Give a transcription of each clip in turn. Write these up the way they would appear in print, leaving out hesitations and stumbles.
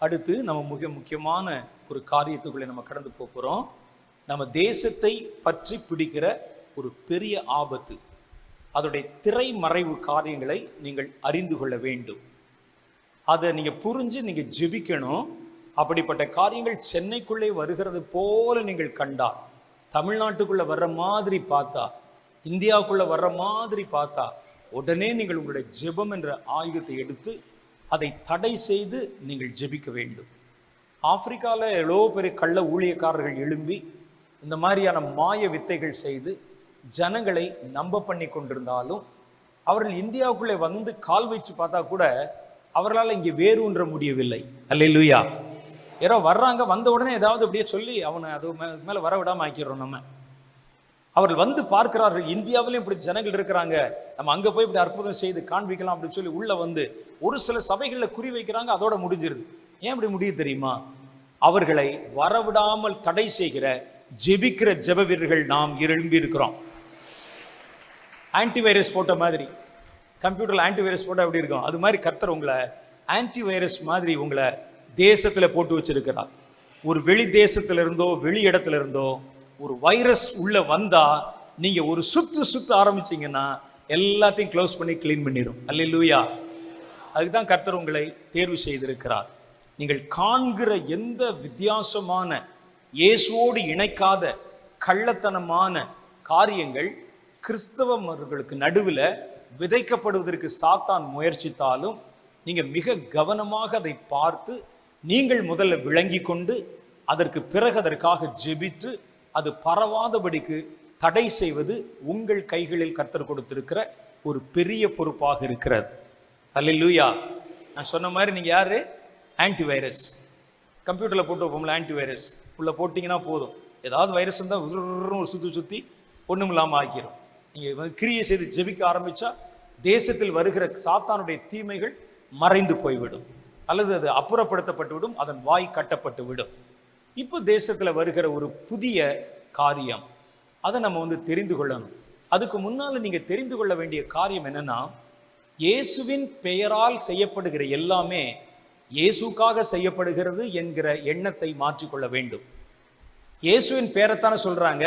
அடுத்து நம்ம முக்கியமான ஒரு காரியத்துக்குள்ளே நம்ம கடந்து போகிறோம். நம்ம தேசத்தை பற்றி பிடிக்கிற ஒரு பெரிய ஆபத்து, அதோடைய திரைமறைவு காரியங்களை நீங்கள் அறிந்து கொள்ள வேண்டும். அதை நீங்கள் புரிஞ்சு நீங்கள் ஜெபிக்கணும். அப்படிப்பட்ட காரியங்கள் சென்னைக்குள்ளே வருகிறது போல நீங்கள் கண்டால், தமிழ்நாட்டுக்குள்ளே வர்ற மாதிரி பார்த்தா, இந்தியாவுக்குள்ளே வர்ற மாதிரி பார்த்தா, உடனே நீங்கள் உங்களுடைய ஜெபம் என்ற ஆயுதத்தை எடுத்து அதை தடை செய்து நீங்கள் ஜெபிக்க வேண்டும். ஆப்பிரிக்காவில் எவ்வளோ பெரிய கள்ள ஊழியக்காரர்கள் எழும்பி இந்த மாதிரியான மாய வித்தைகள் செய்து ஜனங்களை நம்ப பண்ணி கொண்டிருந்தாலும், அவர்கள் இந்தியாவுக்குள்ளே வந்து கால் வச்சு பார்த்தா கூட அவர்களால் இங்கே வேரூன்ற முடியவில்லை. அல்லேலூயா. யாரோ வர்றாங்க, வந்த உடனே ஏதாவது அப்படியே சொல்லி அவனை அது மேலே வர விடாமல் ஆக்கிடுறோம். நம்ம அவர்கள் வந்து பார்க்கிறார்கள், இந்தியாவிலையும் இப்படி ஜனங்கள் இருக்கிறாங்க, நம்ம அங்கே போய் இப்படி அற்புதம் செய்து காண்பிக்கலாம் அப்படின்னு சொல்லி உள்ள வந்து ஒரு சில சபைகளில் குறி வைக்கிறாங்க. அதோட முடிஞ்சிருது. ஏன் இப்படி முடியுது தெரியுமா? அவர்களை வரவிடாமல் தடை செய்கிற ஜெபிக்கிற ஜெப வீரர்கள் நாம் எழும்பி இருக்கிறோம். ஆன்டிவைரஸ் போட்ட மாதிரி, கம்ப்யூட்டரில் ஆன்டிவைரஸ் போட்டால் எப்படி இருக்கும், அது மாதிரி கர்த்தர் உங்களை ஆன்டிவைரஸ் மாதிரி உங்களை தேசத்தில் போட்டு வச்சிருக்கிறார். ஒரு வெளி தேசத்துல இருந்தோ வெளி இடத்துல இருந்தோ ஒரு வைரஸ் உள்ள வந்தா நீங்க ஒரு சுத்து ஆரம்பிச்சீங்கன்னா எல்லாத்தையும் க்ளோஸ் பண்ணி கிளீன் பண்ணிடும். அல்லேலூயா. அதுக்குதான் கர்த்தர் உங்களை தேர்வு செய்திருக்கிறார். நீங்கள் காண்கிற எந்த வித்தியாசமான இயேசுவோடு இணைக்காத கள்ளத்தனமான காரியங்கள் கிறிஸ்தவர்களுக்கு நடுவில் விதைக்கப்படுவதற்கு சாத்தான் முயற்சித்தாலும், நீங்க மிக கவனமாக அதை பார்த்து நீங்கள் முதல்ல விளங்கி கொண்டு அதற்கு பிறகு அதற்காக ஜெபித்து அது பரவாதபடிக்கு தடை செய்வது உங்கள் கைகளில் கர்த்தர் கொடுத்திருக்கிற ஒரு பெரிய பொறுப்பாக இருக்கிறது. அல்லேலூயா. நான் சொன்ன மாதிரி நீங்கள் யாரு? ஆன்டிவைரஸ். கம்ப்யூட்டரில் போட்டு வைப்போம்ல ஆன்டிவைரஸ், உள்ள போட்டிங்கன்னா போதும், ஏதாவது வைரஸ் இருந்தால் ஒரு சுற்றி ஒன்றும் இல்லாமல் ஆக்கிரும். நீங்கள் கிரியை செய்து ஜெபிக்க ஆரம்பித்தா தேசத்தில் வருகிற சாத்தானுடைய தீமைகள் மறைந்து போய்விடும், அல்லது அது அப்புறப்படுத்தப்பட்டுவிடும், அதன் வாய் கட்டப்பட்டு விடும். இப்போ தேசத்தில் வருகிற ஒரு புதிய காரியம், அதை நம்ம தெரிந்து கொள்ளணும். அதுக்கு முன்னால் நீங்கள் தெரிந்து கொள்ள வேண்டிய காரியம் என்னன்னா, இயேசுவின் பெயரால் செய்யப்படுகிற எல்லாமே இயேசுக்காக செய்யப்படுகிறது என்கிற எண்ணத்தை மாற்றிக்கொள்ள வேண்டும். இயேசுவின் பெயரைத்தானே சொல்றாங்க.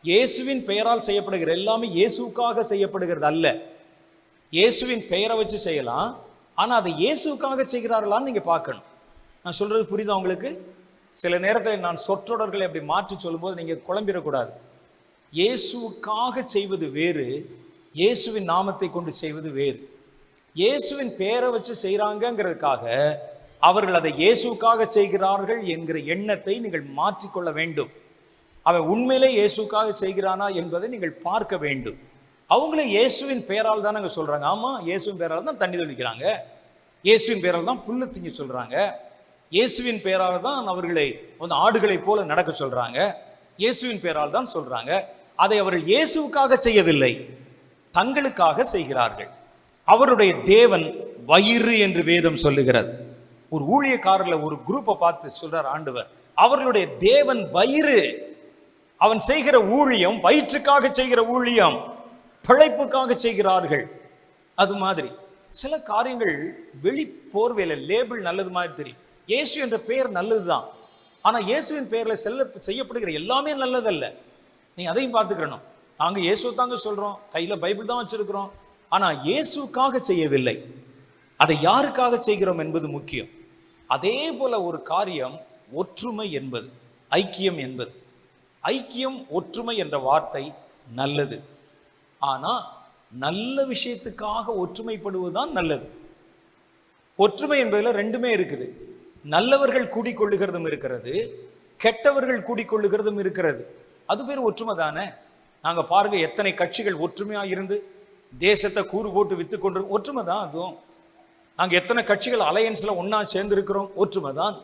இயேசுவின் பெயரால் செய்யப்படுகிற எல்லாமே இயேசுக்காக செய்யப்படுகிறது அல்ல. இயேசுவின் பெயரை வச்சு செய்யலாம், ஆனா அதை இயேசுக்காக செய்கிறார்களான்னு நீங்க பார்க்கணும். நான் சொல்றது புரியுதா உங்களுக்கு? சில நேரத்தில் நான் சொற்றொடர்களை அப்படி மாற்றி சொல்லும்போது நீங்க குழம்பிடக்கூடாது. இயேசுக்காக செய்வது வேறு, இயேசுவின் நாமத்தை கொண்டு செய்வது வேறு. இயேசுவின் பெயரை வச்சு செய்கிறாங்கிறதுக்காக அவர்கள் அதை இயேசுக்காக செய்கிறார்கள் என்கிற எண்ணத்தை நீங்கள் மாற்றிக்கொள்ள வேண்டும். அவன் உண்மையிலே இயேசுக்காக செய்கிறானா என்பதை நீங்கள் பார்க்க வேண்டும். அவங்களே இயேசுவின் பெயரால் தான் நாங்கள் சொல்றாங்க. ஆமா, இயேசுவின் பெயரால் தான் தண்ணி தெளிக்கிறாங்க, இயேசுவின் பெயரால் தான் புல்லு திங்க சொல்றாங்க, இயேசுவின் பெயரால் தான் அவர்களை ஆடுகளை போல நடக்க சொல்றாங்க, இயேசுவின் பெயரால் தான் சொல்றாங்க. அதை அவர்கள் இயேசுக்காக செய்யவில்லை, தங்களுக்காக செய்கிறார்கள். அவருடைய தேவன் வயிறு என்று வேதம் சொல்லுகிறது. ஒரு ஊழியக்காரர்ல ஒரு குரூப்பை பார்த்து சொல்றார் ஆண்டவர், அவர்களுடைய தேவன் வயிறு. அவன் செய்கிற ஊழியம் வயிற்றுக்காக செய்கிற ஊழியம், பிழைப்புக்காக செய்கிறார்கள். அது மாதிரி சில காரியங்கள் வெளி போர்வையில லேபிள் நல்லது மாதிரி தெரியும். இயேசு என்ற பெயர் நல்லதுதான், ஆனா இயேசுவின் பெயர்ல செய்யப்படுகிற எல்லாமே நல்லதல்ல. நீ அதையும் பார்த்துக்கணும். நாங்க இயேசு தாங்க சொல்றோம், கையில பைபிள் தான் வச்சிருக்கிறோம், ஆனா இயேசுக்காக செய்யவில்லை. அதை யாருக்காக செய்கிறோம் என்பது முக்கியம். அதே போல ஒரு காரியம் ஒற்றுமை என்பது, ஐக்கியம் என்பது. ஐக்கியம், ஒற்றுமை என்ற வார்த்தை நல்லது, ஆனா நல்ல விஷயத்துக்காக ஒற்றுமைப்படுவதுதான் நல்லது. ஒற்றுமை என்பதுல ரெண்டுமே இருக்குது. நல்லவர்கள் கூடிக்கொள்ளுகிறதும் இருக்கிறது, கெட்டவர்கள் கூடிக்கொள்ளுகிறதும் இருக்கிறது. அது பேர் ஒற்றுமை தானே. நாங்க பாருங்க, எத்தனை கட்சிகள் ஒற்றுமையா இருந்து தேசத்தை கூறு போட்டு வித்து கொண்டு, ஒற்றுமை தான் அதுவும். நாங்க எத்தனை கட்சிகள் அலையன்ஸ்ல ஒன்னா சேர்ந்து இருக்கிறோம், ஒற்றுமை தான்.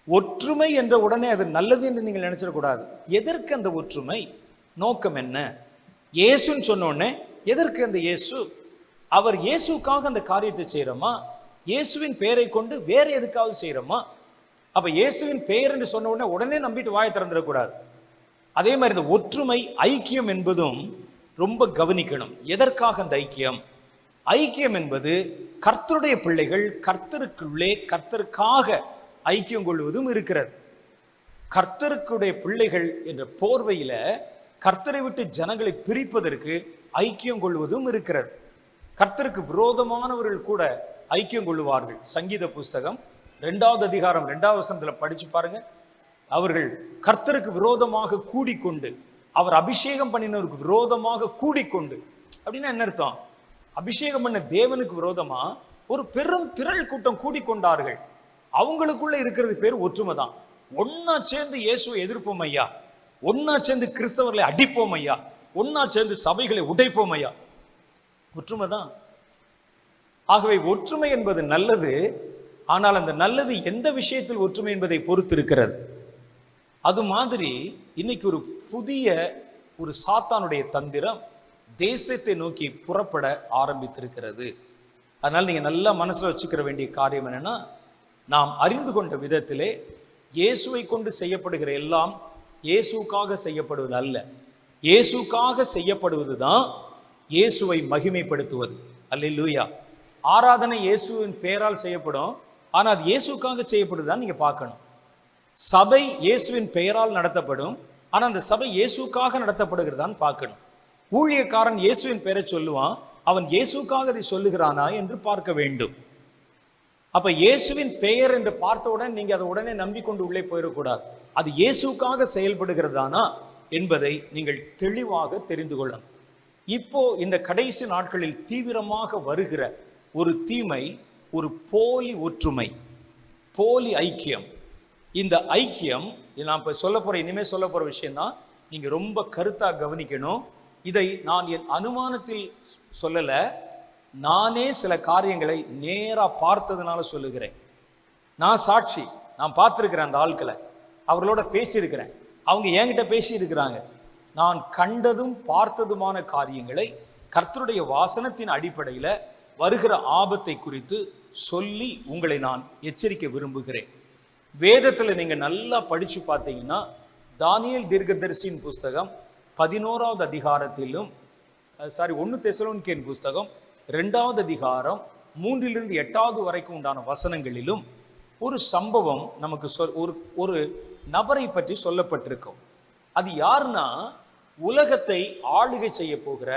ஒற்றுமை என்ற உடனே அது நல்லது என்று நீங்கள் நினைச்சிடக்கூடாது. எதற்கு அந்த ஒற்றுமை? நோக்கம் என்ன? இயேசுன்னு சொன்ன உடனே எதற்கு அந்த இயேசு? அவர் இயேசுக்காக அந்த காரியத்தை செய்யறோமா, இயேசுவின் பெயரை கொண்டு வேற எதுக்காவது செய்யறோமா? அப்ப இயேசுவின் பெயர் என்று சொன்ன உடனே நம்பிட்டு வாயை திறந்துடக்கூடாது. அதே மாதிரி இந்த ஒற்றுமை, ஐக்கியம் என்பதும் ரொம்ப கவனிக்கணும். எதற்காக அந்த ஐக்கியம்? ஐக்கியம் என்பது கர்த்தருடைய பிள்ளைகள் கர்த்தருக்குள்ளே கர்த்தருக்காக ஐக்கியம் கொள்வதும் இருக்கிறது. கர்த்தருக்குடைய பிள்ளைகள் என்ற போர்வையில கர்த்தரை விட்டு ஜனங்களை பிரிப்பதற்கு ஐக்கியம் கொள்வதும் இருக்கிறது. கர்த்தருக்கு விரோதமானவர்கள் கூட ஐக்கியம் கொள்ளுவார்கள். சங்கீத புஸ்தகம் 2வது அதிகாரம் 2வது வசனத்துல படிச்சு பாருங்க. அவர்கள் கர்த்தருக்கு விரோதமாக கூடிக்கொண்டு, அவர் அபிஷேகம் பண்ணினவருக்கு விரோதமாக கூடிக்கொண்டு, அப்படின்னா என்ன அர்த்தம்? அபிஷேகம் பண்ண தேவனுக்கு விரோதமா ஒரு பெரும் திரள் கூட்டம் கூடிக்கொண்டார்கள். அவங்களுக்குள்ள இருக்கிறது பேர் ஒற்றுமை தான். ஒன்னா சேர்ந்து இயேசுவை எதிர்ப்போம் ஐயா, ஒன்னா சேர்ந்து கிறிஸ்தவர்களை அடிப்போம் ஐயா, ஒன்னா சேர்ந்து சபைகளை உடைப்போம் ஐயா, ஒற்றுமை தான். ஆகவே ஒற்றுமை என்பது நல்லது. ஆனால் அந்த நல்லது எந்த விஷயத்தில் ஒற்றுமை என்பதை பொறுத்து இருக்கிறது. அது மாதிரி இன்னைக்கு ஒரு புதிய ஒரு சாத்தானுடைய தந்திரம் தேசத்தை நோக்கி புறப்பட ஆரம்பித்திருக்கிறது. அதனால நீங்க நல்லா மனசுல வச்சுக்கிற வேண்டிய காரியம் என்னன்னா, நாம் அறிந்து கொண்ட விதத்திலே இயேசுவை கொண்டு செய்யப்படுகிற எல்லாம் இயேசுக்காக செய்யப்படுவது அல்ல. இயேசுக்காக செய்யப்படுவது தான் இயேசுவை மகிமைப்படுத்துவது. அல்லேலூயா. ஆராதனை இயேசுவின் பெயரால் செய்யப்படும், ஆனால் அது இயேசுக்காக செய்யப்படுதுதான் நீங்க பார்க்கணும். சபை இயேசுவின் பெயரால் நடத்தப்படும், ஆனால் அந்த சபை இயேசுக்காக நடத்தப்படுகிறதான்னு பார்க்கணும். ஊழியக்காரன் இயேசுவின் பெயரை சொல்லுவான், அவன் இயேசுக்காக அதை சொல்லுகிறானா என்று பார்க்க வேண்டும். அப்ப இயேசுவின் பெயர் என்று பார்த்தவுடன் நீங்க அதை உடனே நம்பிக்கொண்டு உள்ளே போயிடக்கூடாது. அது இயேசுக்காக செயல்படுகிறதானா என்பதை நீங்கள் தெளிவாக தெரிந்து கொள்ளணும். இப்போ இந்த கடைசி நாட்களில் தீவிரமாக வருகிற ஒரு தீமை ஒரு போலி ஒற்றுமை, போலி ஐக்கியம். இந்த ஐக்கியம் நான் இப்ப சொல்ல போற இனிமேல் சொல்ல போற விஷயம் தான். நீங்க ரொம்ப கருத்தா கவனிக்கணும். இதை நான் என் அனுமானத்தில் சொல்லல, நானே சில காரியங்களை நேரா பார்த்ததுனால சொல்லுகிறேன். நான் சாட்சி, நான் பார்த்திருக்கிறேன். அந்த ஆட்களை அவர்களோட பேசியிருக்கிறேன், அவங்க என்கிட்ட பேசி இருக்கிறாங்க. நான் கண்டதும் பார்த்ததுமான காரியங்களை கர்த்தருடைய வாசனத்தின் அடிப்படையில் வருகிற ஆபத்தை குறித்து சொல்லி உங்களை நான் எச்சரிக்க விரும்புகிறேன். வேதத்தில் நீங்க நல்லா படிச்சு பார்த்தீங்கன்னா, தானியேல் தீர்க்கதரிசியின் புஸ்தகம் 11வது அதிகாரத்திலும் 1 தெசலோனிக்கேயர் புஸ்தகம் 2வது அதிகாரம் 3லிருந்து 8வது வரைக்கும் உண்டான வசனங்களிலும் ஒரு சம்பவம் நமக்கு ஒரு நபரை பற்றி சொல்லப்பட்டிருக்கும். அது யாருன்னா, உலகத்தை ஆளுகை செய்ய போகிற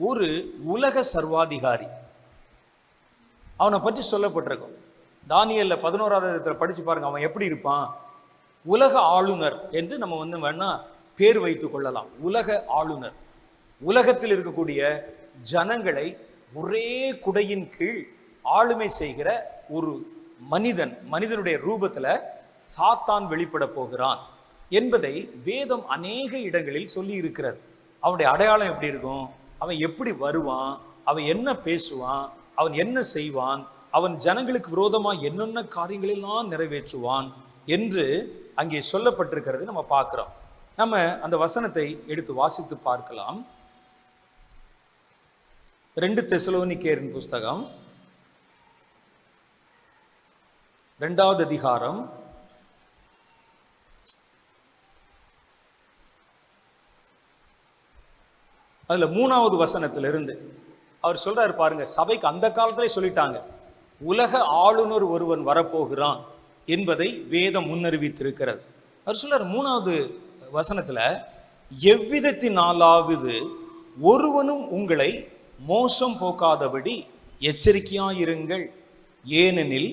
ஒரு உலக சர்வாதிகாரி. அவனை பற்றி சொல்லப்பட்டிருக்கும். தானியேல்ல 11வது அதிகாரத்தில் படிச்சு பாருங்க, அவன் எப்படி இருப்பான். உலக ஆளுநர் என்று நம்ம வேணா பேர் வைத்துக் கொள்ளலாம். உலக ஆளுநர். உலகத்தில் இருக்கக்கூடிய ஜனங்களை ஒரே குடையின் கீழ் ஆளுமை செய்கிற ஒரு மனிதனுடைய ரூபத்துல சாத்தான் வெளிப்பட போகிறான் என்பதை வேதம் அநேக இடங்களில் சொல்லி இருக்கிறது. அவனுடைய அடையாளம் எப்படி இருக்கும், அவன் எப்படி வருவான், அவன் என்ன பேசுவான், அவன் என்ன செய்வான், அவன் ஜனங்களுக்கு விரோதமா என்னென்ன காரியங்களெல்லாம் நிறைவேற்றுவான் என்று அங்கே சொல்லப்பட்டிருக்கிறது நம்ம பார்க்கிறோம். நம்ம அந்த வசனத்தை எடுத்து வாசித்து பார்க்கலாம். 2 தெசலோனிக்கேயர் புஸ்தகம் 2வது அதிகாரம் 3வது வசனத்திலிருந்து அவர் சொல்றாரு பாருங்க. சபைக்கு அந்த காலத்திலே சொல்லிட்டாங்க, உலக ஆளுநர் ஒருவன் வரப்போகிறான் என்பதை வேதம் முன்னறிவித்திருக்கிறது. அவர் சொல்றாரு 3வது வசனத்துல, எவ்விதத்தினாலாவது ஒருவனும் உங்களை மோசம் போக்காதபடி எச்சரிக்கையாயிருங்கள். ஏனெனில்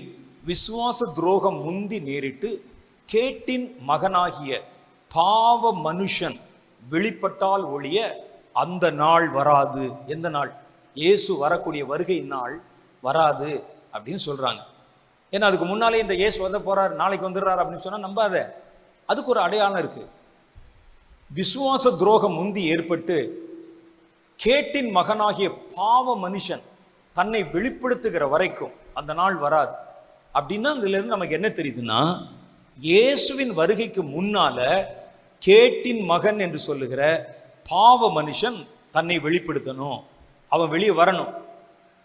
விசுவாச துரோகம் முந்தி நேரிட்டு கேட்டின் மகனாகிய பாவ மனுஷன் வெளிப்பட்டால் ஒழிய அந்த நாள் வராது. எந்த நாள்? இயேசு வரக்கூடிய வருகை நாள் வராது அப்படின்னு சொல்றாங்க. ஏன்னா அதுக்கு முன்னாலே இந்த இயேசு வந்த போறாரு, நாளைக்கு வந்துடுறாரு அப்படின்னு சொன்னா நம்பாத. அதுக்கு ஒரு அடையாளம் இருக்கு. விசுவாச துரோகம் முந்தி ஏற்பட்டு கேட்டின் மகனாகிய பாவ மனுஷன் தன்னை வெளிப்படுத்துகிற வரைக்கும் அந்த நாள் வராது. அப்படின்னா இதுல இருந்து நமக்கு என்ன தெரியுதுன்னா, இயேசுவின் வருகைக்கு முன்னால கேட்டின் மகன் என்று சொல்லுகிற பாவ மனுஷன் தன்னை வெளிப்படுத்தணும், அவன் வெளியே வரணும்.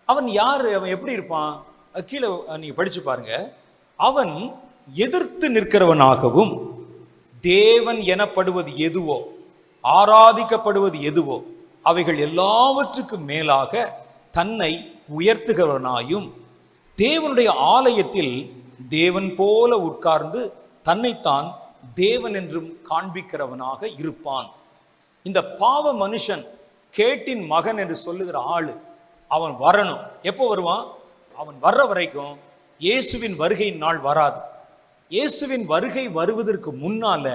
அவன் யாரு, அவன் எப்படி இருப்பான்? கீழே நீங்க படிச்சு பாருங்க. அவன் எதிர்த்து நிற்கிறவனாகவும் தேவன் எனப்படுவது எதுவோ ஆராதிக்கப்படுவது எதுவோ அவைகள் எல்லாவற்றுக்கும் மேலாக தன்னை உயர்த்துகிறவனாயும் தேவனுடைய ஆலயத்தில் தேவன் போல உட்கார்ந்து தன்னைத்தான் தேவன் என்றும் காண்பிக்கிறவனாக இருப்பான். இந்த பாவ மனுஷன், கேட்டின் மகன் என்று சொல்லுகிற ஆளு, அவன் வரணும். எப்போ வருவான்? அவன் வர்ற வரைக்கும் இயேசுவின் வருகையின் நாள் வராது. இயேசுவின் வருகை வருவதற்கு முன்னால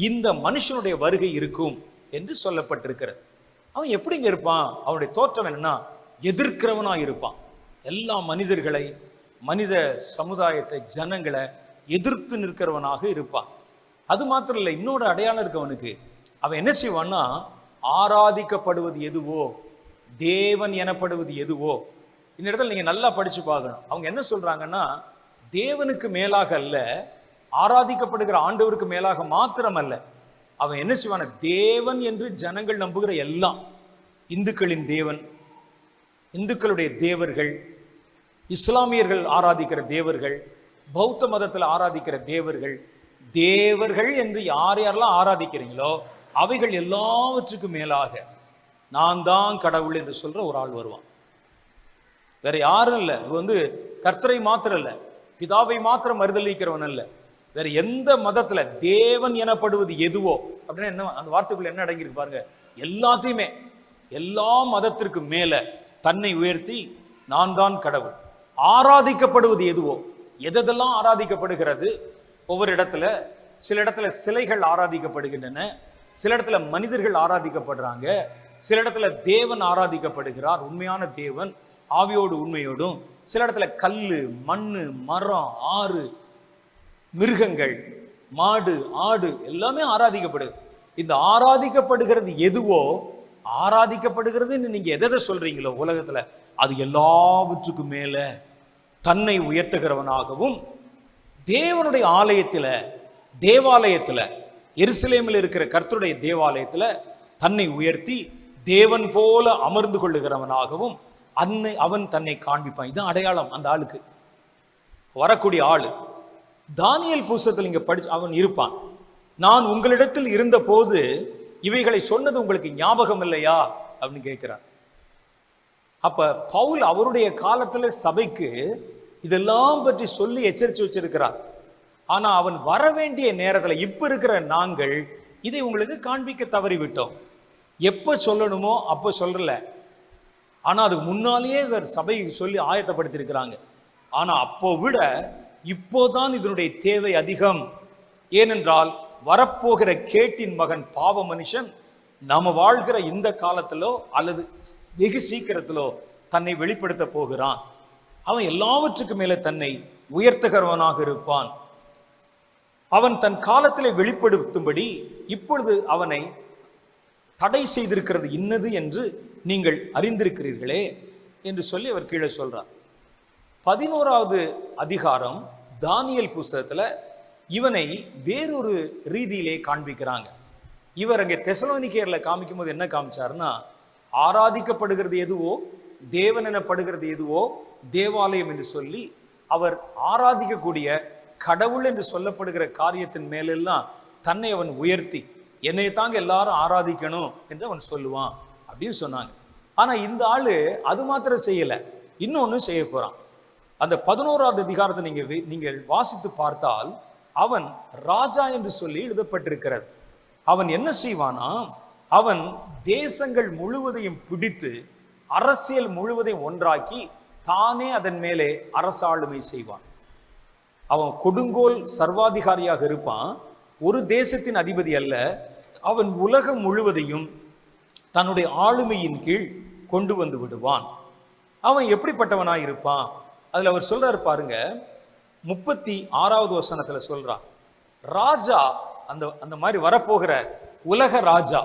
இந்த மனுஷனுடைய வருகை இருக்கும் என்று சொல்லப்பட்டிருக்கிறது. அவன் எப்படிங்க இருப்பான்? அவனுடைய தோற்றம் என்னன்னா, எதிர்க்கிறவனா இருப்பான். எல்லா மனிதர்களை, மனித சமுதாயத்தை, ஜனங்களை எதிர்த்து நிற்கிறவனாக இருப்பான். அது மாத்திரம் இல்லை, இன்னொரு அடையாளம் இருக்கு அவனுக்கு. அவன் என்ன செய்வான்னா, ஆராதிக்கப்படுவது எதுவோ, தேவன் எனப்படுவது எதுவோ. இந்த இடத்துல நீங்க நல்லா படிச்சு பார்க்கணும். அவங்க என்ன சொல்றாங்கன்னா, தேவனுக்கு மேலாக அல்ல, ஆராதிக்கப்படுகிற ஆண்டவருக்கு மேலாக மாத்திரம் அல்ல. அவன் என்ன செய்வான, தேவன் என்று ஜனங்கள் நம்புகிற எல்லாம், இந்துக்களின் தேவன், இந்துக்களுடைய தேவர்கள், இஸ்லாமியர்கள் ஆராதிக்கிற தேவர்கள், பௌத்த மதத்தில் ஆராதிக்கிற தேவர்கள், தேவர்கள் என்று யார் யாரெல்லாம் ஆராதிக்கிறீங்களோ அவைகள் எல்லாவற்றுக்கும் மேலாக நான் தான் கடவுள் என்று சொல்ற ஒரு ஆள் வருவான். வேற யாரும் இல்லை. இது கர்த்தரை மாத்திரம் இல்லை, பிதாவை மாத்திரம் மறுதலிக்கிறவன் அல்ல. வேற எந்த மதத்துல தேவன் எனப்படுவது எதுவோ அப்படின்னா என்ன, அந்த வார்த்தைக்குள்ள என்ன அடங்கியிருக்கு பாருங்க. எல்லாத்தையுமே, எல்லா மதத்திற்கு மேல தன்னை உயர்த்தி நான் தான் கடவுள். ஆராதிக்கப்படுவது எதுவோ, எதெல்லாம் ஆராதிக்கப்படுகிறது ஒவ்வொரு இடத்துல. சில இடத்துல சிலைகள் ஆராதிக்கப்படுகின்றன, சில இடத்துல மனிதர்கள் ஆராதிக்கப்படுறாங்க, சில இடத்துல தேவன் ஆராதிக்கப்படுகிறார், உண்மையான தேவன் ஆவியோடு உண்மையோடும். சில இடத்துல கல்லு, மண்ணு, மரம், ஆறு, மிருகங்கள், மாடு, ஆடு எல்லாமே ஆராதிக்கப்படுது. இந்த ஆராதிக்கப்படுகிறது எதுவோ, ஆராதிக்கப்படுகிறதுன்னு நீங்க எதை சொல்றீங்களோ உலகத்துல, அது எல்லாவற்றுக்கும் மேல தன்னை உயர்த்துகிறவனாகவும் தேவனுடைய ஆலயத்துல, தேவாலயத்துல, எருசலேமில் இருக்கிற கர்த்தருடைய தேவாலயத்துல தன்னை உயர்த்தி தேவன் போல அமர்ந்து கொள்ளுகிறவனாகவும் அவன் தன்னை காண்பிப்பான். இதுதான் அடையாளம் அந்த ஆளுக்கு, வரக்கூடிய ஆளு. தானியேல் புஸ்தகத்தில் இங்க படிச்சு அவன் இருப்பான். நான் உங்களிடத்தில் இருந்த போது இவைகளை சொன்னது உங்களுக்கு ஞாபகம் இல்லையா அப்படின்னு கேட்கிறார். அப்ப பவுல் அவருடைய காலத்துல சபைக்கு இதெல்லாம் பற்றி சொல்லி எச்சரித்து வச்சிருக்கிறார். ஆனா அவன் வர வேண்டிய நேரத்துல இப்ப இருக்கிற நாங்கள் இதை உங்களுக்கு காண்பிக்க தவறிவிட்டோம். எப்ப சொல்லணுமோ அப்ப சொல்லல, ஆனா அதுக்கு முன்னாலேயே சபைக்கு சொல்லி ஆயத்தப்படுத்தி இருக்கிறாங்க. ஆனா அப்போ விட இப்போதான் இதனுடைய தேவை அதிகம். ஏனென்றால் வரப்போகிற கேட்டின் மகன் பாவ மனுஷன் நாம வாழ்கிற இந்த காலத்திலோ அல்லது வெகு சீக்கிரத்திலோ தன்னை வெளிப்படுத்த போகிறான். அவன் எல்லாவற்றுக்கு மேல தன்னை உயர்த்துகிறவனாக இருப்பான். அவன் தன் காலத்திலே வெளிப்படுத்தும்படி இப்பொழுது அவனை தடை செய்திருக்கிறது இன்னது என்று நீங்கள் அறிந்திருக்கிறீர்களே என்று சொல்லி அவர் கீழே சொல்றார். 11வது அதிகாரம் தானியேல் புஸ்தகத்துல இவனை வேறொரு ரீதியிலே காண்பிக்கிறாங்க. இவர் அங்கே தெசலோனிக்கேயர்ல காமிக்கும் போது என்ன காமிச்சாருன்னா, ஆராதிக்கப்படுகிறது எதுவோ, தேவன் எனப்படுகிறது எதுவோ, தேவாலயம் என்று சொல்லி அவர் ஆராதிக்கக்கூடிய கடவுள் என்று சொல்லப்படுகிற காரியத்தின் மேலெல்லாம் தன்னை அவன் உயர்த்தி, என்னை தாங்க எல்லாரும் ஆராதிக்கணும் என்று அவன் சொல்லுவான் அப்படின்னு சொன்னாங்க. ஆனா இந்த ஆளு அது மாத்திரம் செய்யல, இன்னொன்னு செய்ய போறான். அந்த 11வது அதிகாரத்தை நீங்கள் வாசித்து பார்த்தால் அவன் ராஜா என்று சொல்லி எழுதப்பட்டிருக்கிறது. அவன் என்ன செய்வானா, அவன் தேசங்கள் முழுவதையும் பிடித்து அரசியல் முழுவதையும் ஒன்றாக்கி தானே அதன் மேலே அரசாளுமை செய்வான். அவன் கொடுங்கோல் சர்வாதிகாரியாக இருப்பான். ஒரு தேசத்தின் அதிபதி அல்ல, அவன் உலகம் முழுவதையும் தன்னுடைய ஆளுமையின் கீழ் கொண்டு வந்து விடுவான். அவன் எப்படிப்பட்டவனாய் இருப்பான்? அதுல அவர் சொல்றாரு பாருங்க, 36வது வசனத்துல சொல்றான், ராஜா, அந்த மாதிரி வரப்போகிற உலக ராஜா,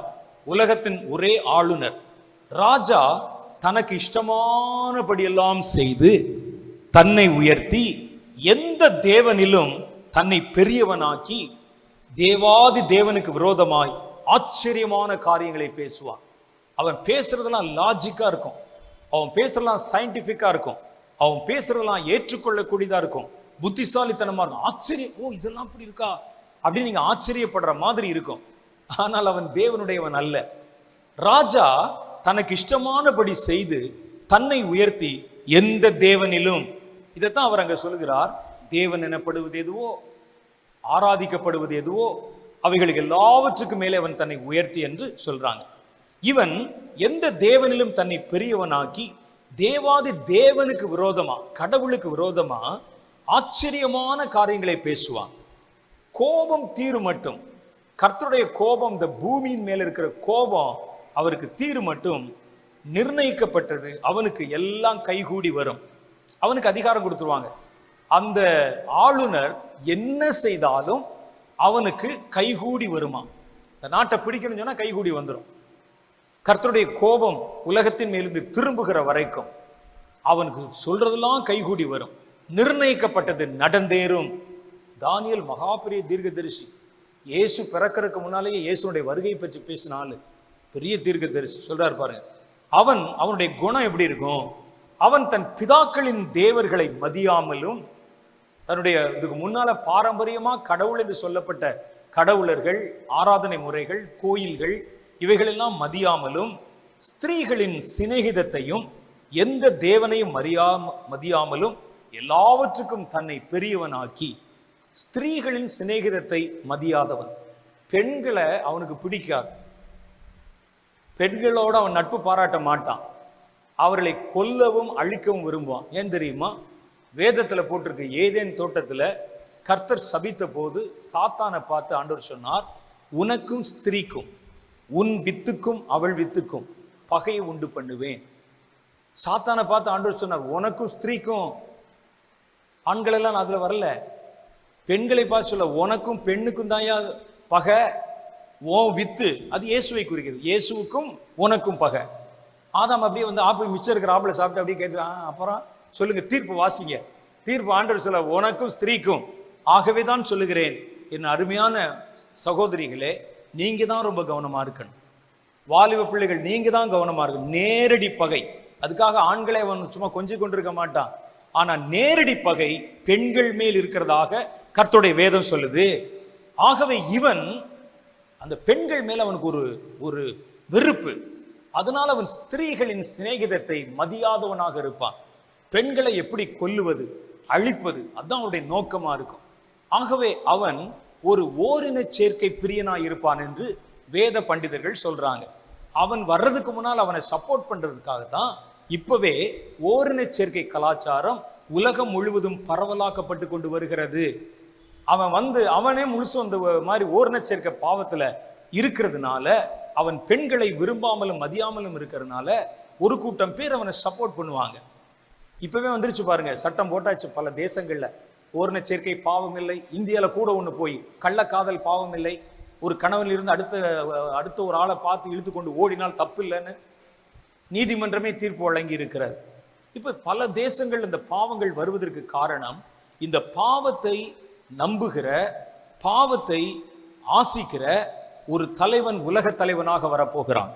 உலகத்தின் ஒரே ஆளுநர் ராஜா தனக்கு இஷ்டமானபடியெல்லாம் செய்து தன்னை உயர்த்தி எந்த தேவனிலும் தன்னை பெரியவனாக்கி தேவாதி தேவனுக்கு விரோதமாய் ஆச்சரியமான காரியங்களை பேசுவான். அவன் பேசுறதெல்லாம் லாஜிக்கா இருக்கும், அவன் பேசுறதெல்லாம் சயின்டிபிக்கா இருக்கும், அவன் பேசுறதெல்லாம் ஏற்றுக்கொள்ளக்கூடியதா இருக்கும், புத்திசாலித்தனமா இருக்கும். ஆச்சரியம், ஓ இதெல்லாம் அப்படி இருக்கா அப்படின்னு நீங்க ஆச்சரியப்படுற மாதிரி இருக்கும். ஆனால் அவன் தேவனுடையவன் அல்ல. ராஜா தனக்கு இஷ்டமானபடி செய்து தன்னை உயர்த்தி எந்த தேவனிலும். இதைத்தான் அவர் அங்க சொல்லுகிறார். தேவன் எனப்படுவது எதுவோ, ஆராதிக்கப்படுவது எதுவோ, அவைகளுக்கு எல்லாவற்றுக்கும் மேலே அவன் தன்னை உயர்த்தி என்று சொல்றாங்க. இவன் எந்த தேவனிலும் தன்னை பெரியவனாக்கி தேவாதி தேவனுக்கு விரோதமா, கடவுளுக்கு விரோதமா ஆச்சரியமான காரியங்களை பேசுவான். கோபம் தீரு மட்டும், கர்த்தருடைய கோபம், இந்த பூமியின் மேல இருக்கிற கோபம் அவருக்கு தீரு மட்டும் நிர்ணயிக்கப்பட்டது. அவனுக்கு எல்லாம் கைகூடி வரும். அவனுக்கு அதிகாரம் கொடுத்துருவாங்க. அந்த ஆளுநர் என்ன செய்தாலும் அவனுக்கு கைகூடி வருமா. இந்த நாட்டை பிடிக்கணும்னு சொன்னா கைகூடி வந்துடும். கர்த்தருடைய கோபம் உலகத்தின் மேலிருந்து திரும்புகிற வரைக்கும் அவனுக்கு சொல்றதெல்லாம் கைகூடி வரும். நிர்ணயிக்கப்பட்டது நடந்தேறும். தானியேல் மகாபெரிய தீர்க்கதரிசி. இயேசு பிறக்கிறதுக்கு முன்னாலேயே இயேசுடைய வருகை பற்றி பேசினாலும் பெரிய தீர்க்கதரிசி சொல்றாரு பாருங்க. அவனுடைய குணம் எப்படி இருக்கும்? அவன் தன் பிதாக்களின் தேவர்களை மதியாமலும், தன்னுடைய இதுக்கு முன்னால பாரம்பரியமா கடவுள் என்று சொல்லப்பட்ட கடவுளர்கள், ஆராதனை முறைகள், கோயில்கள் இவைகளெல்லாம் மதியாமலும், ஸ்திரீகளின் சிநேகிதத்தையும் எந்த தேவனையும் மதியாமலும் எல்லாவற்றுக்கும் தன்னை பெரியவனாக்கி, ஸ்திரீகளின் சிநேகிதத்தை மதியாதவன். பெண்களை அவனுக்கு பிடிக்காது. பெண்களோடு அவன் நட்பு பாராட்ட மாட்டான். அவர்களை கொல்லவும் அழிக்கவும் விரும்புவான். ஏன் தெரியுமா? வேதத்தில் போட்டிருக்கு. ஏதேன் தோட்டத்தில் கர்த்தர் சபித்த போது சாத்தானை பார்த்து ஆண்டவர் சொன்னார், உனக்கும் ஸ்திரீக்கும், உன் வித்துக்கும் அவள் வித்துக்கும் பகையை உண்டு பண்ணுவேன். சாத்தானை பார்த்து ஆண்டவர் சொன்னார், உனக்கும் ஸ்திரீக்கும். ஆண்கள் எல்லாம் அதுல வரல. பெண்களை பார்த்து சொல்ல, உனக்கும் பெண்ணுக்கும் தாயா பகை, ஓ வித்து. அது இயேசுவை குறிக்கிறது. இயேசுவுக்கும் உனக்கும் பகை. ஆதாம் அப்படியே வந்து ஆப்பிள் மிச்சம் இருக்கிற ஆப்பிளை சாப்பிட்டு அப்படியே கேட்குறான். அப்புறம் சொல்லுங்க, தீர்ப்பு வாசிங்க. தீர்ப்பு ஆண்டவர் சொல்ல, உனக்கும் ஸ்திரீக்கும். ஆகவே தான் சொல்லுகிறேன், என் அருமையான சகோதரிகளே, நீங்க தான் ரொம்ப கவனமா இருக்கணும். வாலிப பிள்ளைகள் நீங்க தான் கவனமா இருக்கணும். நேரடி பகை. அதுக்காக ஆண்களை அவன் சும்மா கொஞ்சம் கொண்டிருக்க மாட்டான். ஆனா நேரடி பகை பெண்கள் மேல் இருக்கிறதாக கர்த்தருடைய வேதம் சொல்லுது. ஆகவே இவன் அந்த பெண்கள் மேல அவனுக்கு ஒரு வெறுப்பு. அதனால அவன் ஸ்திரீகளின் சிநேகிதத்தை மதியாதவனாக இருப்பான். பெண்களை எப்படி கொல்லுவது, அழிப்பது, அதுதான் அவனுடைய நோக்கமா இருக்கும். ஆகவே அவன் ஒரு ஓரின சேர்க்கை பிரியனாய் இருப்பான் என்று வேத பண்டிதர்கள் சொல்றாங்க. அவன் வர்றதுக்கு முன்னால் அவனை சப்போர்ட் பண்றதுக்காக தான் இப்பவே ஓரின சேர்க்கை கலாச்சாரம் உலகம் முழுவதும் பரவலாக்கப்பட்டு கொண்டு வருகிறது. அவன் வந்து அவனே முழுசும் அந்த மாதிரி ஓரின சேர்க்கை பாவத்துல இருக்கிறதுனால, அவன் பெண்களை விரும்பாமலும் மதியாமலும் இருக்கிறதுனால ஒரு கூட்டம் பேர் அவனை சப்போர்ட் பண்ணுவாங்க. இப்பவே வந்துருச்சு பாருங்க, சட்டம் போட்டாச்சு பல தேசங்கள்ல. ஓரின சேர்க்கை பாவம் இல்லை. இந்தியால கூட ஒண்ணு போய் கள்ளக்காதல் பாவம் இல்லை. ஒரு கணவனில் இருந்து அடுத்த ஒரு ஆளை பார்த்து இழுத்து கொண்டு ஓடினால் தப்பு இல்லைன்னு நீதிமன்றமே தீர்ப்பு வழங்கி இருக்கிறார். இப்ப பல தேசங்கள் இந்த பாவங்கள் வருவதற்கு காரணம், இந்த பாவத்தை நம்புகிற, பாவத்தை ஆசிக்கிற ஒரு தலைவன் உலக தலைவனாக வரப்போகிறான்.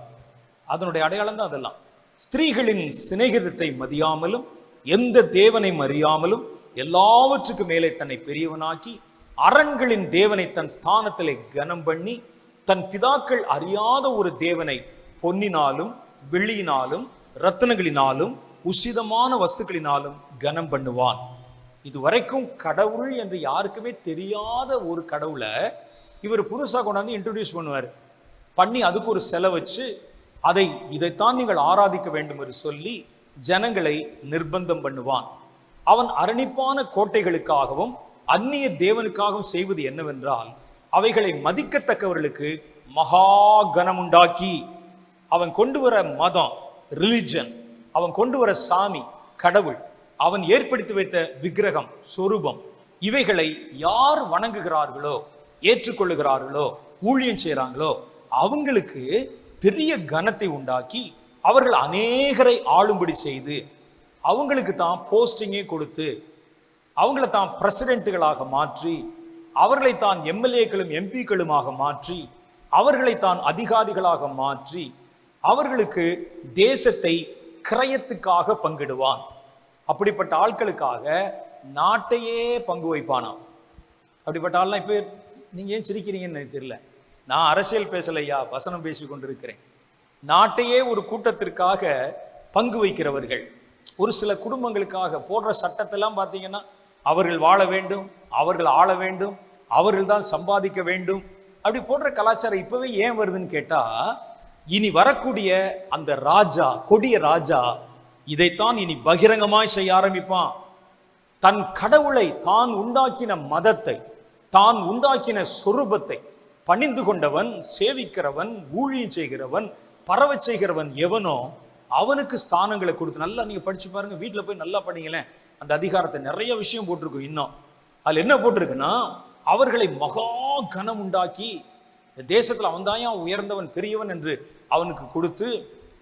அதனுடைய அடையாளம் தான் அதெல்லாம். ஸ்திரீகளின் சிநேகிதத்தை மதியாமலும், எந்த தேவனை அறியாமலும், எல்லாவற்றுக்கு மேலே தன்னை பெரியவனாக்கி, அரண்களின் தேவனை தன் ஸ்தானத்திலே கனம் பண்ணி, தன் பிதாக்கள் அறியாத ஒரு தேவனை பொன்னினாலும் வெள்ளியினாலும் ரத்தினங்களினாலும் உசிதமான வஸ்துக்களினாலும் கனம் பண்ணுவான். இதுவரைக்கும் கடவுள் என்று யாருக்குமே தெரியாத ஒரு கடவுளை இவர் புதுசாக கொண்டாந்து இன்ட்ரோடியூஸ் பண்ணுவார். பண்ணி அதுக்கு ஒரு செலவு வச்சு இதைத்தான் நீங்கள் ஆராதிக்க வேண்டும் என்று சொல்லி ஜனங்களை நிர்பந்தம் பண்ணுவான். அவன் அரணிப்பான கோட்டைகளுக்காகவும் அந்நிய தேவனுக்காகவும் செய்வது என்னவென்றால், அவைகளை மதிக்கத்தக்கவர்களுக்கு மகா கனம் உண்டாக்கி, அவன் கொண்டு வர மதம், ரிலிஜன், அவன் கொண்டு வர சாமி, கடவுள், அவன் ஏற்படுத்தி வைத்த விக்கிரகம், சொரூபம், இவைகளை யார் வணங்குகிறார்களோ, ஏற்றுக்கொள்ளுகிறார்களோ, ஊழியம் செய்கிறாங்களோ அவங்களுக்கு பெரிய கனத்தை உண்டாக்கி, அவர்கள் அநேகரை ஆளும்படி செய்து, அவங்களுக்கு தான் போஸ்டிங்கே கொடுத்து, அவங்கள தான் பிரசிடென்ட்டுகளாக மாற்றி, அவர்களை தான் எம்எல்ஏக்களும் எம்பிக்களுமாக மாற்றி, அவர்களை தான் அதிகாரிகளாக மாற்றி, அவர்களுக்கு தேசத்தை கிரயத்துக்காக பங்கிடுவான். அப்படிப்பட்ட ஆட்களுக்காக நாட்டையே பங்கு வைப்பானாம். அப்படிப்பட்ட ஆள்லாம் இப்ப நீங்க ஏன் சிரிக்கிறீங்கன்னு எனக்கு தெரியல. நான் அரசியல் பேசலையா, வசனம் பேசி கொண்டிருக்கிறேன். நாட்டையே ஒரு கூட்டத்திற்காக பங்கு வைக்கிறவர்கள், ஒரு சில குடும்பங்களுக்காக போடுற சட்டத்தெல்லாம் பார்த்தீங்கன்னா அவர்கள் வாழ வேண்டும், அவர்கள் ஆள வேண்டும், அவர்கள் தான் சம்பாதிக்க வேண்டும், அப்படி போடுற கலாச்சாரம் இப்பவே ஏன் வருதுன்னு கேட்டா, இனி வரக்கூடிய அந்த ராஜா, கொடிய ராஜா இதைத்தான் இனி பகிரங்கமாய் செய்ய ஆரம்பிப்பான். தன் கடவுளை, தான் உண்டாக்கின மதத்தை, தான் உண்டாக்கின சொரூபத்தை பணிந்து கொண்டவன், சேவிக்கிறவன், ஊழியம் செய்கிறவன், பரவ செய்கிறவன் எவனோ அவனுக்கு ஸ்தானங்களை கொடுத்து, நல்லா நீங்க படிச்சு பாருங்க, வீட்டில் போய் நல்லா படிங்களேன். அந்த அதிகாரத்தை நிறைய விஷயம் போட்டிருக்கும். இன்னும் அதுல என்ன போட்டிருக்குன்னா, அவர்களை மகா கனம் உண்டாக்கி இந்த தேசத்துல அவன் தான் உயர்ந்தவன், பெரியவன் என்று அவனுக்கு கொடுத்து,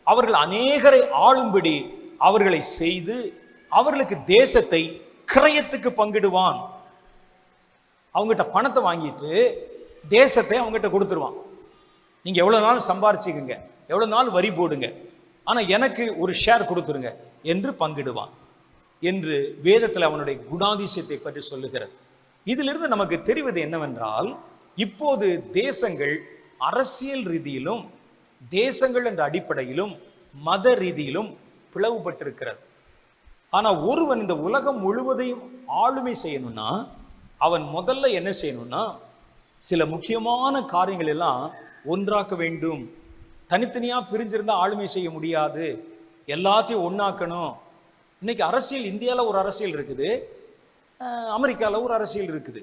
அவர்கள் அநேகரை ஆளும்படி அவர்களை செய்து, அவர்களுக்கு தேசத்தை கிரயத்துக்கு பங்கிடுவான். அவங்ககிட்ட பணத்தை வாங்கிட்டு தேசத்தை அவங்ககிட்ட கொடுத்துருவான். நீங்க எவ்வளவு நாள் சம்பாரிச்சுக்குங்க, எவ்வளவு நாள் வரி போடுங்க, ஆனா எனக்கு ஒரு ஷேர் கொடுத்துருங்க என்று பங்கிடுவான் என்று வேதத்தில் அவனுடைய குணாதிசயத்தை பற்றி சொல்லுகிறது. இதிலிருந்து நமக்கு தெரிவது என்னவென்றால், இப்போது தேசங்கள் அரசியல் ரீதியிலும், தேசங்கள் என்ற அடிப்படையிலும், மத ரீதியிலும் பிளவுபட்டிருக்கிறது. ஆனா ஒருவன் இந்த உலகம் முழுவதையும் ஆளுமை செய்யணும்னா அவன் முதல்ல என்ன செய்யணும்னா, சில முக்கியமான காரியங்கள் எல்லாம் ஒன்றாக்க வேண்டும். தனித்தனியா பிரிஞ்சிருந்தா ஆளுமை செய்ய முடியாது, எல்லாத்தையும் ஒன்னாக்கணும். இன்னைக்கு அரசியல், இந்தியாவில் ஒரு அரசியல் இருக்குது, அமெரிக்காவில் ஒரு அரசியல் இருக்குது,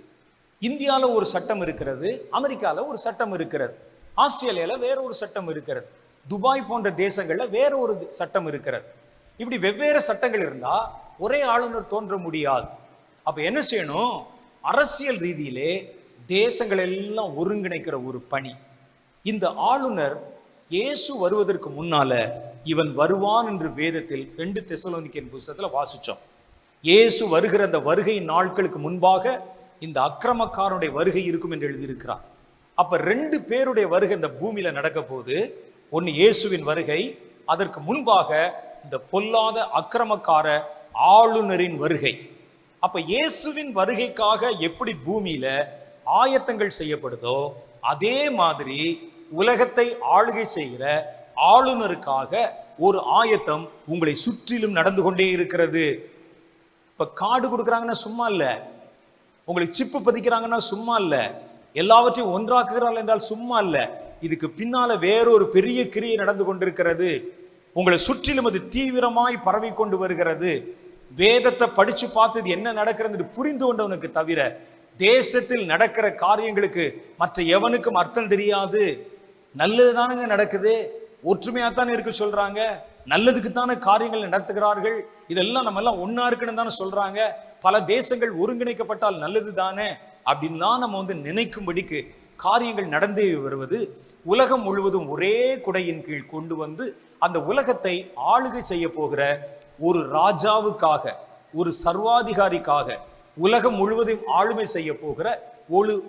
இந்தியாவில் ஒரு சட்டம் இருக்கிறது, அமெரிக்காவில் ஒரு சட்டம் இருக்கிறது, ஆஸ்திரேலியாவில் வேற ஒரு சட்டம் இருக்கிறது, துபாய் போன்ற தேசங்கள்ல வேற ஒரு சட்டம் இருக்கிறது. இப்படி வெவ்வேறு சட்டங்கள் இருந்தா ஒரே ஆளுநர் தோன்ற முடியாது. அப்ப என்ன செய்யணும், அரசியல் ரீதியிலே தேசங்கள் எல்லாம் ஒருங்கிணைக்கிற ஒரு பணி. இந்த ஆளுநர் இயேசு வருவதற்கு முன்னால இவன் வருவான் என்று வேதத்தில் 2 தெசலோனிக்கேயர் புத்தகத்துல வாசிச்சோம். இயேசு வருகிற அந்த வருகை நாட்களுக்கு முன்பாக இந்த அக்கிரமக்காரனுடைய வருகை இருக்கும் என்று எழுதியிருக்கிறார். அப்ப 2 பேருடைய வருகை இந்த பூமியில நடக்க போது. ஒன்னு இயேசுவின் வருகை, அதற்கு முன்பாக இந்த பொல்லாத அக்கிரமக்கார ஆளுநரின் வருகை. அப்ப இயேசுவின் வருகைக்காக எப்படி பூமியில ஆயத்தங்கள் செய்யப்படுதோ, அதே மாதிரி உலகத்தை ஆளுகை செய்கிற ஆளுநருக்காக ஒரு ஆயத்தம் உங்களை சுற்றிலும் நடந்து கொண்டே இருக்கிறது. இப்ப கார்டு கொடுக்குறாங்கன்னா சும்மா இல்ல, உங்களுக்கு சிப்பு பதிக்கிறாங்கன்னா சும்மா இல்ல, எல்லாவற்றையும் ஒன்றாக்குகிறாள் என்றால் சும்மா இல்ல. இதுக்கு பின்னால வேறொரு பெரிய கிரியை நடந்து கொண்டிருக்கிறது. உங்களை சுற்றிலும் அது தீவிரமாய் பரவி கொண்டு வருகிறது. வேதத்தை படிச்சு பார்த்து என்ன நடக்கிறது புரிந்து கொண்டவனுக்கு தவிர தேசத்தில் நடக்கிற காரியங்களுக்கு மற்ற எவனுக்கும் அர்த்தம் தெரியாது. நல்லதுதானுங்க நடக்குது, ஒற்றுமையாத்தானே இருக்கு சொல்றாங்க, நல்லதுக்குத்தான காரியங்கள் நடத்துகிறார்கள், இதெல்லாம் நம்ம எல்லாம் ஒன்னா இருக்குன்னு தானே சொல்றாங்க, பல தேசங்கள் ஒருங்கிணைக்கப்பட்டால் நல்லது தானே அப்படின்லாம் நம்ம நினைக்கும்படிக்கு காரியங்கள் நடந்தே வருவது உலகம் முழுவதும் ஒரே குடையின் கீழ் கொண்டு வந்து அந்த உலகத்தை ஆளுகை செய்ய போகிற ஒரு ராஜாவுக்காக, ஒரு சர்வாதிகாரிக்காக, உலகம் முழுவதும் ஆளுமை செய்ய போகிற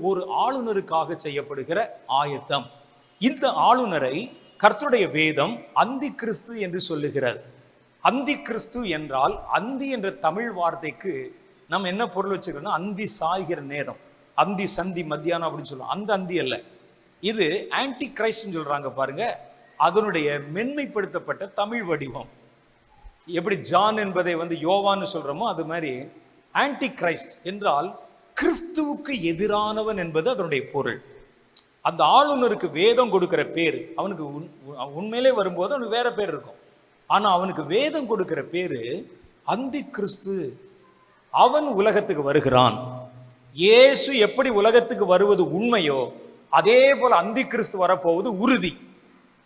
ஒரு ஆளுநருக்காக செய்யப்படுகிற ஆயத்தம். இந்த ஆளுநரை கர்த்தருடைய வேதம் அந்தி கிறிஸ்து என்று சொல்லுகிறது. அந்தி கிறிஸ்து என்றால், அந்தி என்ற தமிழ் வார்த்தைக்கு நம்ம என்ன பொருள் வச்சுக்கிறோம்னா, அந்தி சாய்கிற நேரம், அந்தி சந்தி மத்தியானம் அப்படின்னு சொல்லுவோம். அந்த அந்தி அல்ல, இது ஆன்டி கிரைஸ்ட்னு சொல்றாங்க பாருங்க, அதனுடைய மென்மைப்படுத்தப்பட்ட தமிழ் வடிவம். எப்படி ஜான் என்பதை யோவான்னு சொல்றோமோ அது மாதிரி ஆன்டி கிரைஸ்ட் என்றால் கிறிஸ்துவுக்கு எதிரானவன் என்பது அதனுடைய பொருள். அந்த ஆளுநருக்கு வேதம் கொடுக்கிற பேரு, அவனுக்கு உண்மையிலே வரும்போது அவனுக்கு வேற பேர் இருக்கும், ஆனா அவனுக்கு வேதம் கொடுக்கிற பேரு அந்தி கிறிஸ்து. அவன் உலகத்துக்கு வருகிறான். இயேசு எப்படி உலகத்துக்கு வருவது உண்மையோ அதே போல அந்தி கிறிஸ்து வரப்போவது உறுதி.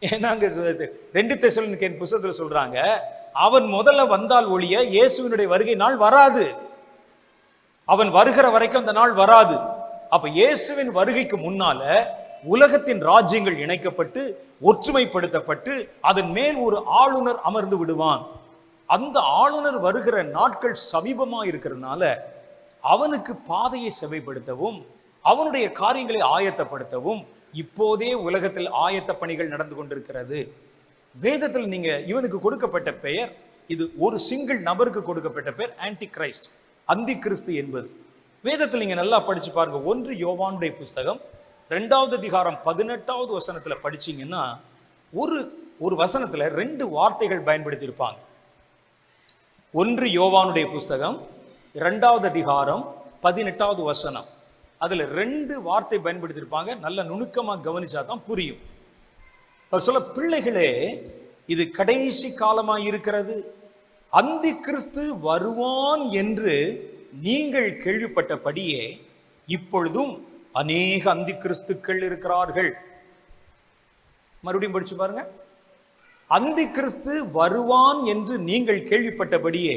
ஏன்னா 2 தெசலோனிக்கேயர் புத்தகத்துல சொல்றாங்க, அவன் முதல்ல வந்தால் ஒழிய இயேசுவினுடைய வருகை நாள் வராது. அவன் வருகிற வரைக்கும் அந்த நாள் வராது. அப்ப இயேசுவின் வருகைக்கு முன்னால உலகத்தின் ராஜ்யங்கள் இணைக்கப்பட்டு ஒற்றுமைப்படுத்தப்பட்டு அதன் மேல் ஒரு ஆளுநர் அமர்ந்து விடுவான். அந்த ஆளுநர் வருகிற நாட்கள் சமீபமா இருக்கிறதுனால அவனுக்கு பாதையை செவைப்படுத்தவும் அவனுடைய காரியங்களை ஆயத்தப்படுத்தவும் இப்போதே உலகத்தில் ஆயத்த பணிகள் நடந்து கொண்டிருக்கிறது. வேதத்தில் நீங்க இவனுக்கு கொடுக்கப்பட்ட பெயர், இது ஒரு சிங்கிள் நபருக்கு கொடுக்கப்பட்ட பெயர் ஆன்டி கிரைஸ்ட், அந்தி கிறிஸ்து என்பது. வேதத்தில் நீங்க நல்லா படிச்சு பாருங்க. 1 யோவானுடைய புஸ்தகம் 2வது அதிகாரம் 18வது வசனத்துல படிச்சீங்கன்னா ஒரு வசனத்துல 2 வார்த்தைகள் பயன்படுத்தி இருப்பாங்க. 1 யோவானுடைய புஸ்தகம் 2வது அதிகாரம் 18வது வசனம். அதுல 2 வார்த்தை பயன்படுத்தியிருப்பாங்க. நல்ல நுணுக்கமா கவனிச்சாதான் புரியும். சொல்ல, பிள்ளைகளே, இது கடைசி காலமாய் இருக்கிறது, அந்தி கிறிஸ்து வருவான் என்று நீங்கள் கேள்விப்பட்டபடியே இப்பொழுதும் அநேக அந்தி கிறிஸ்துக்கள் இருக்கிறார்கள். மறுபடியும் படிச்சு பாருங்க. அந்தி கிறிஸ்து வருவான் என்று நீங்கள் கேள்விப்பட்டபடியே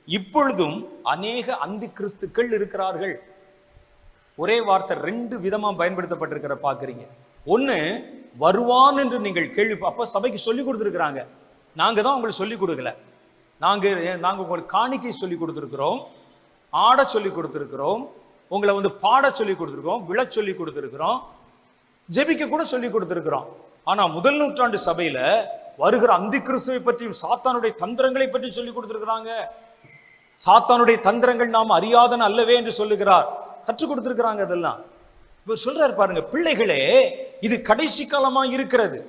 இப்பொழுதும் அநேக அந்தி கிறிஸ்துக்கள் இருக்கிறார்கள். ஒரே வார்த்தை 2 விதமா பயன்படுத்தப்பட்டிருக்கிற பாக்குறீங்க. ஒண்ணு, வருவான் என்று நீங்கள் கேள்வி, அப்ப சபைக்கு சொல்லி கொடுத்துருக்கிறாங்க. நாங்க தான் உங்களுக்கு சொல்லி கொடுக்கல. நாங்க உங்களுக்கு காணிக்கை சொல்லி கொடுத்துருக்கிறோம், ஆட சொல்லி கொடுத்துருக்கிறோம், உங்களை பாட சொல்லி கொடுத்துருக்கோம், விழ சொல்லி கொடுத்துருக்கிறோம், ஜெபிக்க கூட சொல்லி கொடுத்துருக்கிறோம். ஆனா முதல் நூற்றாண்டு சபையில வருகிற அந்தி கிறிஸ்துவை பற்றியும் சாத்தானுடைய தந்திரங்களை பற்றி சொல்லி கொடுத்திருக்கிறாங்க. சாத்தானுடைய தந்திரங்கள் நாம் அறியாதன அல்லவே என்று சொல்லுகிறார், கற்றுக் கொடுத்திருக்கிறாங்க. அதெல்லாம் இவர் சொல்றாரு பாருங்க, பிள்ளைகளே, இது கடைசி காலமா இருக்கிறது,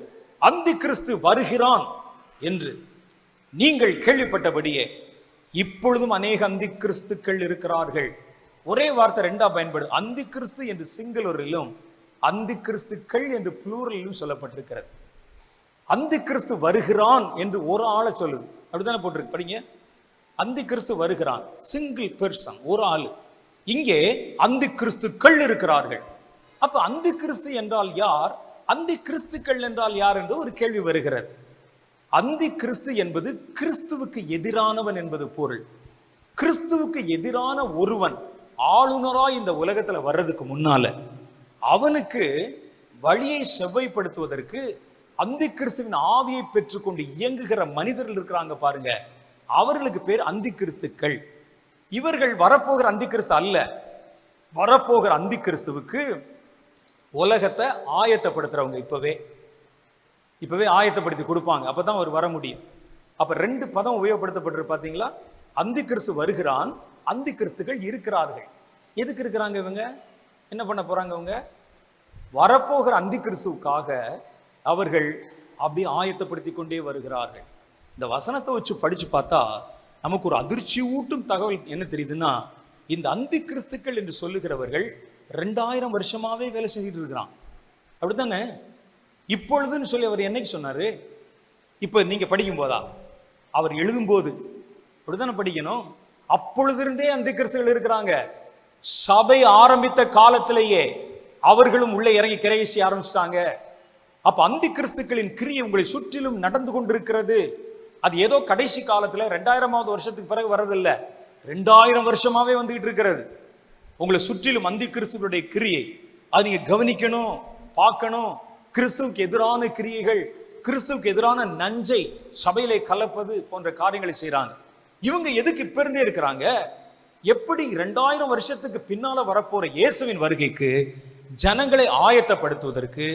அந்தி கிறிஸ்து வருகிறான் என்று நீங்கள் கேள்விப்பட்டபடியே இப்பொழுதும் அநேக அந்தி கிறிஸ்துக்கள் இருக்கிறார்கள். ஒரே வார்த்தை 2ஆ பயன்படும். அந்தி கிறிஸ்து என்று சிங்குலரிலும் அந்தி கிறிஸ்துக்கள் என்று புளூரலிலும் சொல்லப்பட்டிருக்கிறது. அந்தி கிறிஸ்து வருகிறான் என்று ஒரு ஆளை சொல்லுது, அப்படித்தானே போட்டிருக்கு. படிங்க. அந்தி கிறிஸ்து வருகிறான், சிங்கிள் பெர்சன், ஒரு ஆளு. இங்கே அந்தி கிறிஸ்துக்கள் இருக்கிறார்கள். அப்ப அந்தி கிறிஸ்து என்றால் யார், அந்தி கிறிஸ்துக்கள் என்றால் யார் என்று ஒரு கேள்வி வருகிறது. அந்தி கிறிஸ்து என்பது கிறிஸ்துவுக்கு எதிரானவன் என்பது பொருள். கிறிஸ்துவுக்கு எதிரான ஒருவன் ஆளுநராய் இந்த உலகத்துல வர்றதுக்கு முன்னால அவனுக்கு வழியை செவ்வாய்ப்படுத்துவதற்கு அந்தி கிறிஸ்துவின் ஆவியை பெற்றுக்கொண்டு இயங்குகிற மனிதர்கள் இருக்கிறாங்க பாருங்க, அவர்களுக்கு பேர் அந்தி கிறிஸ்துக்கள். இவர்கள் வரப்போகிற அந்தி கிறிஸ்து அல்ல. வரப்போகிற அந்தி கிறிஸ்துவுக்கு உலகத்தை ஆயத்தப்படுத்துறவங்க இப்பவே ஆயத்தப்படுத்தி கொடுப்பாங்க, அப்பதான் அவர் வர முடியும். அப்ப 2 பதம் உபயோகப்படுத்தப்பட்டிருக்கு பாத்தீங்களா. அந்தி கிறிஸ்து வருகிறான், அந்தி கிறிஸ்துகள் இருக்கிறார்கள். எதுக்கு இருக்கிறாங்க இவங்க, என்ன பண்ண போறாங்க அவங்க? வரப்போகிற அந்தி கிறிஸ்துவுக்காக அவர்கள் அப்படி ஆயத்தப்படுத்தி கொண்டே வருகிறார்கள். இந்த வசனத்தை வச்சு படிச்சு பார்த்தா நமக்கு ஒரு அதிர்ச்சி ஊட்டும் தகவல் என்ன தெரியுதுன்னா, இந்த அந்தி கிறிஸ்துக்கள் என்று சொல்லுகிறவர்கள் 2000 வருஷமாவே வேலை செஞ்சுட்டு இருக்கிறான், அப்படித்தானே? இப்பொழுதுன்னு சொல்லி அவர் என்னைக்கு சொன்னாரு? இப்ப நீங்க படிக்கும் போதா? அவர் எழுதும் போது அப்படித்தானே படிக்கணும். அப்பொழுது இருந்தே அந்தி கிறிஸ்துகள் இருக்கிறாங்க. சபை ஆரம்பித்த காலத்திலேயே அவர்களும் உள்ளே இறங்கி கிரையை செய்ய ஆரம்பிச்சிட்டாங்க. அப்ப அந்தி கிறிஸ்துக்களின் கிரியை உங்களை சுற்றிலும் நடந்து கொண்டிருக்கிறது. அது ஏதோ கடைசி காலத்துல 2000வது வருஷத்துக்கு பிறகு வர்றதில்ல, 2000 வருஷமாவே வந்துகிட்டு இருக்கிறது. உங்களை சுற்றிலும் அந்தி கிறிஸ்துவனுடைய கிரியை, அது நீங்க கவனிக்கணும், பார்க்கணும். கிறிஸ்துவுக்கு எதிரான கிரியைகள், கிறிஸ்துவுக்கு எதிரான நஞ்சை சபையிலே கலப்பது போன்ற காரியங்களை செய்யறாங்க. இவங்க எதுக்கு இப்ப இருந்தே இருக்கிறாங்க? எப்படி 2000 வருஷத்துக்கு பின்னால வரப்போற இயேசுவின் வருகைக்கு ஜனங்களை ஆயத்தப்படுத்துவதற்கு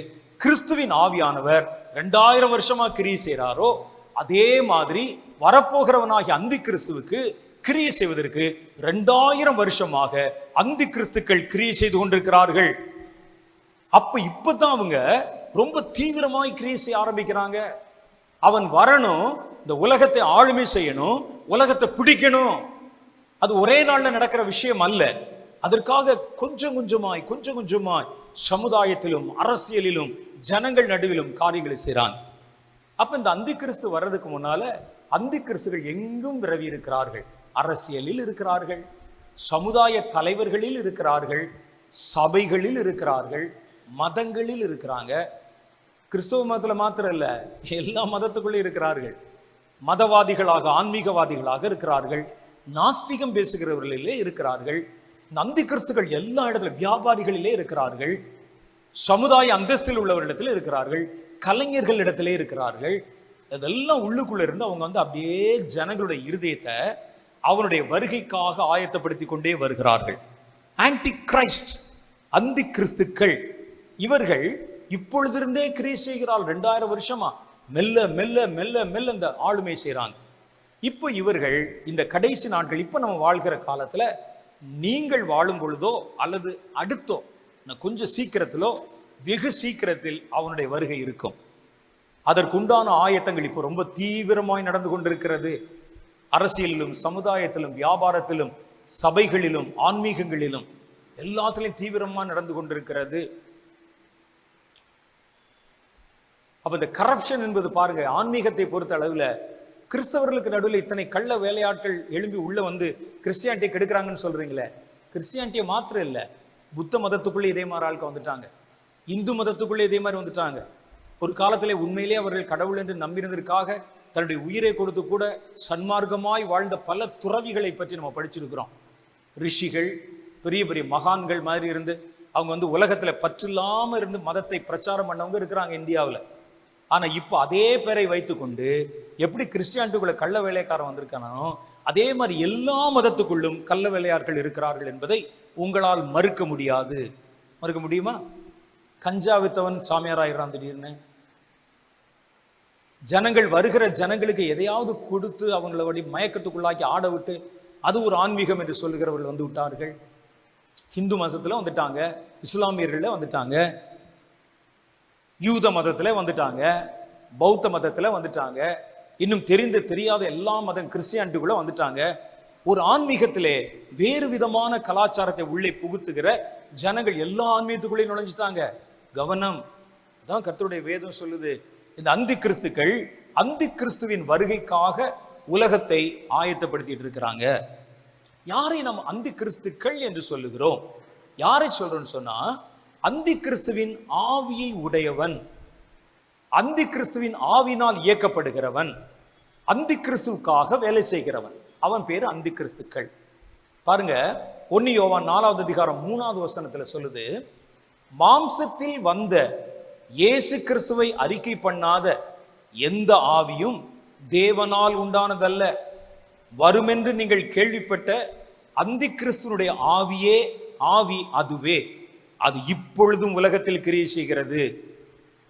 கிறிஸ்துவின் ஆவியானவர் 2000 வருஷமா கிரியை செய்யறாரோ, அதே மாதிரி வரப்போகிறவனாகிய அந்தி கிறிஸ்துவுக்கு கிரியை செய்வதற்கு 2000 வருஷமாக அந்தி கிறிஸ்துக்கள் கிரியை செய்து கொண்டிருக்கிறார்கள். அப்ப இப்பதான் அவங்க ரொம்ப தீவிரமாய் கிரியை செய்ய ஆரம்பிக்கிறாங்க. அவன் வரணும், இந்த உலகத்தை ஆளுமை செய்யணும், உலகத்தை பிடிக்கணும். அது ஒரே நாள்ல நடக்கிற விஷயம் அல்ல. அதற்காக கொஞ்சம் கொஞ்சமாய் சமுதாயத்திலும் அரசியலிலும் ஜனங்கள் நடுவிலும் காரியங்களை செய்றாங்க. அப்ப இந்த அந்தி கிறிஸ்து வர்றதுக்கு முன்னால அந்தி கிறிஸ்துகள் எங்கும் விரவி இருக்கிறார்கள். அரசியலில் இருக்கிறார்கள், சமுதாய தலைவர்களில் இருக்கிறார்கள், சபைகளில் இருக்கிறார்கள், மதங்களில் இருக்கிறாங்க. கிறிஸ்தவ மதத்துல மாத்திரம் இல்ல, எல்லா மதத்துக்குள்ளே இருக்கிறார்கள். மதவாதிகளாக, ஆன்மீகவாதிகளாக இருக்கிறார்கள், நாஸ்திகம் பேசுகிறவர்களிலே இருக்கிறார்கள். இந்த அந்தி கிறிஸ்துகள் எல்லா இடத்துல, வியாபாரிகளிலே இருக்கிறார்கள், சமுதாய அந்தஸ்தில் உள்ளவர்களிடத்தில் இருக்கிறார்கள், கலைஞர்களிடத்திலே இருக்கிறார்கள். இதெல்லாம் உள்ளுக்குள்ள இருந்து அவங்க அப்படியே ஜனங்களுடைய இருதயத்தை அவனுடைய வருகைக்காக ஆயத்தப்படுத்தி கொண்டே வருகிறார்கள். ஆன்டி கிரைஸ்ட், அந்தி கிறிஸ்துக்கள், இவர்கள் இப்பொழுதிருந்தே கிரியை செய்கிறாள். 2000 வருஷமா மெல்ல மெல்ல மெல்ல மெல்ல இந்த ஆளுமை செய்யறாங்க. இப்போ இவர்கள் இந்த கடைசி நாட்கள், இப்ப நம்ம வாழ்கிற காலத்துல நீங்கள் வாழும் பொழுதோ அல்லது அடுத்தோ கொஞ்சம் சீக்கிரத்திலோ வெகு சீக்கிரத்தில் அவனுடைய வருகை இருக்கும். அதற்குண்டான ஆயத்தங்கள் இப்போ ரொம்ப தீவிரமாய் நடந்து கொண்டிருக்கிறது. அரசியலிலும், சமுதாயத்திலும், வியாபாரத்திலும், சபைகளிலும், ஆன்மீகங்களிலும் எல்லாத்திலையும் தீவிரமா நடந்து கொண்டிருக்கிறது. அப்ப இந்த கரப்ஷன் என்பது பாருங்க, ஆன்மீகத்தை பொறுத்த அளவுல கிறிஸ்தவர்களுக்கு நடுவில் இத்தனை கள்ள வேலையாட்கள் எழும்பி உள்ள வந்து கிறிஸ்டியானிட்டியை கெடுக்கிறாங்கன்னு சொல்றீங்களே, கிறிஸ்டியானிட்டியை மாத்திரம் இல்லை, புத்த மதத்துக்குள்ளே இதே மாதிரி ஆட்கள் வந்துட்டாங்க, இந்து மதத்துக்குள்ளே இதே மாதிரி வந்துட்டாங்க. ஒரு காலத்திலே உண்மையிலே அவர்கள் கடவுள் என்று நம்பினதற்காக தன்னுடைய உயிரை கொடுத்து கூட சன்மார்க்கமாய் வாழ்ந்த பல துறவிகளை பற்றி நம்ம படிச்சிருக்கிறோம். ரிஷிகள், பெரிய பெரிய மகான்கள் மாதிரி இருந்து அவங்க வந்து உலகத்துல பற்றில்லாம இருந்து மதத்தை பிரச்சாரம் பண்ணவங்க இருக்கிறாங்க இந்தியாவில். ஆனா இப்ப அதே பேரை வைத்துக்கொண்டு எப்படி கிறிஸ்டியானிட்டிக்குள்ள கள்ள வேலைக்காரன் வந்திருக்கானோ அதே மாதிரி எல்லா மதத்துக்குள்ளும் கள்ள வேலையார்கள் இருக்கிறார்கள் என்பதை உங்களால் மறுக்க முடியாது. மறுக்க முடியுமா? கஞ்சா வித்தவன் சாமியார் ஆயிடுறான் திடீர்னு. ஜனங்கள் வருகிற ஜனங்களுக்கு எதையாவது கொடுத்து அவங்கள வழி மயக்கத்துக்குள்ளாக்கி ஆட விட்டு அது ஒரு ஆன்மீகம் என்று சொல்லுகிறவர்கள் வந்து விட்டார்கள். ஹிந்து மதத்துல வந்துட்டாங்க, இஸ்லாமியர்கள வந்துட்டாங்க, யூத மதத்துல வந்துட்டாங்க, பௌத்த மதத்துல வந்துட்டாங்க, இன்னும் தெரியாத எல்லா மதம் கிறிஸ்டியானிட்டிக்குள்ள வந்துட்டாங்க. ஒரு ஆன்மீகத்திலே வேறு விதமான கலாச்சாரத்தை உள்ளே புகுத்துகிற ஜனங்கள் எல்லா ஆன்மீகத்துக்குள்ளே நுழைஞ்சிட்டாங்க. கவனம், தான் கர்த்தருடைய வேதம் சொல்லுது. இந்த அந்தி கிறிஸ்துக்கள் அந்தி கிறிஸ்துவின் வருகைக்காக உலகத்தை ஆயத்தப்படுத்திட்டு இருக்கிறாங்க. யாரை நாம் அந்தி கிறிஸ்துக்கள் என்று சொல்லுகிறோம்? யாரை சொல்றோம்னு சொன்னா, அந்தி கிறிஸ்துவின் ஆவியை உடையவன், அந்தி கிறிஸ்துவின் ஆவினால் இயக்கப்படுகிறவன், அந்தி கிறிஸ்துவுக்காக வேலை செய்கிறவன், அவன் பேரு அந்தி கிறிஸ்துக்கள். பாருங்க, 1 யோவான் 4வது அதிகாரம் 3வது வசனத்துல சொல்லுது, மாம்சத்தில் வந்த இயேசு கிறிஸ்துவை அறிக்கை பண்ணாத எந்த ஆவியும் தேவனால் உண்டானதல்ல. வருமென்று நீங்கள் கேள்விப்பட்ட அந்தி கிறிஸ்துனுடைய ஆவியே ஆவி அதுவே, அது இப்பொழுதும் உலகத்தில் கிரியை செய்கிறது.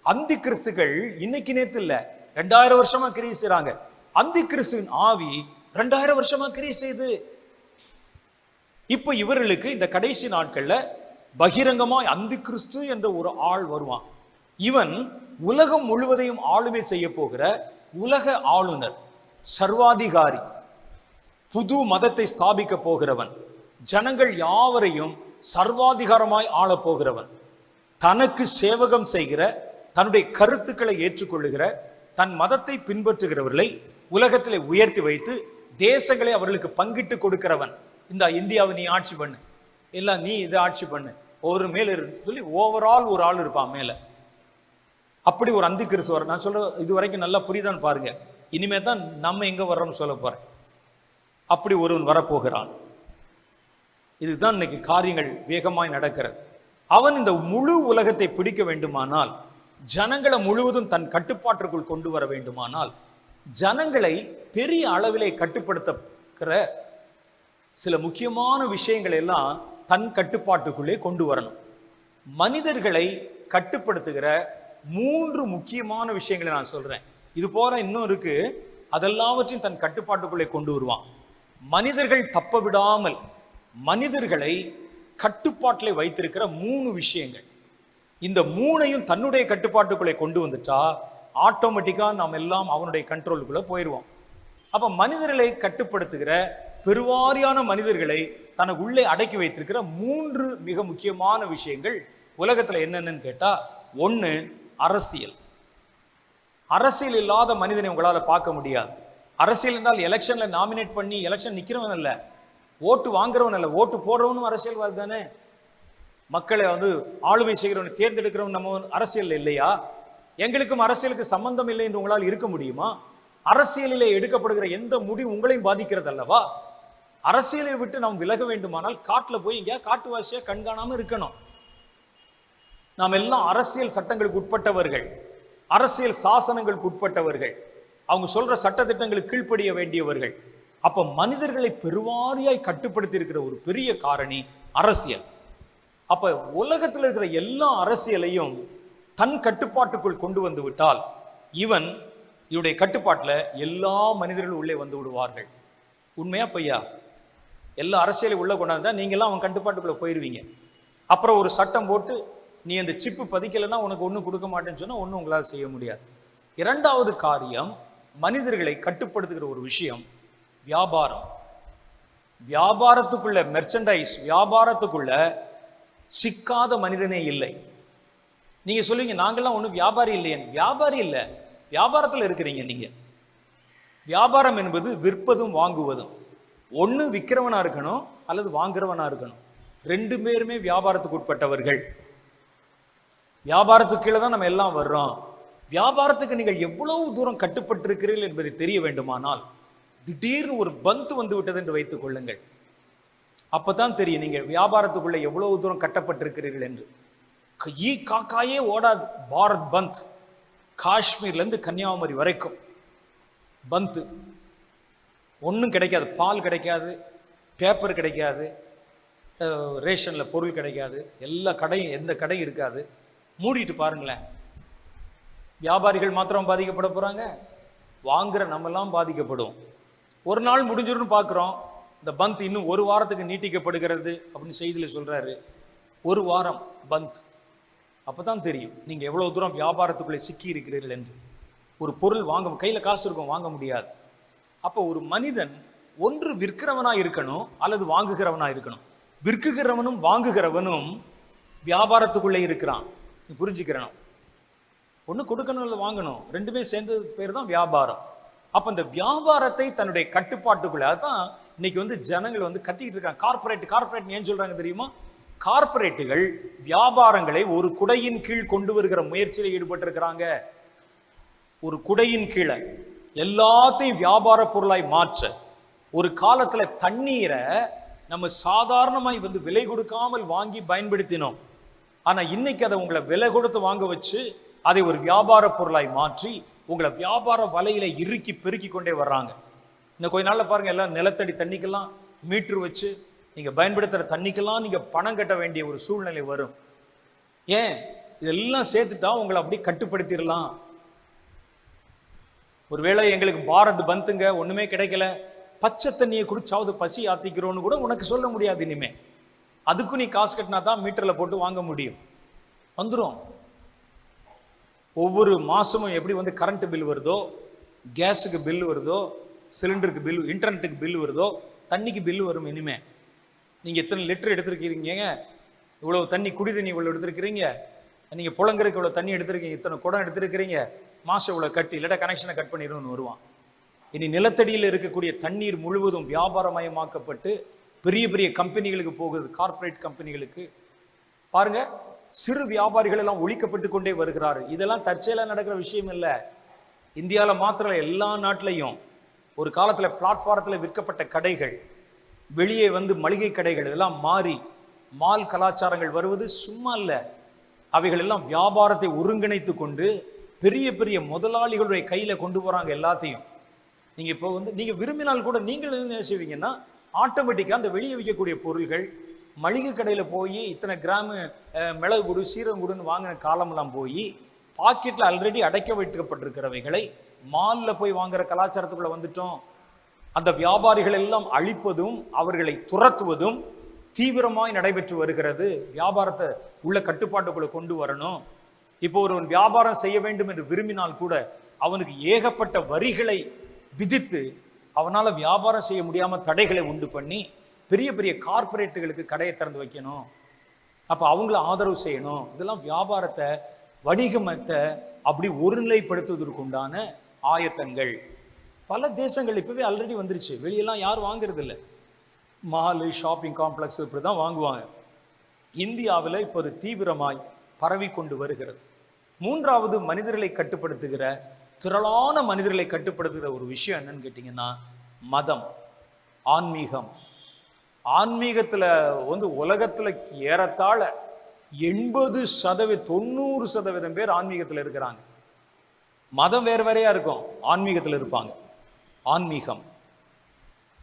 அந்தி கிறிஸ்துகள் இன்னைக்கு நேத்து இல்ல, 2000 வருஷமா கிரியை செய்றாங்க. அந்தி கிறிஸ்துவின் ஆவி 2000 வருஷமா கிரியை செய்து இப்ப இவர்களுக்கு இந்த கடைசி நாட்கள்ல பகிரங்கமாய் அந்தி கிறிஸ்து என்ற ஒரு ஆள் வருவான். இவன் உலகம் முழுவதையும் ஆளுமை செய்ய போகிற உலக ஆளுநர், சர்வாதிகாரி, புது மதத்தை ஸ்தாபிக்க போகிறவன், ஜனங்கள் யாவரையும் சர்வாதிகாரமாய் ஆள போகிறவன், தனக்கு சேவகம் செய்கிற, தன்னுடைய கருத்துக்களை ஏற்றுக்கொள்ளுகிற, தன் மதத்தை பின்பற்றுகிறவர்களை உலகத்திலே உயர்த்தி வைத்து தேசங்களை அவர்களுக்கு பங்கிட்டு கொடுக்கிறவன். இந்த இந்தியாவை நீ ஆட்சி பண்ணு, இல்ல நீ இதை ஆட்சி பண்ணு, ஒரு மேல சொல்லி ஓவரால் ஒரு ஆள் இருப்பான் மேல. அப்படி ஒரு அந்தி கிறிஸ்து வர, நான் சொல்ற இது வரைக்கும் நல்லா புரியுதான்னு பாருங்க. இனிமே தான் நம்ம எங்க வர்றோம்னு சொல்ல போறேன். அப்படி ஒருவன் வரப்போகிறான். இதுதான் இன்னைக்கு காரியங்கள் வேகமாய் நடக்கிறது. அவன் இந்த முழு உலகத்தை பிடிக்க வேண்டுமானால், ஜனங்களை முழுவதும் தன் கட்டுப்பாட்டிற்குள் கொண்டு வர வேண்டுமானால், ஜனங்களை பெரிய அளவிலே கட்டுப்படுத்துகிற சில முக்கியமான விஷயங்கள் எல்லாம் தன் கட்டுப்பாட்டுக்குள்ளே கொண்டு வரணும். மனிதர்களை கட்டுப்படுத்துகிற 3 முக்கியமான விஷயங்களை நான் சொல்றேன். இது போல இன்னும் இருக்கு, அதெல்லாவற்றையும் தன் கட்டுப்பாட்டுக்குள்ளே கொண்டு வருவான். மனிதர்கள் தப்ப விடாமல் மனிதர்களை கட்டுப்பாட்டிலே வைத்திருக்கிற 3 விஷயங்கள். இந்த 3ஐயும் தன்னுடைய கட்டுப்பாட்டுக்குள்ளே கொண்டு வந்துட்டா ஆட்டோமேட்டிக்கா நாம் எல்லாம் அவனுடைய கண்ட்ரோலுக்குள்ள போயிடுவோம். அப்ப மனிதர்களை கட்டுப்படுத்துகிற பெருவாரியான மனிதர்களை தனக்கு உள்ளே அடக்கி வைத்திருக்கிற 3 மிக முக்கியமான விஷயங்கள் உலகத்துல என்னென்னு கேட்டா, 1 அரசியல். அரசியல் இல்லாத மனிதனை உங்களால பார்க்க முடியாது. அரசியல் என்றால் எலெக்ஷன்ல நாமினேட் பண்ணி எலெக்ஷன் நிக்கிறவன் அல்ல, ஓட்டு வாங்குறவன் அல்ல, ஓட்டு போடுறவனும் அரசியல்வாதி தானே. மக்களை வந்து ஆளுமை செய்கிறவனை தேர்ந்தெடுக்கிறவன் நம்ம அரசியல் இல்லையா? எங்களுக்கும் அரசியலுக்கு சம்பந்தம் இல்லை என்று உங்களால் இருக்க முடியுமா? அரசியலிலே எடுக்கப்படுகிற எந்த முடிவு உங்களையும் பாதிக்கிறது அல்லவா? அரசியலை விட்டு நாம் விலக வேண்டுமானால் காட்டுல போய் இங்க காட்டுவாசியா கண்காணாம இருக்கணும். நாம் எல்லாம் அரசியல் சட்டங்களுக்கு உட்பட்டவர்கள், அரசியல் சாசனங்களுக்கு உட்பட்டவர்கள், அவங்க சொல்ற சட்ட திட்டங்களுக்கு கீழ்ப்படிய வேண்டியவர்கள். அப்ப மனிதர்களை பெருவாரியாய் கட்டுப்படுத்தி இருக்கிற ஒரு பெரிய காரணி அரசியல். அப்ப உலகத்தில் இருக்கிற எல்லா அரசியலையும் தன் கட்டுப்பாட்டுக்குள் கொண்டு வந்து விட்டால் இவனுடைய கட்டுப்பாட்டுல எல்லா மனிதர்களும் உள்ளே வந்து விடுவார்கள். உண்மையா பொய்யா? எல்லா அரசியலையும் உள்ள கொண்டாந்தா நீங்க எல்லாம் அவன் கட்டுப்பாட்டுக்குள்ள போயிருவீங்க. அப்புறம் ஒரு சட்டம் போட்டு நீ அந்த சிப்பு பதிக்கலைன்னா உனக்கு ஒன்றும் கொடுக்க மாட்டேன்னு சொன்னா ஒன்றும் உங்களால் செய்ய முடியாது. 2வது காரியம், மனிதர்களை கட்டுப்படுத்துகிற ஒரு விஷயம் வியாபாரம். வியாபாரத்துக்குள்ள மெர்ச்சன்டைஸ், வியாபாரத்துக்குள்ள சிக்காத மனிதனே இல்லை. நீங்க சொல்லுவீங்க நாங்கெல்லாம் ஒன்றும் வியாபாரி இல்லையே. வியாபாரி இல்லை, வியாபாரத்தில் இருக்கிறீங்க நீங்க. வியாபாரம் என்பது விற்பதும் வாங்குவதும். ஒன்று விற்கிறவனா இருக்கணும் அல்லது வாங்குறவனா இருக்கணும். ரெண்டு பேருமே வியாபாரத்துக்கு உட்பட்டவர்கள். வியாபாரத்துக்கு கீழே தான் நம்ம எல்லாம் வர்றோம். வியாபாரத்துக்கு நீங்கள் எவ்வளவு தூரம் கட்டுப்பட்டிருக்கிறீர்கள் என்பதை தெரிய வேண்டுமானால் திடீர்னு ஒரு பந்து வந்து விட்டது என்று வைத்துக் கொள்ளுங்கள். அப்பதான் தெரியும் நீங்க வியாபாரத்துக்குள்ள எவ்வளவு தூரம் கட்டப்பட்டிருக்கிறீர்கள் என்று. ஈ காக்காயே ஓடாது. பாரத் பந்த், காஷ்மீர்ல இருந்து கன்னியாகுமரி வரைக்கும் பந்த். ஒன்றும் கிடைக்காது, பால் கிடைக்காது, பேப்பர் கிடைக்காது, ரேஷன்ல பொருள் கிடைக்காது, எல்லா கடையும் எந்த கடையும் இருக்காது. மூடிட்டு பாருங்களேன். வியாபாரிகள் மாத்திரம் பாதிக்கப்பட போறாங்க, வாங்குற நம்மெல்லாம் பாதிக்கப்படும். ஒரு நாள் முடிஞ்சிருன்னு பார்க்குறோம், இந்த பந்த் இன்னும் ஒரு வாரத்துக்கு நீட்டிக்கப்படுகிறது அப்படின்னு செய்தியில் சொல்றாரு. ஒரு வாரம் பந்த். அப்பதான் தெரியும் நீங்க எவ்வளவு தூரம் வியாபாரத்துக்குள்ளே சிக்கி இருக்கிறீர்கள் என்று. ஒரு பொருள் வாங்க கையில காசு இருக்கும், வாங்க முடியாது. அப்போ ஒரு மனிதன் ஒன்று விற்கிறவனா இருக்கணும் அல்லது வாங்குகிறவனா இருக்கணும். விற்குகிறவனும் வாங்குகிறவனும் வியாபாரத்துக்குள்ளே இருக்கிறான். நீ புரிஞ்சுக்கிறணும். ஒன்று கொடுக்கணும் இல்லை வாங்கணும், ரெண்டுமே சேர்ந்து பேர் தான் வியாபாரம். அப்ப இந்த வியாபாரத்தை தன்னுடைய கட்டுப்பாட்டுக்குள்ள, அதான் இன்னைக்கு வந்து ஜனங்கள் வந்து கத்திக்கிட்டு இருக்காங்க. கார்பரேட் ஏன் சொல்றாங்க தெரியுமா? கார்பரேட்டுகள் வியாபாரங்களை ஒரு குடையின் கீழ் கொண்டு வருகிற முயற்சியில் ஈடுபட்டு இருக்கிறாங்க. ஒரு குடையின் கீழே எல்லாத்தையும் வியாபார பொருளாய் மாற்ற. ஒரு காலத்துல தண்ணீரை நம்ம சாதாரணமாய் வந்து விலை கொடுக்காமல் வாங்கி பயன்படுத்தினோம். ஆனா இன்னைக்கு அதை உங்களை விலை கொடுத்து வாங்க வச்சு அதை ஒரு வியாபார பொருளாய் மாற்றி உங்களை வியாபார வலையில இறுக்கி பெருக்கி கொண்டே வர்றாங்க. இன்னும் கொஞ்ச நாள்ல பாருங்க, எல்லாம் நிலத்தடி தண்ணிக்கெல்லாம் மீட்டர் வச்சு நீங்க பயன்படுத்துற தண்ணிக்கெல்லாம் நீங்க பணம் கட்ட வேண்டிய ஒரு சூழ்நிலை வரும். ஏன்? இதெல்லாம் சேர்த்துட்டா உங்களை அப்படி கட்டுப்படுத்திடலாம். ஒருவேளை எங்களுக்கு பாரத் பந்துங்க ஒண்ணுமே கிடைக்கல, பச்சை தண்ணியை குடிச்சாவது பசி ஆத்திக்கிறோன்னு கூட உனக்கு சொல்ல முடியாது. இனிமே அதுக்கும் நீ காசு கட்டினா தான் மீட்டர்ல போட்டு வாங்க முடியும். வந்துடும். ஒவ்வொரு மாசமும் எப்படி வந்து கரண்ட் பில் வருதோ, கேஸுக்கு பில் வருதோ, சிலிண்டருக்கு பில், இன்டர்நெட்டுக்கு பில் வருதோ, தண்ணிக்கு பில் வரும். இனிமே நீங்க எத்தனை லிட்டர் எடுத்திருக்கீங்க, இவ்வளவு தண்ணி, குடி தண்ணி இவ்வளவு எடுத்திருக்கிறீங்க, நீங்க புழங்குறதுக்கு இவ்வளவு தண்ணி எடுத்திருக்கீங்க, இத்தனை குடம் எடுத்திருக்கிறீங்க, மாசம் இவ்வளவு கட்டி, இல்லாட்டா கனெக்ஷனை கட் பண்ணிடும்னு வருவான். இனி நிலத்தடியில் இருக்கக்கூடிய தண்ணீர் முழுவதும் வியாபாரமயமாக்கப்பட்டு பெரிய பெரிய கம்பெனிகளுக்கு போகுது, கார்பரேட் கம்பெனிகளுக்கு. பாருங்க, சிறு வியாபாரிகள் எல்லாம் ஒழிக்கப்பட்டு கொண்டே வருகிறார்கள். இதெல்லாம் தற்செயலா நடக்கிற விஷயம் இல்லை. இந்தியாவில் மாத்திரம் எல்லா நாட்டிலையும் ஒரு காலத்துல பிளாட்ஃபாரத்துல விற்கப்பட்ட கடைகள், வெளியே வந்து மளிகை கடைகள், இதெல்லாம் மாறி மால் கலாச்சாரங்கள் வருவது சும்மா இல்லை. அவைகள் எல்லாம் வியாபாரத்தை ஒருங்கிணைத்து கொண்டு பெரிய பெரிய முதலாளிகளுடைய கையில கொண்டு போறாங்க எல்லாத்தையும். நீங்க இப்போ வந்து நீங்க விரும்பினால் கூட நீங்கள் என்ன செய்வீங்கன்னா, ஆட்டோமேட்டிக்கா அந்த வெளியே விற்கக்கூடிய பொருள்கள் மளிகை கடையில போய் இத்தனை கிராம் மிளகு குடு, சீரகம் குடுன்னு வாங்கின காலமெல்லாம் போய் பாக்கெட்ல ஆல்ரெடி அடைக்க வைக்கப்பட்டிருக்கிறவைகளை மால்ல போய் வாங்குற கலாச்சாரத்துக்குள்ள வந்துட்டோம். அந்த வியாபாரிகள் எல்லாம் அழிப்பதும் அவர்களை துரத்துவதும் தீவிரமாய் நடைபெற்று வருகிறது. வியாபாரத்தை உள்ள கட்டுப்பாட்டுக்குள்ள கொண்டு வரணும். இப்போ ஒரு வியாபாரம் செய்ய வேண்டும் என்று விரும்பினால் கூட அவனுக்கு ஏகப்பட்ட வரிகளை விதித்து அவனால வியாபாரம் செய்ய முடியாம தடைகளை உண்டு பண்ணி பெரிய பெரிய கார்பரேட்டுகளுக்கு கடையை திறந்து வைக்கணும். அப்ப அவங்கள ஆதரவு செய்யணும். இதெல்லாம் வியாபாரத்தை, வணிகமத்தை அப்படி ஒருநிலைப்படுத்துவதற்கு உண்டான ஆயத்தங்கள். பல தேசங்கள் இப்பவே ஆல்ரெடி வந்துருச்சு. வெளியெல்லாம் யாரும் வாங்குறது இல்லை. மாலு, ஷாப்பிங் காம்ப்ளெக்ஸ் இப்படிதான் வாங்குவாங்க. இந்தியாவில் இப்போது தீவிரமாய் பரவி கொண்டு வருகிறது. மூன்றாவது, மனிதர்களை கட்டுப்படுத்துகிற, திரளான மனிதர்களை கட்டுப்படுத்துகிற ஒரு விஷயம் என்னன்னு கேட்டீங்கன்னா, மதம், ஆன்மீகம். ஆன்மீகத்துல வந்து உலகத்துல ஏறத்தாழ 80% 90% பேர் ஆன்மீகத்துல இருக்கிறாங்க. மதம் வேறு வேறையா இருக்கும், ஆன்மீகத்துல இருப்பாங்க.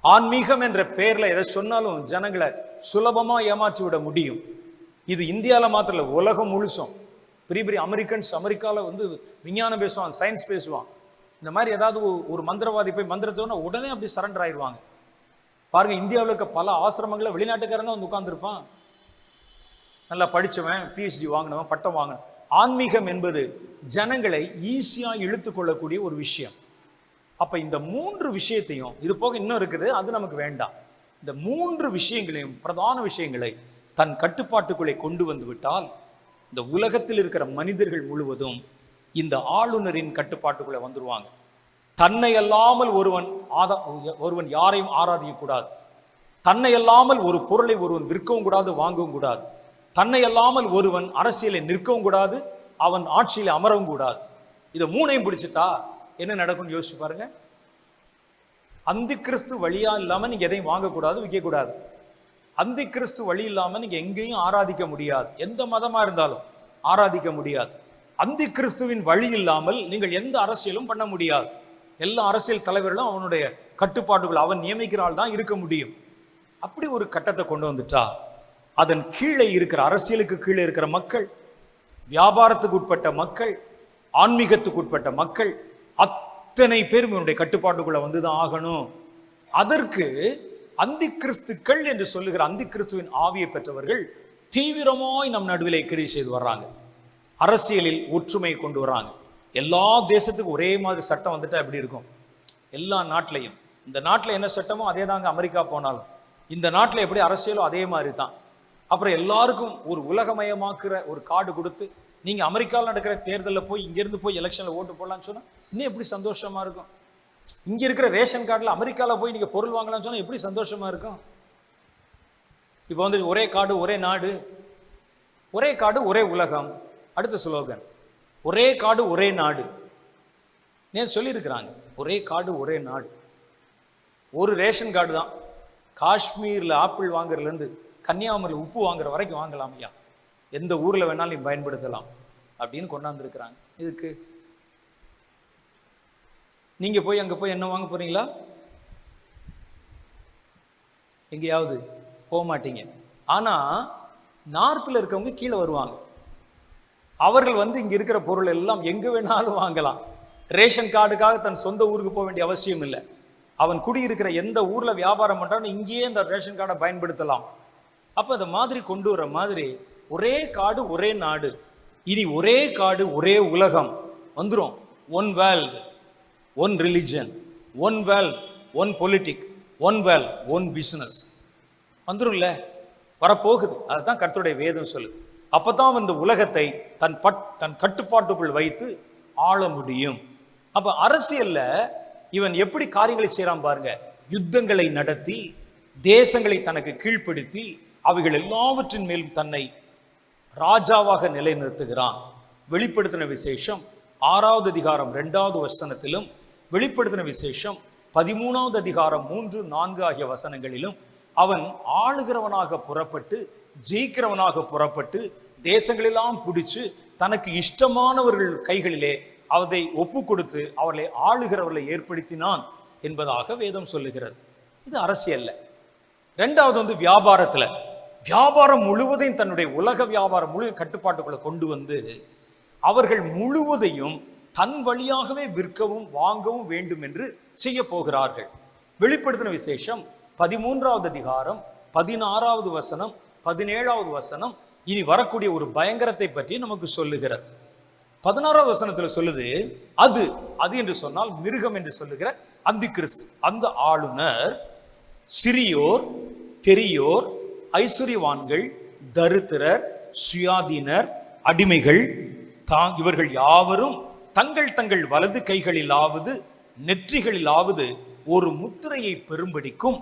ஆன்மீகம் என்ற பெயர்ல எதை சொன்னாலும் ஜனங்களை சுலபமா ஏமாற்றி விட முடியும். இது இந்தியாவில் மாத்திரம் இல்லை, உலகம் முழுசும். பெரிய பெரிய அமெரிக்கன்ஸ் அமெரிக்காவில் வந்து விஞ்ஞானம் பேசுவான், சயின்ஸ் பேசுவான். இந்த மாதிரி ஏதாவது ஒரு மந்திரவாதி போய் மந்திரத்தோன்னா உடனே அப்படி சரண்டர் ஆயிடுவாங்க. பாருங்க, இந்தியாவில் இருக்க பல ஆசிரமங்களில் வெளிநாட்டுக்காரன் தான் வந்து உட்கார்ந்துருப்பான். நல்லா படித்தவன், PhD வாங்கினவன், பட்டம் வாங்கினவன். ஆன்மீகம் என்பது ஜனங்களை ஈஸியாக இழுத்து கொள்ளக்கூடிய ஒரு விஷயம். அப்ப இந்த 3 விஷயத்தையும், இது போக இன்னும் இருக்குது, அது நமக்கு வேண்டாம். இந்த 3 விஷயங்களையும், பிரதான விஷயங்களை தன் கட்டுப்பாட்டுக்குள்ளே கொண்டு வந்து விட்டால், இந்த உலகத்தில் இருக்கிற மனிதர்கள் முழுவதும் இந்த ஆளுநரின் கட்டுப்பாட்டுக்குள்ளே வந்துருவாங்க. தன்னை அல்லாமல் ஒருவன் யாரையும் ஆராதிக்க கூடாது. தன்னை அல்லாமல் ஒரு பொருளை ஒருவன் விற்கவும் கூடாது, வாங்கவும் கூடாது. தன்னை அல்லாமல் ஒருவன் அரசியலை நிற்கவும் கூடாது, அவன் ஆட்சியில் அமரவும் கூடாது. இதை 3ஐயும் பிடிச்சிட்டா என்ன நடக்கும்னு யோசிச்சு பாருங்க. அந்தி கிறிஸ்து வழியா இல்லாம நீங்க எதையும் வாங்கக்கூடாது, விற்க கூடாது. அந்தி கிறிஸ்து வழி இல்லாம நீங்க எங்கேயும் ஆராதிக்க முடியாது. எந்த மதமா இருந்தாலும் ஆராதிக்க முடியாது. அந்தி கிறிஸ்துவின் வழி இல்லாமல் நீங்கள் எந்த அரசியலும் பண்ண முடியாது. எல்லா அரசியல் தலைவர்களும் அவனுடைய கட்டுப்பாடுகள் அவன் நியமிக்கிறால் தான் இருக்க முடியும். அப்படி ஒரு கட்டத்தை கொண்டு வந்துட்டா, அதன் கீழே இருக்கிற, அரசியலுக்கு கீழே இருக்கிற மக்கள், வியாபாரத்துக்கு உட்பட்ட மக்கள், ஆன்மீகத்துக்கு உட்பட்ட மக்கள், அத்தனை பேரும் இவனுடைய கட்டுப்பாட்டுக்குள்ள வந்துதான் ஆகணும். அதற்கு அந்தி கிறிஸ்துக்கள் என்று சொல்லுகிற அந்தி கிறிஸ்துவின் ஆவியை பெற்றவர்கள் தீவிரமாய் நம் நடுவிலே கிரியை செய்து வர்றாங்க. அரசியலில் ஒற்றுமையை கொண்டு வர்றாங்க. எல்லா தேசத்துக்கும் ஒரே மாதிரி சட்டம் வந்துட்டா எப்படி இருக்கும்? எல்லா நாட்டிலையும், இந்த நாட்டில் என்ன சட்டமோ அதே தாங்க அமெரிக்கா போனாலும், இந்த நாட்டில் எப்படி அரசியலோ அதே மாதிரி தான். அப்புறம் எல்லாருக்கும் ஒரு உலகமயமாக்குற ஒரு கார்டு கொடுத்து, நீங்க அமெரிக்காவில் நடக்கிற தேர்தலில் போய் இங்கிருந்து போய் எலெக்ஷன்ல ஓட்டு போடலாம்னு சொன்னா இன்னும் எப்படி சந்தோஷமா இருக்கும்? இங்க இருக்கிற ரேஷன் கார்டில் அமெரிக்காவில் போய் நீங்க பொருள் வாங்கலாம்னு சொன்னா எப்படி சந்தோஷமா இருக்கும்? இப்போ வந்து ஒரே கார்டு ஒரே நாடு, ஒரே கார்டு ஒரே உலகம். அடுத்த ஸ்லோகன், ஒரே கார்டு ஒரே நாடு. நேற்று சொல்லியிருக்கிறாங்க, ஒரே கார்டு ஒரே நாடு. ஒரு ரேஷன் கார்டு தான். காஷ்மீரில் ஆப்பிள் வாங்குறதுலேருந்து கன்னியாகுமரியில் உப்பு வாங்குற வரைக்கும் வாங்கலாம் ஐயா, எந்த ஊரில் வேணாலும் நீ பயன்படுத்தலாம் அப்படின்னு கொண்டாந்துருக்கிறாங்க. இதுக்கு நீங்கள் போய் அங்கே போய் என்ன வாங்க போகிறீங்களா? எங்கேயாவது போக மாட்டீங்க. ஆனால் நார்த்தில் இருக்கவங்க கீழே வருவாங்க. அவர்கள் வந்து இங்கே இருக்கிற பொருள் எல்லாம் எங்கே வேணாலும் வாங்கலாம். ரேஷன் கார்டுக்காக தன் சொந்த ஊருக்கு போக வேண்டிய அவசியம் இல்லை. அவன் குடியிருக்கிற எந்த ஊரில் வியாபாரம் பண்ணுறான்னு இங்கேயே இந்த ரேஷன் கார்டை பயன்படுத்தலாம். அப்போ அந்த மாதிரி கொண்டு வர மாதிரி ஒரே கார்டு ஒரே நாடு, இனி ஒரே கார்டு ஒரே உலகம் வந்துடும். One world, one religion, one world, one politic, one world, one business வந்துடும்ல, வரப்போகுது. அதுதான் கர்த்தருடைய வேதம் சொல்லு. அப்பதான் இந்த உலகத்தை தன் கட்டுப்பாட்டுக்குள் வைத்து ஆள முடியும். அப்ப அரசியல்ல இவன் எப்படி காரியங்களை செய்யறான் பாருங்க. யுத்தங்களை நடத்தி, தேசங்களை தனக்கு கீழ்ப்படுத்தி, அவைகள் எல்லாவற்றின் மேலும் தன்னை ராஜாவாக நிலைநிறுத்துகிறான். வெளிப்படுத்தின விசேஷம் 6வது அதிகாரம் 2வது வசனத்திலும், வெளிப்படுத்தின விசேஷம் 13வது அதிகாரம் 3, 4 ஆகிய வசனங்களிலும் அவன் ஆளுகிறவனாக புறப்பட்டு, ஜெயிக்கிறவனாக புறப்பட்டு, தேசங்களெல்லாம் பிடிச்சு தனக்கு இஷ்டமானவர்கள் கைகளிலே அதை ஒப்பு கொடுத்து அவர்களை ஆளுகிறவர்களை ஏற்படுத்தினான் என்பதாக வேதம் சொல்லுகிறது. இது அரசியல்ல. 2வது வந்து வியாபாரத்துல, வியாபாரம் முழுவதையும் தன்னுடைய உலக வியாபாரம் முழு கட்டுப்பாட்டுக்குள்ள கொண்டு வந்து அவர்கள் முழுவதையும் தன் வழியாகவே விற்கவும் வாங்கவும் வேண்டும் என்று செய்ய போகிறார்கள். வெளிப்படுத்தின விசேஷம் 13வது அதிகாரம் 16வது வசனம் 17வது வசனம் இனி வரக்கூடிய ஒரு பயங்கரத்தை பற்றி நமக்கு சொல்லுகிறது. 16வது வசனத்தில் சொல்லுது, அது என்று சொன்னால் மிருகம் என்று சொல்லுகிற அந்தி கிறிஸ்து. அந்த ஆளுநர் சிறியோர், பெரியோர், ஐஸ்வர்யவான்கள், தரித்திரர், சுயாதீனர், அடிமைகள் இவர்கள் யாவரும் தங்கள் தங்கள் வலது கைகளிலாவது நெற்றிகளிலாவது ஒரு முத்திரையை பெறும்படிக்கும்,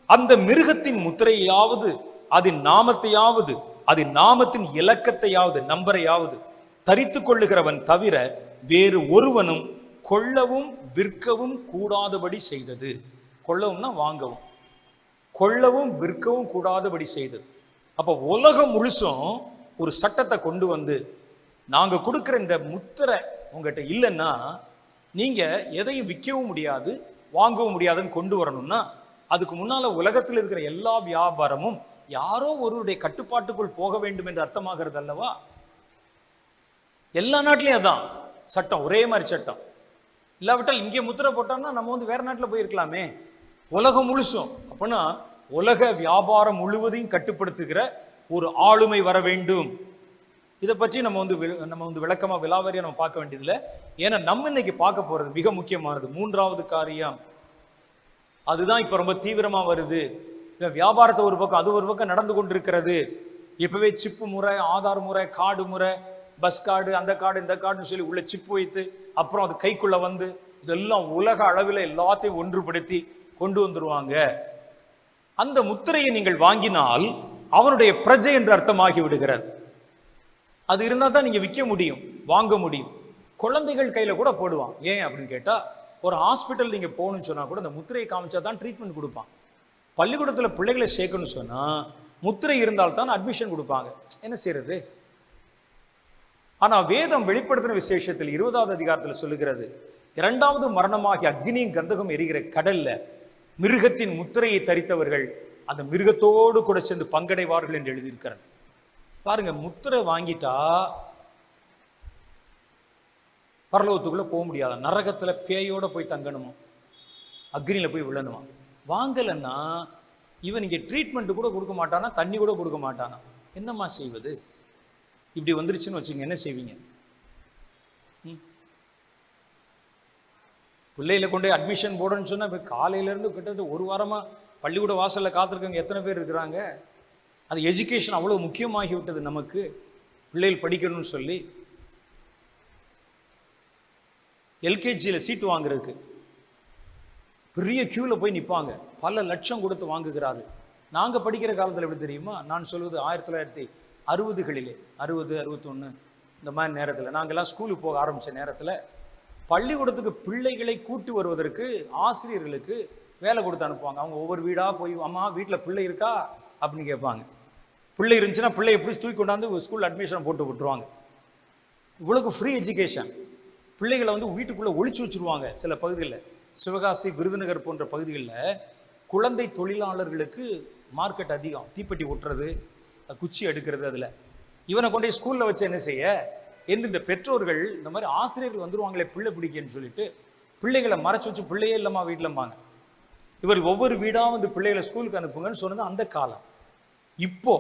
அந்த மிருகத்தின் முத்திரையாவது, அதன் நாமத்தையாவது, அதன் நாமத்தின் இலக்கத்தையாவது, நம்பரையாவது தரித்து கொள்ளுகிறவன் தவிர வேறு ஒருவனும் கொள்ளவும் விற்கவும் கூடாதபடி செய்தது. கொள்ளவும்னா வாங்கவும், கொள்ளவும் விற்கவும் கூடாதபடி செய்தது. அப்ப உலகம் முழுசும் ஒரு சட்டத்தை கொண்டு வந்து, நாங்க கொடுக்கிற இந்த முத்திரை உங்ககிட்ட இல்லைன்னா நீங்க எதையும் விற்கவும் முடியாது, வாங்கவும் முடியாதுன்னு கொண்டு வரணும்னா, அதுக்கு முன்னால உலகத்தில் இருக்கிற எல்லா வியாபாரமும் யாரோ ஒருவருடைய கட்டுப்பாட்டுக்குள் போக வேண்டும் என்று அர்த்தமாகிறது அல்லவா? எல்லா நாட்டிலையும் அதான் சட்டம், ஒரே மாதிரி சட்டம். இல்லாவிட்டால் இங்கே முத்திரை போட்டோம்னா நம்ம வந்து வேற நாட்டில் போயிருக்கலாமே. உலகம் முழுசும் அப்படின்னா உலக வியாபாரம் முழுவதையும் கட்டுப்படுத்துகிற ஒரு ஆளுமை வர வேண்டும். இதை பற்றி நம்ம வந்து விளக்கமா விலாவரியா நம்ம பார்க்க வேண்டியதில்லை. ஏன்னா நம்ம இன்னைக்கு பார்க்க போறது மிக முக்கியமானது மூன்றாவது காரியம். அதுதான் இப்ப ரொம்ப தீவிரமா வருது. வியாபாரத்தை ஒரு பக்கம், அது ஒரு பக்கம் நடந்து கொண்டிருக்கிறது. இப்பவே சிப்பு முறை, ஆதார் முறை, கார்டு முறை, பஸ் கார்டு, அந்த கார்டு இந்த கார்டுன்னு சொல்லி உள்ள சிப்பு வைத்து அப்புறம் அது கைக்குள்ள வந்து இதெல்லாம் உலக அளவில் எல்லாத்தையும் ஒன்றுபடுத்தி கொண்டு வந்துருவாங்க. அந்த முத்திரையை நீங்கள் வாங்கினால் அவனுடைய பிரஜை என்று அர்த்தமாகி விடுகிறது. அது இருந்தால் தான் நீங்க விற்க முடியும், வாங்க முடியும். குழந்தைகள் கையில கூட போடுவான். ஏன் அப்படின்னு கேட்டா, ஒரு ஹாஸ்பிட்டல் நீங்க போகணும்னு சொன்னா கூட அந்த முத்திரையை காமிச்சா தான் ட்ரீட்மெண்ட் கொடுப்பான். பள்ளிக்கூடத்தில் பிள்ளைகளை சேர்க்கணும்னு சொன்னா முத்திரை இருந்தால்தான் அட்மிஷன் கொடுப்பாங்க. என்ன செய்யறது? ஆனா வேதம் வெளிப்படுத்தின விசேஷத்தில் 20வது அதிகாரத்தில் சொல்லுகிறது, இரண்டாவது மரணமாகி அக்னியும் கந்தகம் எரிகிற கடல்ல மிருகத்தின் முத்திரையை தரித்தவர்கள் அந்த மிருகத்தோடு கூட சேர்ந்து பங்கடைவார்கள் என்று எழுதியிருக்கிறது. பாருங்க, முத்திரை வாங்கிட்டா பரலோகத்துக்குள்ள போக முடியாது. நரகத்துல பேயோட போய் தங்கணுமா, அக்னியில போய் விழணுமா. வாங்கலன்னா இவன் இங்கே ட்ரீட்மெண்ட் கூட கொடுக்க மாட்டானா, தண்ணி கூட கொடுக்க மாட்டானா. என்னம்மா செய்வது? இப்படி வந்துருச்சுன்னு வச்சுங்க, என்ன செய்வீங்க? பிள்ளையில கொண்டு அட்மிஷன் போடுன்னு சொன்னா இப்போ காலையிலேருந்து கிட்டத்தட்ட ஒரு வாரமாக பள்ளிக்கூட வாசலில் காத்திருக்கவங்க எத்தனை பேர் இருக்கிறாங்க? அது எஜுகேஷன் அவ்வளோ முக்கியமாகி விட்டது நமக்கு, பிள்ளைகள் படிக்கணும்னு சொல்லி. எல்கேஜியில் சீட்டு வாங்குறதுக்கு பெரிய கியூவில் போய் நிற்பாங்க, பல லட்சம் கொடுத்து வாங்குகிறாரு. நாங்கள் படிக்கிற காலத்தில் எப்படி தெரியுமா? நான் சொல்வது 1960களிலே, 60, 61 இந்த மாதிரி நேரத்தில், நாங்கள்லாம் ஸ்கூலுக்கு போக ஆரம்பித்த நேரத்தில் பள்ளிக்கூடத்துக்கு பிள்ளைகளை கூட்டி வருவதற்கு ஆசிரியர்களுக்கு வேலை கொடுத்து அனுப்புவாங்க. அவங்க ஒவ்வொரு வீடாக போய், அம்மா வீட்டில் பிள்ளை இருக்கா அப்படின்னு கேட்பாங்க. பிள்ளை இருந்துச்சுன்னா பிள்ளை எப்படி தூக்கி கொண்டாந்து ஸ்கூல் அட்மிஷன் போட்டு விட்டுருவாங்க. இவ்வளவு ஃப்ரீ எஜுகேஷன். பிள்ளைகளை வந்து வீட்டுக்குள்ளே ஒழிச்சு வச்சுருவாங்க. சில பகுதிகளில், சிவகாசி, விருதுநகர் போன்ற பகுதிகளில் குழந்தை தொழிலாளர்களுக்கு மார்க்கெட் அதிகம். தீப்பெட்டி ஒட்டுறது, குச்சி எடுக்கிறது. அதில் இவனை கொண்டே ஸ்கூலில் வச்சு என்ன செய்ய, இந்த பெற்றோர்கள் இந்த மாதிரி ஆசிரியர்கள் வந்துருவாங்களே பிள்ளை பிடிக்கன்னு சொல்லிட்டு பிள்ளைகளை மறைச்சு வச்சு, பிள்ளையே இல்லைம்மா வீட்டிலம்பாங்க. இவர் ஒவ்வொரு வீடாக வந்து பிள்ளைகளை ஸ்கூலுக்கு அனுப்புங்கன்னு சொன்னது அந்த காலம். இப்போ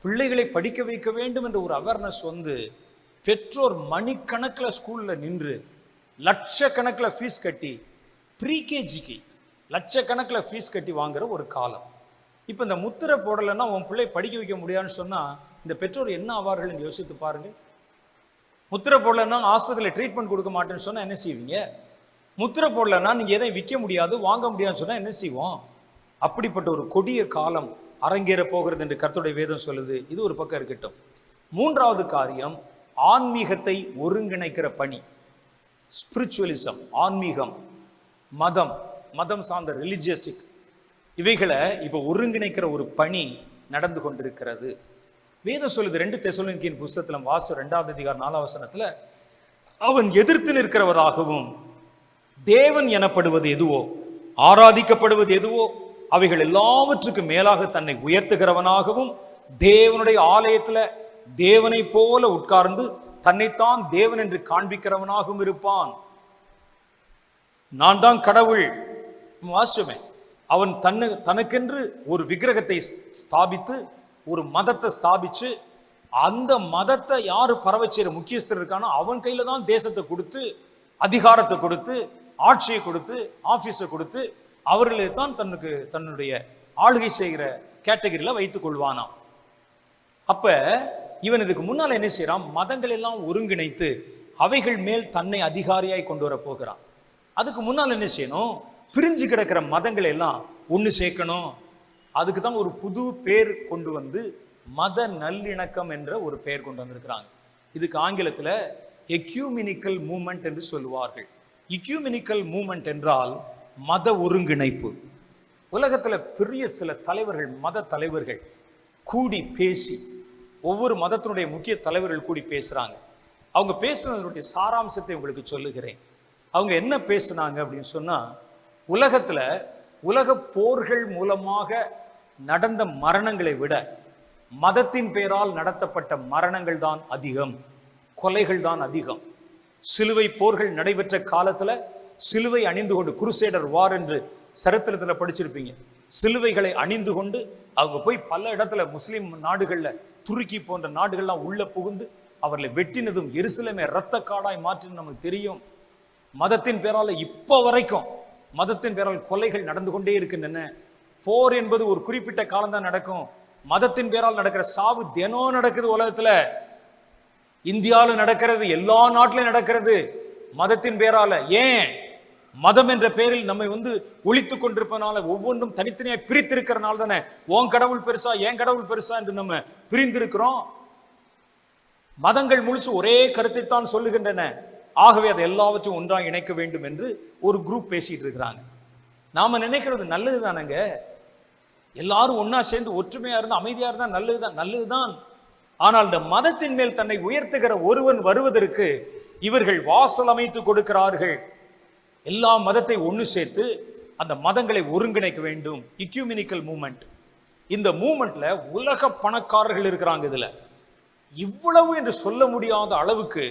பிள்ளைகளை படிக்க வைக்க வேண்டும் என்ற ஒரு அவேர்னஸ் வந்து பெற்றோர் மணிக்கணக்கில் ஸ்கூலில் நின்று லட்சக்கணக்கில் ஃபீஸ் கட்டி, ப்ரீகேஜிக்கு லட்சக்கணக்கில் ஃபீஸ் கட்டி வாங்குற ஒரு காலம். இப்போ இந்த முத்திரை போடலைன்னா உன் பிள்ளை படிக்க வைக்க முடியாதுன்னு சொன்னால் இந்த பெற்றோர் என்ன ஆவார்கள் யோசித்து பாருங்க. முத்திரை போடலைன்னா ஆஸ்பத்திரியில் ட்ரீட்மெண்ட் கொடுக்க மாட்டேன்னு சொன்னால் என்ன செய்வீங்க? முத்திரை போடலைன்னா நீங்கள் எதையும் விற்க முடியாது, வாங்க முடியாதுன்னு சொன்னால் என்ன செய்வோம்? அப்படிப்பட்ட ஒரு கொடிய காலம் அரங்கேற போகிறது என்று கர்த்தருடைய வேதம் சொல்லுது. இது ஒரு பக்கம் இருக்கட்டும். மூன்றாவது காரியம், ஆன்மீகத்தை ஒருங்கிணைக்கிற பணி. ஸ்பிரிச்சுவலிசம், ஆன்மீகம், மதம், மதம் சார்ந்த ரிலிஜியஸ்டிக், இவைகளை இப்போ ஒருங்கிணைக்கிற ஒரு பணி நடந்து கொண்டிருக்கிறது. வேதம் சொல்லுது, 2 தெசலோனிக்கேயர் புத்தகத்தில் வாசிச்ச 2வது அதிகாரம் 4வது வசனத்துல, அவன் எதிர்த்து நிற்கிறவராகவும் தேவன் எனப்படுவது எதுவோ, ஆராதிக்கப்படுவது எதுவோ அவைகள் எல்லாவற்றுக்கும் மேலாக தன்னை உயர்த்துகிறவனாகவும் தேவனுடைய ஆலயத்துல தேவனை போல உட்கார்ந்து தன்னைத்தான் தேவன் என்று காண்பிக்கிறவனாகவும் இருப்பான். நான் தான் கடவுள் வாசிச்சோமே. அவன் தனக்கென்று ஒரு விக்கிரகத்தை ஸ்தாபித்து, ஒரு மதத்தை ஸ்தாபிச்சு, அந்த மதத்தை யாரு பரவ செய்கிற முக்கியஸ்தர் இருக்கானோ அவன் கையில தான் தேசத்தை கொடுத்து, அதிகாரத்தை கொடுத்து, ஆட்சியை கொடுத்து, ஆபீஸை கொடுத்து, அவர்களை தான் தன்னுடைய ஆளுகை செய்கிற கேட்டகரியில வைத்துக் கொள்வானாம். அப்ப இவன் இதுக்கு முன்னால என்ன செய்யறான்? மதங்கள் எல்லாம் ஒருங்கிணைத்து அவைகள் மேல் தன்னை அதிகாரியாய் கொண்டு வர போகிறான். அதுக்கு முன்னால் என்ன செய்யணும்? பிரிஞ்சு கிடக்கிற மதங்களை எல்லாம் ஒன்று சேர்க்கணும். அதுக்கு தான் ஒரு புது பேர் கொண்டு வந்து மத நல்லிணக்கம் என்ற ஒரு பெயர் கொண்டு வந்திருக்கிறாங்க. இதுக்கு ஆங்கிலத்தில் எக்யூமினிக்கல் மூமெண்ட் என்று சொல்லுவார்கள். எக்யூமினிக்கல் மூமெண்ட் என்றால் மத ஒருங்கிணைப்பு. உலகத்தில் பெரிய சில தலைவர்கள், மத தலைவர்கள் கூடி பேசி, ஒவ்வொரு மதத்தினுடைய முக்கிய தலைவர்கள் கூடி பேசுறாங்க. அவங்க பேசுனதனுடைய சாராம்சத்தை உங்களுக்கு சொல்லுகிறேன். அவங்க என்ன பேசுனாங்க அப்படின்னு சொன்னா, உலகத்துல உலக போர்கள் மூலமாக நடந்த மரணங்களை விட மதத்தின் பெயரால் நடத்தப்பட்ட மரணங்கள் தான் அதிகம், கொலைகள் தான் அதிகம். சிலுவை போர்கள் நடைபெற்ற காலத்துல சிலுவை அணிந்து கொண்டு, குருசேடர் வார் என்று சரித்திரத்தில் படிச்சிருப்பீங்க. சிலுவைகளை அணிந்து கொண்டு அவங்க போய் பல இடத்துல முஸ்லிம் நாடுகள்ல, துருக்கி போன்ற நாடுகள்லாம் உள்ள புகுந்து அவர்களை வெட்டினதும் எருசலேமை இரத்த காடாய் மாற்றினது நமக்கு தெரியும். மதத்தின் பேரால இப்ப வரைக்கும் மதத்தின் பேரால் கொலைகள் நடந்து கொண்டே இருக்கின்றன. போர் என்பது ஒரு குறிப்பிட்ட காலம் தான் நடக்கும். மதத்தின் பேரால் நடக்கிற சாவு தினம் நடக்குது உலகத்துல. இந்தியாவில் நடக்கிறது, எல்லா நாட்டிலும் நடக்கிறது மதத்தின் பேரால. ஏன்? மதம் என்ற பெயரில் நம்மை ஒழித்துக் கொண்டிருப்பதனால, ஒவ்வொன்றும் தனித்தனியாக பிரித்திருக்கிறனால தானே. உன் கடவுள் பெருசா என் கடவுள் பெருசா என்று நம்ம பிரிந்திருக்கிறோம். மதங்கள் முழுசு ஒரே கருத்தை தான் சொல்லுகின்றன. ஆகவே அதை எல்லாவற்றையும் ஒன்றாக இணைக்க வேண்டும் என்று ஒரு குரூப் பேசிட்டு இருக்கிறாங்க. நாம நினைக்கிறது நல்லது தானங்க. எல்லாரும் ஒன்னா சேர்ந்து ஒற்றுமையா இருந்தா, அமைதியா இருந்தா நல்லதுதான். ஆனால் இந்த மதத்தின் மேல் தன்னை உயர்த்துகிற ஒருவன் வருவதற்கு இவர்கள் வாசல் அமைத்து கொடுக்கிறார்கள். எல்லா மதத்தை ஒன்று சேர்த்து அந்த மதங்களை ஒருங்கிணைக்க வேண்டும். இக்யூமெனிக்கல் மூமெண்ட். இந்த மூமெண்ட்ல உலக பணக்காரர்கள் இருக்கிறாங்க. இதுல இவ்வளவு என்று சொல்ல முடியாத அளவுக்கு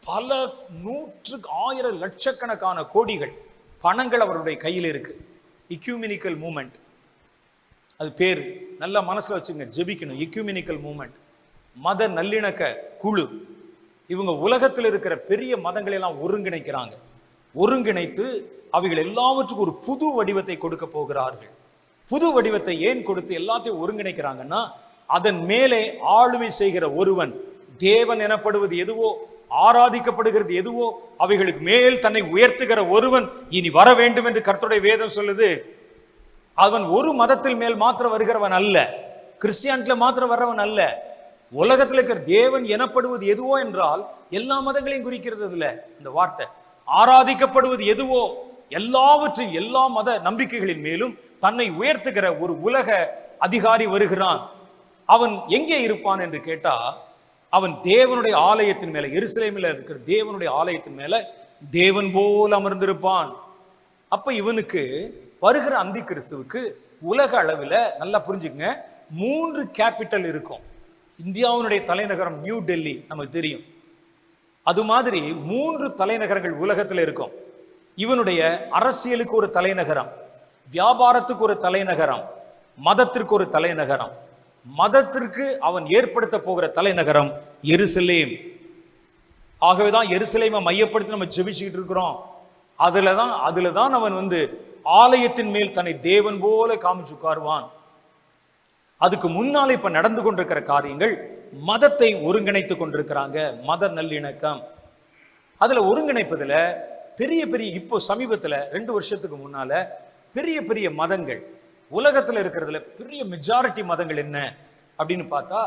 பல நூற்று ஆயிரம் லட்சக்கணக்கான கோடிகள் பணங்கள் அவருடைய கையில் இருக்கு. இக்யூமெனிக்கல் மூமெண்ட் அது பேரு. நல்லா மனசுல வச்சுங்க, ஜெபிக்கணும். இக்யூமெனிக்கல் மூமெண்ட், மத நல்லிணக்க குழு. இவங்க உலகத்தில் இருக்கிற பெரிய மதங்களை எல்லாம் ஒருங்கிணைக்கிறாங்க. ஒருங்கிணைத்து அவைகள் எல்லாவற்றுக்கும் ஒரு புது வடிவத்தை கொடுக்க போகிறார்கள். புது வடிவத்தை ஏன் கொடுத்து எல்லாத்தையும் ஒருங்கிணைக்கிறாங்கன்னா, அதன் மேலே ஆளுமை செய்கிற ஒருவன், தேவன் எனப்படுவது எதுவோ, ஆராதிக்கப்படுகிறது எதுவோ, அவைகளுக்கு மேல் தன்னை உயர்த்துகிற ஒருவன் இனி வர வேண்டும் என்று கர்த்தருடைய வேதம் சொல்லுது. அவன் ஒரு மதத்தில் மேல் மாத்திரம் வருகிறவன் அல்ல, கிறிஸ்டியானில மாத்திரம் வர்றவன் அல்ல. உலகத்தில் இருக்கிற தேவன் எனப்படுவது எதுவோ என்றால் எல்லா மதங்களையும் குறிக்கிறது. இல்ல இந்த வார்த்தை ஆராதிக்கப்படுவது எதுவோ எல்லாவற்றையும், எல்லா மத நம்பிக்கைகளின் மேலும் தன்னை உயர்த்துகிற ஒரு உலக அதிகாரி வருகிறான். அவன் எங்கே இருப்பான் என்று கேட்டா, அவன் தேவனுடைய ஆலயத்தின் மேல, எருசலேமில் இருக்கிற தேவனுடைய ஆலயத்தின் மேல தேவன் போல் அமர்ந்திருப்பான். அப்ப இவனுக்கு வருகிற அந்தி கிறிஸ்துவுக்கு உலக அளவில் நல்லா புரிஞ்சுக்கங்க, 3 கேபிட்டல் இருக்கும். இந்தியாவினுடைய தலைநகரம் நியூ டெல்லி நமக்கு தெரியும். அது மாதிரி 3 தலைநகரங்கள் உலகத்தில் இருக்கும். இவனுடைய அரசியலுக்கு ஒரு தலைநகரம், வியாபாரத்துக்கு ஒரு தலைநகரம், மதத்திற்கு ஒரு தலைநகரம். மதத்திற்கு அவன் ஏற்படுத்த போகிற தலைநகரம் எருசலேம். ஆகவேதான் எருசலேமை மையப்படுத்தி நம்ம ஜெபிச்சுக்கிட்டு இருக்கிறோம். அதுலதான் அவன் ஆலயத்தின் மேல் தன்னை தேவன் போல காமிச்சு உட்காருவான். அதுக்கு முன்னால இப்ப நடந்து கொண்டிருக்கிற காரியங்கள் மதத்தை ஒருங்கிணைத்து கொண்டிருக்கிறாங்க. மத நல்லிணக்கம் அதுல ஒருங்கிணைப்பதுல பெரிய பெரிய, இப்போ சமீபத்துல 2 வருஷத்துக்கு முன்னால பெரிய பெரிய மதங்கள் உலகத்துல இருக்கிறதுல பெரிய மெஜாரிட்டி மதங்கள் என்ன அப்படின்னு பார்த்தா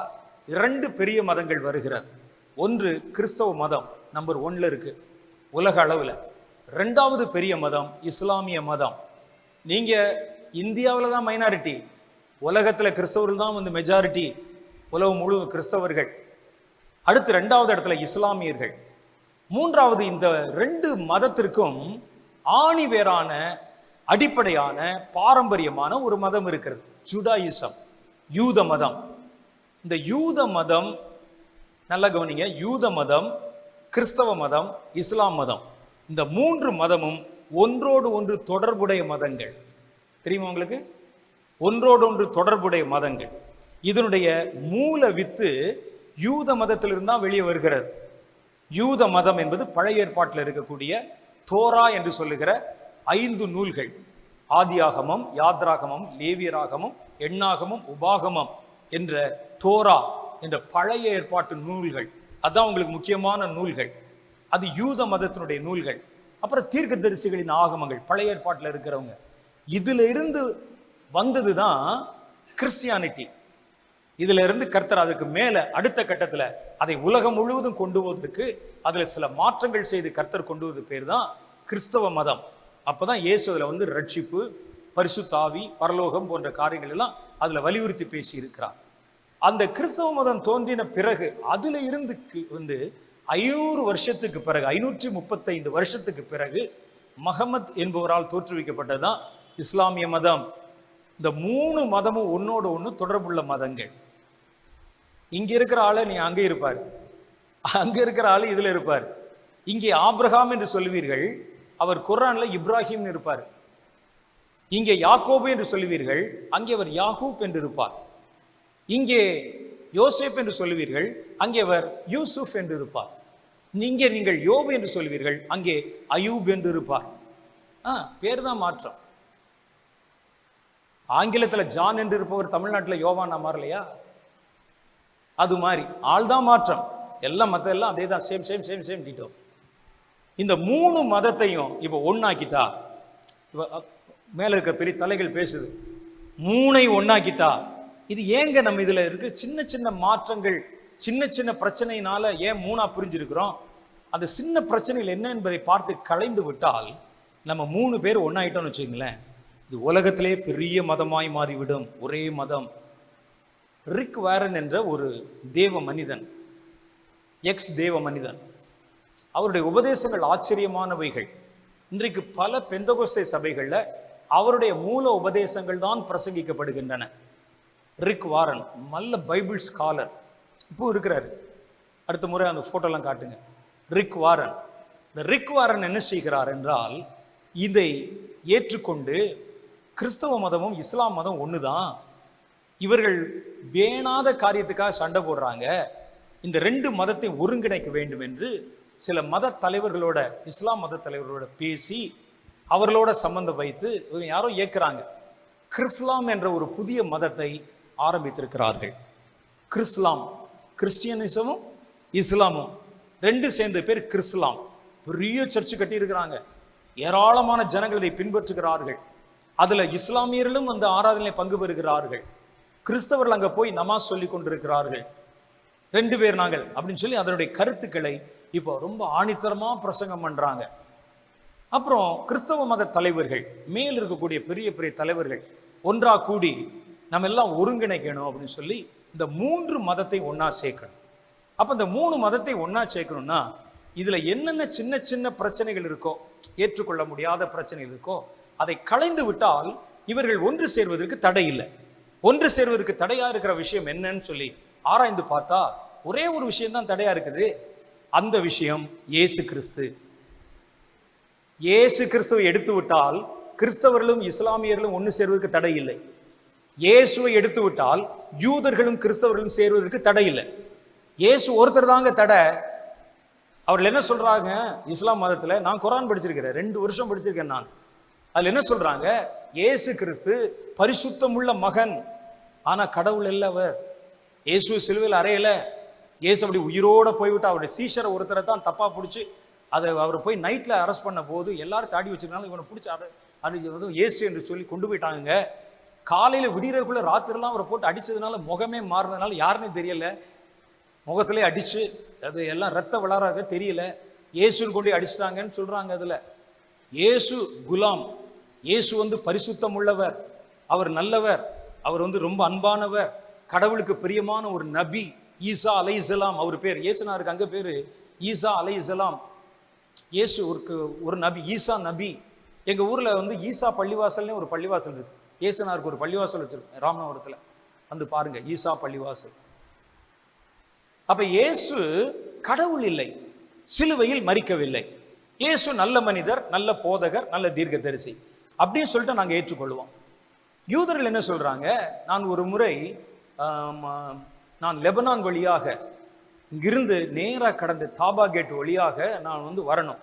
2 பெரிய மதங்கள் வருகிறது. ஒன்று கிறிஸ்தவ மதம் நம்பர் 1ல இருக்கு உலக அளவுல. 2வது பெரிய மதம் இஸ்லாமிய மதம். நீங்க இந்தியாவில் தான் மைனாரிட்டி, உலகத்துல கிறிஸ்தவர்கள் தான் மெஜாரிட்டி. உலகம் முழு கிறிஸ்தவர்கள். அடுத்து 2வது இடத்துல இஸ்லாமியர்கள். 3வது இந்த 2 மதத்திற்கும் ஆணி வேறான அடிப்படையான பாரம்பரியமான ஒரு மதம் இருக்கிறது, ஜூடாயிசம், யூத மதம். இந்த யூத மதம் நல்லா கவனிங்க, யூத மதம், கிறிஸ்தவ மதம், இஸ்லாம் மதம், இந்த 3 மதமும் ஒன்றோடு ஒன்று தொடர்புடைய மதங்கள். தெரியுமா உங்களுக்கு? ஒன்றோடு ஒன்று தொடர்புடைய மதங்கள். இதனுடைய மூல வித்து யூத மதத்திலிருந்து தான் வெளியே வருகிறது. யூத மதம் என்பது பழைய ஏற்பாட்டில் இருக்கக்கூடிய தோரா என்று சொல்லுகிற 5 நூல்கள், ஆதியாகமம், யாத்ராகமம், லேவியராகமம், எண்ணாகமம், உபாகமம் என்ற தோரா என்ற பழைய ஏற்பாட்டு நூல்கள். அதான் உங்களுக்கு முக்கியமான நூல்கள். அது யூத மதத்தினுடைய நூல்கள். அப்புறம் தீர்க்கதரிசிகளின் ஆகமங்கள், பழைய ஏற்பாட்டில் இருக்கிறவங்க. இதுல இருந்து வந்ததுதான் கிறிஸ்டியானிட்டி. இதுல இருந்து கர்த்தர் அதுக்கு மேல அடுத்த கட்டத்துல அதை உலகம் முழுவதும் கொண்டு போவதற்கு அதுல சில மாற்றங்கள் செய்து கர்த்தர் கொண்டு வருவது பேர் தான் கிறிஸ்தவ மதம். அப்பதான் இயேசு அதுல ரட்சிப்பு, பரிசுத்த ஆவி, பரலோகம் போன்ற காரியங்கள் எல்லாம் அதுல வலியுறுத்தி பேசி இருக்கிறார். அந்த கிறிஸ்தவ மதம் தோன்றின பிறகு அதுல இருந்து 500 வருஷத்துக்கு பிறகு, 535 வருஷத்துக்கு பிறகு மஹமத் என்பவரால் தோற்றுவிக்கப்பட்டதுதான் இஸ்லாமிய மதம். இந்த 3 மதமும் ஒன்னோடு ஒன்று தொடர்புள்ள மதங்கள். இங்க இருக்கிற ஆளு நீ அங்கே இருப்பார், அங்க இருக்கிற ஆளு இதுல இருப்பார். இங்கே ஆபிரகாம் என்று சொல்லுவீர்கள், அவர் குர்ஆன்ல இப்ராஹிம் இருப்பார். இங்கே யாக்கோபு என்று சொல்லுவீர்கள், அங்கே அவர் யாகூப் என்று இருப்பார். இங்கே யோசேப் என்று சொல்லுவீர்கள், அங்கே அவர் யூசுப் என்று இருப்பார். இங்கே நீங்கள் யோபு என்று சொல்லுவீர்கள், அங்கே அயூப் என்று இருப்பார். பேர் தான் மாற்றம். ஆங்கிலத்தில் ஜான் என்று இருப்பவர் தமிழ்நாட்டில் யோவானா மாறலையா? அது மாதிரி ஆள் தான் மாற்றம். எல்லாம் மற்ற எல்லாம் அதே தான், same same same same ditto. இந்த 3 மதத்தையும் இப்போ ஒன்னாக்கிட்டா, மேல இருக்க பெரிய தலைகள் பேசுது, 3ஐ ஒன்னாக்கிட்டா, இது ஏங்க நம்ம இதுல இருக்கு சின்ன சின்ன மாற்றங்கள், சின்ன சின்ன பிரச்சனையினால ஏன் 3ஆ பிரிஞ்சிருக்கிறோம்? அந்த சின்ன பிரச்சனைகள் என்ன என்பதை பார்த்து களைந்து விட்டால் நம்ம 3 பேர் ஒன்னாயிட்டோம்னு வச்சுங்களேன், இது உலகத்திலே பெரிய மதமாய் மாறிவிடும். ஒரே மதம். ரிக் வாரன் என்ற ஒரு தேவ மனிதன், எக்ஸ் தேவ மனிதன், அவருடைய உபதேசங்கள் ஆச்சரியமானவைகள். இன்றைக்கு பல பெந்தகோஸ்தே சபைகளில் அவருடைய மூல உபதேசங்கள் தான் பிரசங்கிக்கப்படுகின்றன. ரிக் வாரன் நல்ல பைபிள் ஸ்காலர், இப்போ இருக்கிறாரு. அடுத்த முறை அந்த போட்டோலாம் காட்டுங்க. Rick Warren. இந்த ரிக் வாரன் என்ன செய்கிறார் என்றால், இதை ஏற்றுக்கொண்டு கிறிஸ்தவ மதமும் இஸ்லாம் மதம் ஒன்று தான், இவர்கள் வேணாத காரியத்துக்காக சண்டை போடுறாங்க, இந்த 2 மதத்தை ஒருங்கிணைக்க வேண்டும் என்று சில மத தலைவர்களோட, இஸ்லாம் மத தலைவர்களோட பேசி அவர்களோட சம்பந்தம் வைத்து யாரோ ஏற்கிறாங்க. கிறிஸ்லாம் என்ற ஒரு புதிய மதத்தை ஆரம்பித்திருக்கிறார்கள். கிறிஸ்லாம், கிறிஸ்டியனிசமும் இஸ்லாமும் 2 சேர்ந்த பேர் கிறிஸ்லாம். பெரிய சர்ச்சு கட்டி இருக்கிறாங்க, ஏராளமான ஜனங்கள் இதை பின்பற்றுகிறார்கள். அதுல இஸ்லாமியர்களும் அந்த ஆராதனை பங்கு பெறுகிறார்கள். கிறிஸ்தவர்கள் அங்க போய் நமாஸ் சொல்லி கொண்டிருக்கிறார்கள். 2 பேர் நாங்கள் அப்படின்னு சொல்லி அதனுடைய கருத்துக்களை இப்போ ரொம்ப ஆணித்தரமா பிரசங்கம் பண்றாங்க. அப்புறம் கிறிஸ்தவ மத தலைவர்கள், மேல் இருக்கக்கூடிய பெரிய பெரிய தலைவர்கள் ஒன்றா கூடி நம்ம எல்லாம் ஒருங்கிணைக்கணும் அப்படின்னு சொல்லி இந்த 3 மதத்தை ஒன்னா சேர்க்கணும். அப்ப இந்த 3 மதத்தை ஒன்னா சேர்க்கணும்னா இதுல என்னென்ன சின்ன சின்ன பிரச்சனைகள் இருக்கோ, ஏற்றுக்கொள்ள முடியாத பிரச்சனைகள் இருக்கோ, அதை களைந்து விட்டால் இவர்கள் ஒன்று சேர்வதற்கு தடை இல்லை. ஒன்று சேர்வதற்கு தடையா இருக்கிற விஷயம் என்னன்னு சொல்லி ஆராய்ந்து பார்த்தா ஒரே ஒரு விஷயம் தான் தடையா இருக்குது. அந்த விஷயம் இயேசு கிறிஸ்து. இயேசு கிறிஸ்துவை எடுத்து விட்டால் கிறிஸ்தவர்களும் இஸ்லாமியர்களும் ஒன்று சேர்வதற்கு தடை இல்லை. இயேசுவை எடுத்து விட்டால் யூதர்களும் கிறிஸ்தவர்களும் சேர்வதற்கு தடை இல்லை. இயேசு ஒருத்தர் தாங்க தடை. அவர்கள் என்ன சொல்றாங்க இஸ்லாம் மதத்துல? நான் குரான் படிச்சிருக்கிறேன், 2 வருஷம் படிச்சிருக்கேன் நான். அதுல என்ன சொல்றாங்க? இயேசு கிறிஸ்து பரிசுத்தமுள்ள மகன், ஆனா கடவுள் அல்ல அவர். இயேசு சிலுவையில் அறையல. இயேசு அப்படி உயிரோட போய்விட்டு அவருடைய சீஷரை ஒருத்தரை தான் தப்பா பிடிச்சி அதை அவர் போய் நைட்ல அரெஸ்ட் பண்ண போது எல்லாரும் தாடி வச்சிருந்தாலும் இவனை பிடிச்சி அது இயேசு என்று சொல்லி கொண்டு போயிட்டாங்க. காலையில விடியறதுக்குள்ள ராத்திரிலாம் அவரை போட்டு அடிச்சதுனால முகமே மாறினதுனால யாருன்னே தெரியல, முகத்திலே அடிச்சு அது எல்லாம் ரத்த வளராக தெரியல, இயேசுன்னு கொண்டு அடிச்சிட்டாங்கன்னு சொல்றாங்க. அதுல இயேசு குலாம், இயேசு பரிசுத்தம் உள்ளவர், அவர் நல்லவர், அவர் ரொம்ப அன்பானவர், கடவுளுக்கு பிரியமான ஒரு நபி. ஈசா அலைஹிஸ்ஸலாம் அவர் பேர். இயேசுனாருக்கு அங்க பேரு ஈசா அலைஹிஸ்ஸலாம். இயேசு ஒரு நபி, ஈசா நபி. எங்க ஊர்ல ஈசா பள்ளிவாசல்னு ஒரு பள்ளிவாசல் இருக்கு. இயேசுனாருக்கு ஒரு பள்ளிவாசல் வச்சிருக்கோம் ராமநாதபுரத்துல, பாருங்க ஈசா பள்ளிவாசல். அப்ப இயேசு கடவுள் இல்லை, சிலுவையில் மரிக்கவில்லை. இயேசு நல்ல மனிதர், நல்ல போதகர், நல்ல தீர்க்கதரிசி அப்படின்னு சொல்லிட்டு நாங்க ஏற்றுக்கொள்வோம். யூதர்கள் என்ன சொல்றாங்க? நான் ஒரு முறை நான் லெபனான் வழியாக இங்கிருந்து நேராக கடந்த தாபா கேட் வழியாக நான் வரணும்.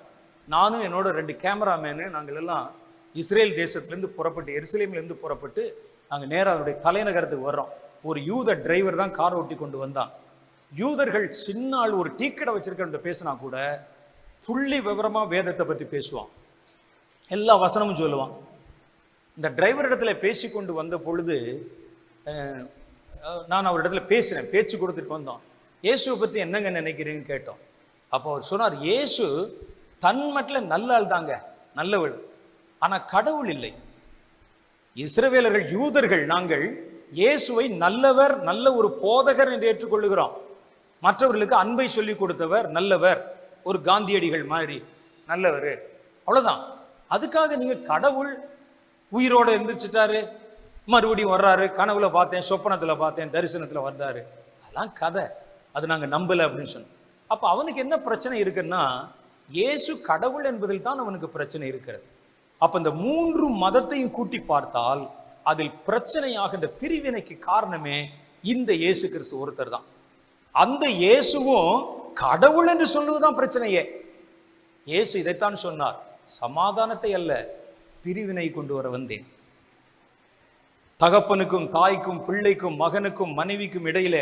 நானும் என்னோட 2 கேமராமேனு நாங்கள் எல்லாம் இஸ்ரேல் தேசத்திலேருந்து புறப்பட்டு, எருசலேமிலேருந்து புறப்பட்டு நாங்கள் நேராக அவருடைய தலைநகரத்துக்கு வர்றோம். ஒரு யூத டிரைவர் தான் கார் ஓட்டி கொண்டு வந்தான். யூதர்கள் சின்ன ஆள் ஒரு டீ கடை வச்சிருக்க பேசினா கூட புள்ளி விவரமா வேதத்தை பற்றி பேசுவான், எல்லா வசனமும் சொல்லுவான். இந்த டிரைவர் இடத்துல பேசி கொண்டு வந்த பொழுது நான் அவர் இடத்துல பேசுறேன், பேச்சு கொடுத்துட்டு வந்தோம். இயேசுவை பற்றி என்னங்க நினைக்கிறீங்கன்னு கேட்டோம். அப்போ அவர் சொன்னார், இயேசு தன் மட்டும் நல்ல ஆள் தாங்க, நல்லவள், ஆனா கடவுள் இல்லை. இஸ்ரவேலர்கள், யூதர்கள் நாங்கள் இயேசுவை நல்லவர், நல்ல ஒரு போதகர் என்று ஏற்றுக்கொள்ளுகிறோம். மற்றவர்களுக்கு அன்பை சொல்லி கொடுத்தவர் நல்லவர், ஒரு காந்தியடிகள் மாதிரி நல்லவர், அவ்வளவுதான். அதுக்காக நீங்க கடவுள் உயிரோட இருந்துச்சுட்டாரு, மறுபடியும் வர்றாரு, கனவுல பார்த்தேன், சொப்பனத்துல பார்த்தேன், தரிசனத்துல வர்றாரு, அதெல்லாம் கதை, அது நாங்க நம்பல அப்படின்னு சொன்னோம். அப்ப அவனுக்கு என்ன பிரச்சனை இருக்குன்னா, இயேசு கடவுள் என்பதில் தான் அவனுக்கு பிரச்சனை இருக்கிறது. அப்ப இந்த 3 மதத்தையும் கூட்டி பார்த்தால் அதில் பிரச்சனையாக இந்த பிரிவினைக்கு காரணமே இந்த இயேசு கிறிஸ்து ஒருத்தர் தான். அந்த இயேசுவும் கடவுள் என்று சொல்லுவதுதான் பிரச்சனையே. இயேசு இதைத்தான் சொன்னார், சமாதானத்தை அல்ல பிரிவினை கொண்டு வர வந்தேன். தகப்பனுக்கும் தாய்க்கும் பிள்ளைக்கும் மகனுக்கும் மனைவிக்கும் இடையில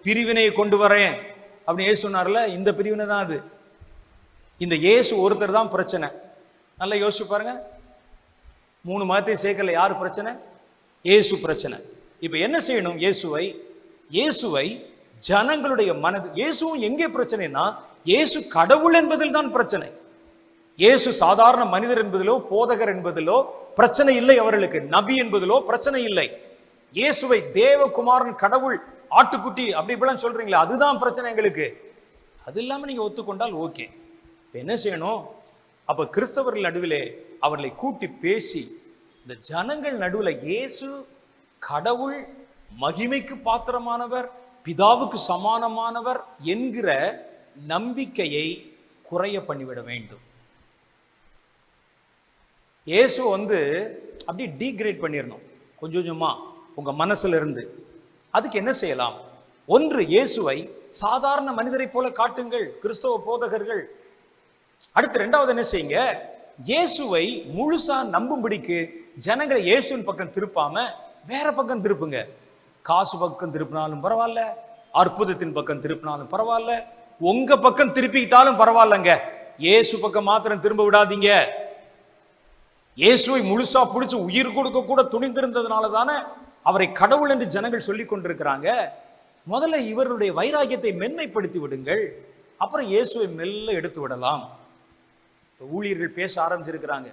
பிரிவினையை கொண்டு வரேன் அப்படின்னு இயேசு சொன்னார்ல, இந்த பிரிவினை தான் அது. இந்த இயேசு ஒருத்தர் தான் பிரச்சனை. நல்லா யோசிச்சு பாருங்க, 3 மதத்தை சேர்க்கல, யாரு பிரச்சனை? இயேசு பிரச்சனை. இப்ப என்ன செய்யணும்? இயேசுவை ஜனங்களுடைய மனது, இயேசுவும் எங்கே பிரச்சனைனா இயேசு கடவுள் என்பதில் தான் பிரச்சனை. இயேசு சாதாரண மனிதர் என்பதிலோ போதகர் என்பதிலோ பிரச்சனை இல்லை அவர்களுக்கு, நபி என்பதிலோ பிரச்சனை இல்லை. இயேசுவை தேவகுமாரன், கடவுள், ஆட்டுக்குட்டி அப்படி இப்படிலாம் சொல்றீங்களா, அதுதான் பிரச்சனை எங்களுக்கு. அது இல்லாம நீங்க ஒத்துக்கொண்டால் ஓகே. என்ன செய்யணும்? அப்ப கிறிஸ்தவர்கள் நடுவிலே அவர்களை கூட்டி பேசி இந்த ஜனங்கள் நடுவில் இயேசு கடவுள், மகிமைக்கு பாத்திரமானவர், பிதாவுக்கு சமானமானவர் என்கிற நம்பிக்கையை குறைய பண்ணிவிட வேண்டும். இயேசு அப்படியே டீக்ரேட் பண்ணிடணும் கொஞ்சம் கொஞ்சமா உங்க மனசுல இருந்து. அதுக்கு என்ன செய்யலாம்? ஒன்று, இயேசுவை சாதாரண மனிதரை போல காட்டுங்கள் கிறிஸ்தவ போதகர்கள். அடுத்து 2வது என்ன செய்யுங்க? இயேசுவை முழுசா நம்பும்படிக்கு ஜனங்களை இயேசுவின் பக்கம் திருப்பாம வேற பக்கம் திருப்புங்க. காசு பக்கம் திருப்பினாலும் பரவாயில்ல, அற்புதத்தின் பக்கம் திருப்பினாலும் பரவாயில்ல, உங்க பக்கம் திருப்பிக்கிட்டாலும் பரவாயில்லங்க, இயேசு பக்கம் மாத்திரம் திரும்ப விடாதீங்க. இயேசுவை முழுசா பிடிச்சு உயிர் கொடுக்க கூட துணிந்திருந்ததுனால தானே அவரை கடவுள் என்று ஜனங்கள் சொல்லி கொண்டிருக்கிறாங்க. முதல்ல இவருடைய வைராக்கியத்தை மென்மைப்படுத்தி விடுங்கள், அப்புறம் இயேசுவை மெல்ல எடுத்து விடலாம். ஊழியர்கள் பேச ஆரம்பிச்சிருக்கிறாங்க,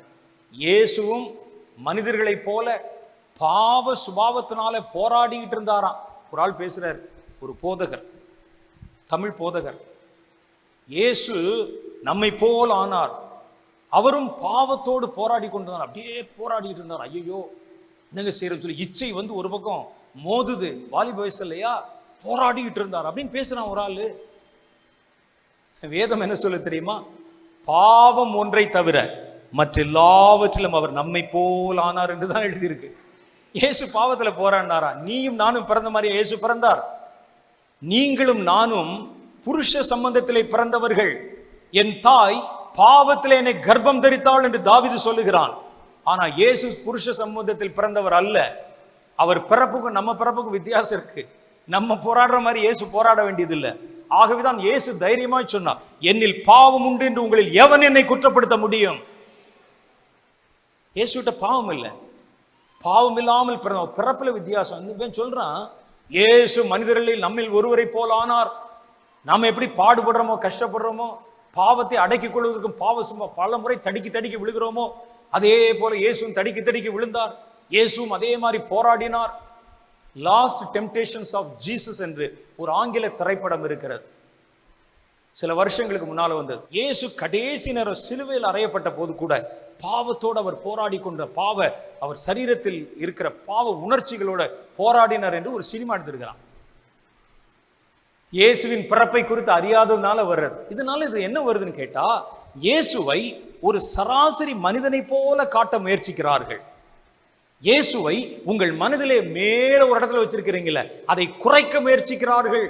இயேசுவும் மனிதர்களைப் போல பாவ சுபாவத்தினால போராடிக்கிட்டு இருந்தாராம். ஒரு ஆள் பேசுறார், ஒரு போதகர், தமிழ் போதகர், இயேசு நம்மை போல் ஆனார், அவரும் பாவத்தோடு போராடி கொண்டிருந்தார், அப்படியே போராடிட்டு இருந்தார். ஐயோ என்னங்க செய்யறோம் சொல்லி இச்சை ஒரு பக்கம் மோதுது, வாலிப வயசு இல்லையா, போராடிக்கிட்டு இருந்தார் அப்படின்னு பேசுறான் ஒரு ஆளு. வேதம் என்ன சொல்ல தெரியுமா? பாவம் ஒன்றை தவிர மற்ற எல்லாவற்றிலும் அவர் நம்மை போல் ஆனார் என்றுதான் எழுதியிருக்கு. இயேசு பாவத்துல போராடினாரா? நீயும் நானும் பிறந்த மாதிரி இயேசு பிறந்தார். நீங்களும் நானும் புருஷ சம்பந்தத்திலே பிறந்தவர்கள். என் தாய் பாவத்திலே என்னை கர்ப்பம் தரித்தாள் என்று தாவீது சொல்லுகிறான். ஆனா இயேசு புருஷ சம்பந்தத்தில் பிறந்தவர் அல்ல. அவர் பிறப்புக்கும் நம்ம பிறப்புக்கும் வித்தியாசம் இருக்கு. நம்ம போராடுற மாதிரி இயேசு போராட வேண்டியதில்லை. ஆகவேதான் இயேசு தைரியமாய் சொன்னார், என்னில் பாவம் உண்டு என்று உங்களில் எவன் என்னை குற்றப்படுத்த முடியும்? இயேசுட்ட பாவம் இல்லை, பாவம் இல்லாமல் பிறப்புல வித்தியாசம் சொல்றான். இயேசு மனிதர்களில் நம்மில் ஒருவரை போல் ஆனார். நாம எப்படி பாடுபடுறோமோ கஷ்டப்படுறோமோ, பாவத்தை அடக்கிக் கொள்வதற்கும் பாவ சும்மா பல முறை தடுக்கி விழுகிறோமோ, அதே போல இயேசுவும் தடுக்கி விழுந்தார். இயேசுவும் அதே மாதிரி போராடினார். லாஸ்ட் டெம்டேஷன்ஸ் ஆஃப் ஜீசஸ் என்று ஒரு ஆங்கில திரைப்படம் இருக்கிறது, சில வருஷங்களுக்கு முன்னால வந்தது. இயேசு கடைசி நேரம் சிலுவையில் அறையப்பட்ட போது கூட பாவத்தோடு அவர் போராடி கொண்ட அவர் சரீரத்தில் இருக்கிற பாவ உணர்ச்சிகளோட போராடினார் என்று ஒரு சினிமா எடுத்திருக்கிறான். இயேசுவின் பிறப்பை குறித்து அறியாததுனால வர்றது. இதனால இது என்ன வருதுன்னு கேட்டா, இயேசுவை ஒரு சராசரி மனிதனை போல காட்ட முயற்சிக்கிறார்கள். இயேசுவை உங்கள் மனதிலே மேல ஒரு இடத்துல வச்சிருக்கிறீங்களே, அதை குறைக்க முயற்சிக்கிறார்கள்.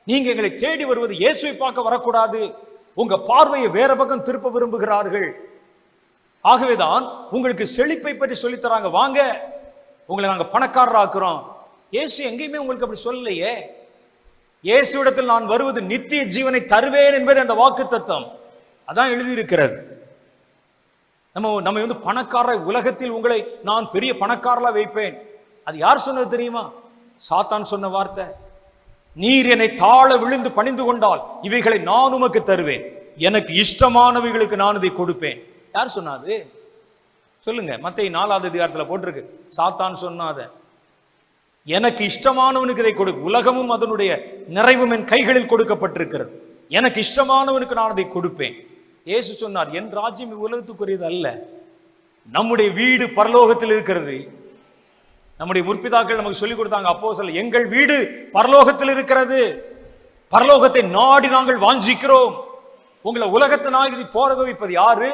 நீங்க எங்களை தேடி வருவது இயேசுவை பார்க்க வரக்கூடாது, உங்க பார்வையை வேற பக்கம் திருப்ப விரும்புகிறார்கள். ஆகவேதான் உங்களுக்கு செழிப்பை பற்றி சொல்லித்தராங்க, வாங்க உங்களை நாங்க பணக்காரராக்குறோம். இயேசு எங்கேயுமே உங்களுக்கு அப்படி சொல்லலையே. இயேசுவிடத்தில் நான் வருவது நித்திய ஜீவனை தருவேன் என்பது அந்த வாக்கு தத்துவம், அதான் எழுதியிருக்கிறது. நம்ம பணக்கார உலகத்தில் உங்களை நான் பெரிய பணக்காரலா வைப்பேன், அது யார் சொன்னது தெரியுமா? சாத்தான் சொன்ன வார்த்தை. நீர் என்னை தாழ விழுந்து பணிந்து கொண்டால் இவைகளை நான் உமக்கு தருவேன், எனக்கு இஷ்டமானவைகளுக்கு நான் இதை கொடுப்பேன். யார் சொன்னாது சொல்லுங்க? மத்தேயு 4வது அதிகாரத்தில் போட்டிருக்கு, சாத்தான் சொன்னாத. எனக்கு இஷ்டமானவனுக்கு இதை கொடு, உலகமும் அதனுடைய நிறைவும் என் கைகளில் கொடுக்கப்பட்டிருக்கிறது, எனக்கு இஷ்டமானவனுக்கு நான் அதை கொடுப்பேன். இயேசு சொன்னார், என் ராஜ்யம் உலகத்துக்குரியது அல்ல, நம்முடைய வீடு பரலோகத்தில் இருக்கிறது. நம்முடைய முற்பிதாக்கள் நமக்கு சொல்லிக் கொடுத்தாங்க, அப்போஸ்தலர், எங்கள் வீடு பரலோகத்தில் இருக்கிறது, பரலோகத்தை நாடி நாங்கள் வாஞ்சிக்கிறோம். உங்களை உலகத்தை நாடி போக வைப்பது யாரு?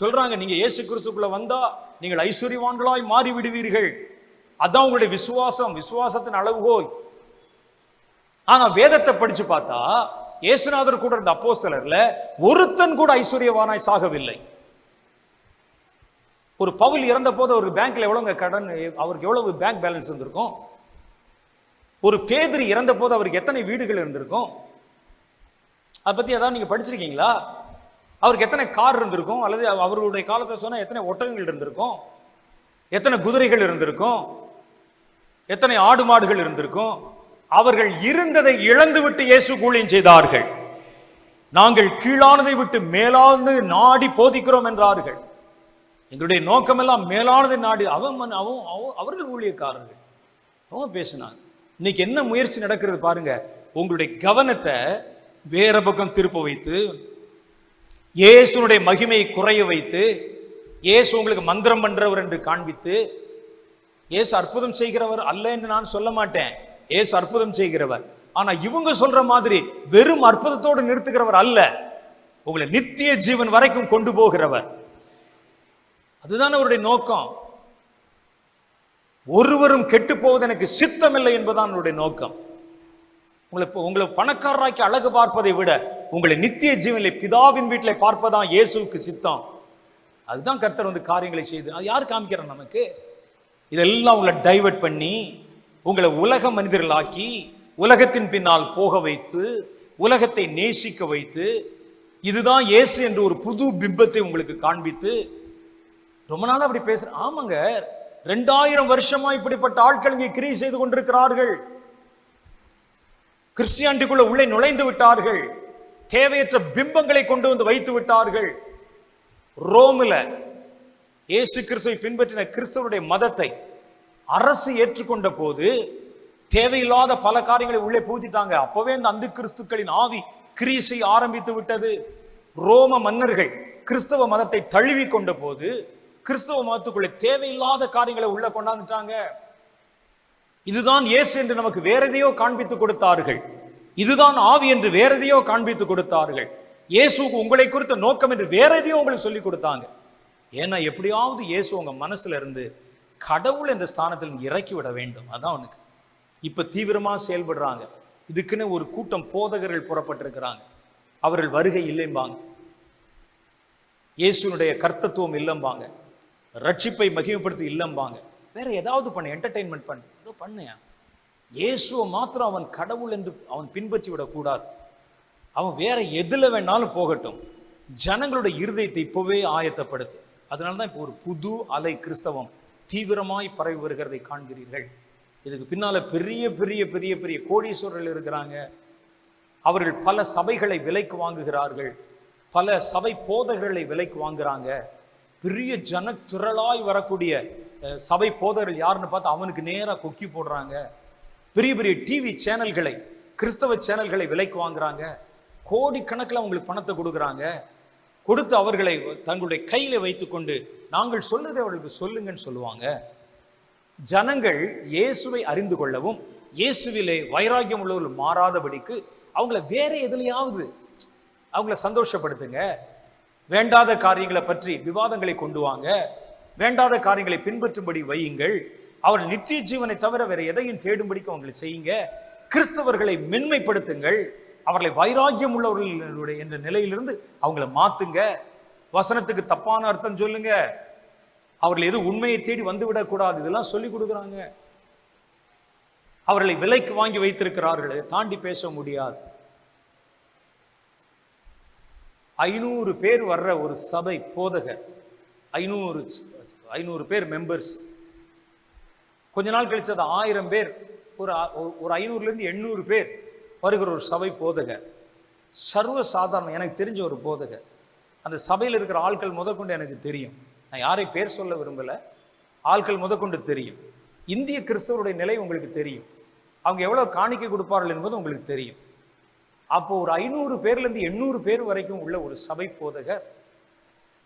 சொல்றாங்க, நீங்க இயேசு கிறிஸ்துக்குள்ள வந்தா நீங்கள் ஐஸ்வர்யவான்களாய் மாறி விடுவீர்கள். அதான் உங்களுடைய விசுவாசம், விசுவாசத்தின் அளவுகோல். ஆனா வேதத்தை படிச்சு பார்த்தா இயேசுநாதர் கூட இருந்த அப்போஸ்தலர்ல ஒருத்தன் கூட ஐஸ்வர்யவானாய் சாகவில்லை. ஒரு பவுல் இறந்த போது அவருக்கு பேங்க்ல எவ்வளவு கடன், அவருக்கு எவ்வளவு பேங்க் பேலன்ஸ் இருந்திருக்கும்? ஒரு பேதுரு இறந்த போது அவருக்கு எத்தனை வீடுகள் இருந்திருக்கும்? அதை பத்தி ஏதாவது நீங்க படிச்சிருக்கீங்களா? அவருக்கு எத்தனை கார் இருந்திருக்கும்? அல்லது அவருடைய காலத்தை சொன்னா எத்தனை ஒட்டகங்கள் இருந்திருக்கும்? எத்தனை குதிரைகள் இருந்திருக்கும்? எத்தனை ஆடு மாடுகள் இருந்திருக்கும்? அவர்கள் இருந்ததை இழந்து விட்டு இயேசு ஊழியம் செய்தார்கள். நாங்கள் கீழானதை விட்டு மேலானதை நாடி போதிக்கிறோம் என்றார்கள். எங்களுடைய நோக்கமெல்லாம் மேலானதை நாடி. அவர்கள் ஊழியக்காரர்கள். அவங்க பேசினாங்க. இன்னைக்கு என்ன முயற்சி நடக்கிறது பாருங்க. உங்களுடைய கவனத்தை வேற பக்கம் திருப்ப வைத்து, இயேசுனுடைய மகிமையை குறைய வைத்து, இயேசு உங்களுக்கு மந்திரம் பண்றவர் என்று காண்பித்து, இயேசு அற்புதம் செய்கிறவர் அல்ல என்று நான் சொல்ல மாட்டேன். இயேசு அற்புதம் செய்கிறவர். ஆனா இவங்க சொல்ற மாதிரி வெறும் அற்புதத்தோடு நிறுத்துகிறவர் அல்ல. உங்களை நித்திய ஜீவன் வரைக்கும் கொண்டு போகிறவர். அதுதான் அவருடைய நோக்கம். ஒருவரும் கெட்டு போவது எனக்கு சித்தம் இல்லை என்பதுதான் அவருடைய நோக்கம். உங்களை பணக்காரராக்கி அழகு பார்ப்பதை விட உங்களை நித்திய ஜீவனில் பிதாவின் வீட்டில் பார்ப்பதான் இயேசுவுக்கு சித்தம். அதுதான் கர்த்தர் காரியங்களை செய்து. அது யார் காமிக்கிறார் நமக்கு? இதெல்லாம் உங்களை டைவர்ட் பண்ணி உங்களை உலக மனிதர்களாக்கி உலகத்தின் பின்னால் போக வைத்து உலகத்தை நேசிக்க வைத்து இதுதான் இயேசு என்று ஒரு புது பிம்பத்தை உங்களுக்கு காண்பித்து ரொம்ப நாள் அப்படி பேசுற. ஆமாங்க, 2000 வருஷமா இப்படிப்பட்ட ஆட்கள் இங்கே கிரியை செய்து கொண்டிருக்கிறார்கள். கிறிஸ்டியானிட்டிக்குள்ள உள்ளே நுழைந்து விட்டார்கள். தேவையற்ற பிம்பங்களை கொண்டு வந்து வைத்து விட்டார்கள். ரோமில இயேசு கிறிஸ்துவை பின்பற்றின கிறிஸ்தவருடைய மதத்தை அரசு ஏற்றுக்கொண்ட போது தேவையில்லாத பல காரியங்களை உள்ளே பூத்திட்டாங்க. அப்பவே இந்த அந்த கிறிஸ்துக்களின் ஆவி கிரியை செய்ய ஆரம்பித்து விட்டது. ரோம மன்னர்கள் கிறிஸ்தவ மதத்தை தழுவி கொண்ட போது கிறிஸ்தவ மதத்துக்குள்ளே தேவையில்லாத காரியங்களை உள்ள கொண்டாந்துட்டாங்க. இதுதான் இயேசு என்று நமக்கு வேற எதையோ காண்பித்து கொடுத்தார்கள். இதுதான் ஆவி என்று வேற எதையோ காண்பித்து கொடுத்தார்கள். இயேசுக்கு உங்களை குறித்த நோக்கம் என்று வேற எதையோ உங்களுக்கு சொல்லி கொடுத்தாங்க. ஏன்னா எப்படியாவது இயேசு உங்க மனசுல இருந்து கடவுள் என்ற ஸ்தானத்தில் இறக்கி விட வேண்டும். அதான் அவனுக்கு இப்ப தீவிரமா செயல்படுறாங்க. இதுக்குன்னு ஒரு கூட்டம் போதகர்கள் புறப்பட்டிருக்கிறாங்க. அவர்கள் வருகை இல்லைம்பாங்க, இயேசுனுடைய கர்த்தத்துவம் இல்லம்பாங்க, ரட்சிப்பை மகிமைப்படுத்தி இல்லம்பாங்க, வேற ஏதாவது பண்ண, என்டர்டெயின்மெண்ட் பண்ணு, ஏதோ பண்ணியா. இயேசுவை மாத்திரம் அவன் கடவுள் என்று அவன் பின்பற்றி விடக்கூடாது. அவன் வேற எதுல வேணாலும் போகட்டும். ஜனங்களுடைய இருதயத்தை இப்பவே ஆயத்தப்படுத்து. அதனால்தான் இப்போ ஒரு புது அலை கிறிஸ்தவம் தீவிரமாய் பரவி வருகிறதை காண்கிறீர்கள். இதுக்கு பின்னால பெரிய பெரிய பெரிய பெரிய கோடீஸ்வரர்கள் இருக்கிறாங்க. அவர்கள் பல சபைகளை விலைக்கு வாங்குகிறார்கள். பல சபை போதகர்களை விலைக்கு வாங்குறாங்க. பெரிய ஜன திரளாய் வரக்கூடிய சபை போதகர்கள் யாருன்னு பார்த்து அவனுக்கு நேராக கொக்கி போடுறாங்க. பெரிய பெரிய டிவி சேனல்களை, கிறிஸ்தவ சேனல்களை விலைக்கு வாங்குறாங்க. கோடிக்கணக்கில் அவங்களுக்கு பணத்தை கொடுக்குறாங்க. கொடுத்து அவர்களை தங்களுடைய கையில வைத்துக்கொண்டு நாங்கள் சொல்லுறதை அவர்களுக்கு சொல்லுங்கன்னு சொல்லுவாங்க. ஜனங்கள் இயேசுவை அறிந்து கொள்ளவும் இயேசுவிலே வைராக்கியம் உள்ளவர்கள் மாறாதபடிக்கு அவங்கள வேற எதுலையாவது அவங்கள சந்தோஷப்படுத்துங்க. வேண்டாத காரியங்களை பற்றி விவாதங்களை கொண்டு வாங்க. வேண்டாத காரியங்களை பின்பற்றும்படி வையுங்கள். அவர்கள் நித்திய ஜீவனை தவிர வேற எதையும் தேடும்படிக்கு அவங்களை செய்யுங்க. கிறிஸ்தவர்களை மென்மைப்படுத்துங்கள். அவர்களை வைராக்கியம் உள்ளவர்களுடைய என்ற நிலையிலிருந்து அவங்கள மாத்துங்க. வசனத்துக்கு தப்பான அர்த்தம் சொல்லுங்க. அவர்கள் எது உண்மையை தேடி வந்து விடக்கூடாது. இதெல்லாம் சொல்லி கொடுக்குறாங்க. அவர்களை விலைக்கு வாங்கி வைத்திருக்கிறார்கள். தாண்டி பேச முடியாது. 500 பேர் வர்ற ஒரு சபை போதகர், 500 பேர் மெம்பர்ஸ். கொஞ்ச நாள் கழிச்சு அது 1000 பேர், ஒரு 500லேருந்து 800 பேர் வருகிற ஒரு சபை போதகர். சர்வ சாதாரண எனக்கு தெரிஞ்ச ஒரு போதகர். அந்த சபையில் இருக்கிற ஆட்கள் முதற்கொண்டு எனக்கு தெரியும். நான் யாரை பேர் சொல்ல விரும்பல. ஆட்கள் முதற்கொண்டு தெரியும். இந்திய கிறிஸ்தவருடைய நிலை உங்களுக்கு தெரியும். அவங்க எவ்வளவு காணிக்கை கொடுப்பார்கள் என்பது உங்களுக்கு தெரியும். அப்போ ஒரு 500 பேர்லேருந்து 800 பேர் வரைக்கும் உள்ள ஒரு சபை போதகர்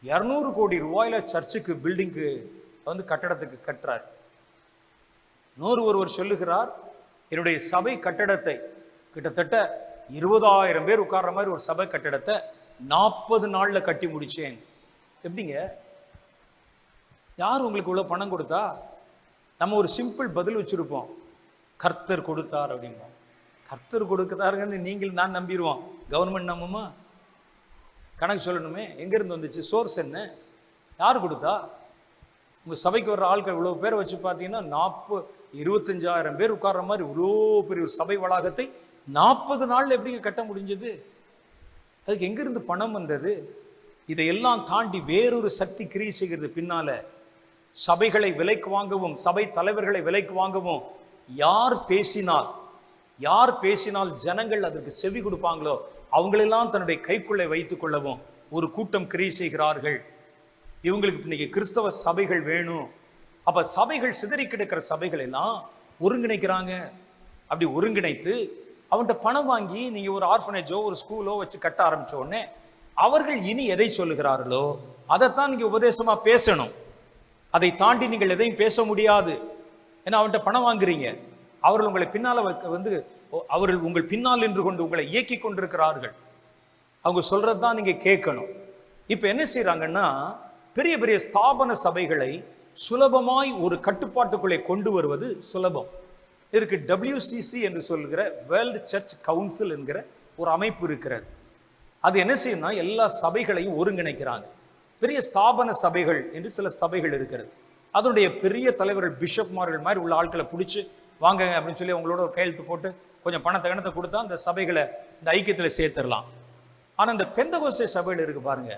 200 கோடி ரூபாயில சர்ச்சுக்கு பில்டிங்கு கட்டடத்துக்கு கட்டுறார். ஒருவர் சொல்லுகிறார், என்னுடைய சபை கட்டடத்தை கிட்டத்தட்ட 20,000 பேர் உட்கார்ற மாதிரி ஒரு சபை கட்டடத்தை 40 நாள்ல கட்டி முடிச்சேன். எப்படிங்க? யார் உங்களுக்கு இவ்வளோ பணம் கொடுத்தா? நம்ம ஒரு சிம்பிள் பதில் வச்சுருப்போம், கர்த்தர் கொடுத்தார் அப்படிம்போம். கர்த்தர் கொடுத்தாருங்கன்னு நீங்கள் நான் நம்பிடுவோம், கவர்மெண்ட் நம்புமா? கணக்கு சொல்லணுமே, எங்கேருந்து வந்துச்சு, சோர்ஸ் என்ன, யார் கொடுத்தா? உங்கள் சபைக்கு வர்ற ஆட்கள் இவ்வளோ பேரை வச்சு பார்த்தீங்கன்னா 25,000 பேர் உட்கார்ற மாதிரி இவ்வளோ பெரிய ஒரு சபை வளாகத்தை 40 நாளில் எப்படிங்க கட்ட முடிஞ்சது? அதுக்கு எங்கிருந்து பணம் வந்தது? இதையெல்லாம் தாண்டி வேறொரு சக்தி கிரியை செய்கிறது பின்னால. சபைகளை விலைக்கு வாங்கவும், சபை தலைவர்களை விலைக்கு வாங்கவும் யார் பேசினால் ஜனங்கள் அதற்கு செவி கொடுப்பாங்களோ அவங்களெல்லாம் தன்னுடைய கைக்குள்ளே வைத்துக் கொள்ளவும் ஒரு கூட்டம் கிரியை செய்கிறார்கள். இவங்களுக்கு இன்னைக்கு கிறிஸ்தவ சபைகள் வேணும். அப்ப சபைகள் சிதறி கிடக்கிற சபைகள் எல்லாம் ஒருங்கிணைக்கிறாங்க. அப்படி ஒருங்கிணைத்து அவன்கிட்ட பணம் வாங்கி நீங்க ஒரு ஆர்ஃபனேஜோ ஒரு ஸ்கூலோ வச்சு கட்ட ஆரம்பிச்ச உடனே அவர்கள் இனி எதை சொல்லுகிறார்களோ அதைத்தான் நீங்க உபதேசமா பேசணும். அதை தாண்டி நீங்கள் எதையும் பேச முடியாது. ஏன்னா அவன்கிட்ட பணம் வாங்குறீங்க. அவர்கள் உங்களை பின்னால அவர்கள் உங்கள் பின்னால் நின்று கொண்டு உங்களை இயக்கி கொண்டிருக்கிறார்கள். அவங்க சொல்றதுதான் நீங்க கேட்கணும். இப்ப என்ன செய்யறாங்கன்னா, பெரிய பெரிய ஸ்தாபன சபைகளை சுலபமாய் ஒரு கட்டுப்பாட்டுக்குள்ளே கொண்டு வருவது சுலபம். இதற்கு WCC என்று சொல்கிற வேர்ல்டு சர்ச் கவுன்சில் என்கிற ஒரு அமைப்பு இருக்கிறது. அது என்ன செய்யணும்னா எல்லா சபைகளையும் ஒருங்கிணைக்கிறாங்க. பெரிய ஸ்தாபன சபைகள் என்று சில சபைகள் இருக்கிறது. அதனுடைய பெரிய தலைவர்கள் பிஷப்மார்கள் மாதிரி உள்ள ஆட்களை பிடிச்சி வாங்க அப்படின்னு சொல்லி அவங்களோட ஒரு கையெழுத்து போட்டு கொஞ்சம் பணத்தை கொடுத்தா அந்த சபைகளை இந்த ஐக்கியத்தில் சேர்த்துடலாம். ஆனால் இந்த பெந்தகோஸ்தே சபையில் இருக்கு பாருங்க,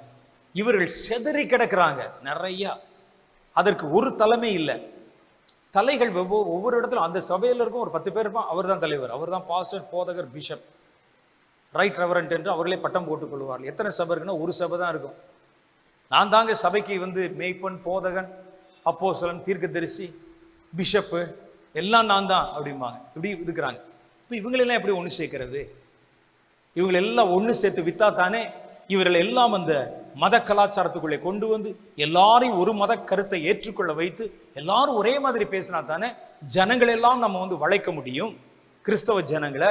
இவர்கள் செதறி கிடக்கிறாங்க நிறையா. அதற்கு ஒரு தலைமை இல்லை. தலைகள் ஒவ்வொரு இடத்துல அந்த சபையில் இருக்கும் ஒரு 10 பேர் இருப்பான், அவர் தான் தலைவர், அவர் தான் பாஸ்டர், போதகர், பிஷப், ரைட் ரெவரண்ட் என்று அவர்களே பட்டம் போட்டுக் கொள்வார்கள். எத்தனை சபை இருக்குன்னா ஒரு சபை தான் இருக்கும். நான் தாங்க சபைக்கு மேய்ப்பன், போதகன், அப்போஸ்தலன், தீர்க்கதரிசி, பிஷப்பு எல்லாம் நான் தான் அப்படிம்பாங்க. இப்படி இருக்கிறாங்க. இப்போ இவங்களெல்லாம் எப்படி ஒன்று சேர்க்கிறது? இவங்களெல்லாம் ஒன்று சேர்த்து வித்தா தானே இவர்கள் எல்லாம் அந்த மத கலாச்சாரத்துக்குள்ளே கொண்டு வந்து எல்லாரையும் ஒரு மத கருத்தை ஏற்றுக்கொள்ள வைத்து எல்லாரும் ஒரே மாதிரி பேசினா தானே ஜனங்கள் எல்லாம் நம்ம வளைக்க முடியும், கிறிஸ்தவ ஜனங்களை.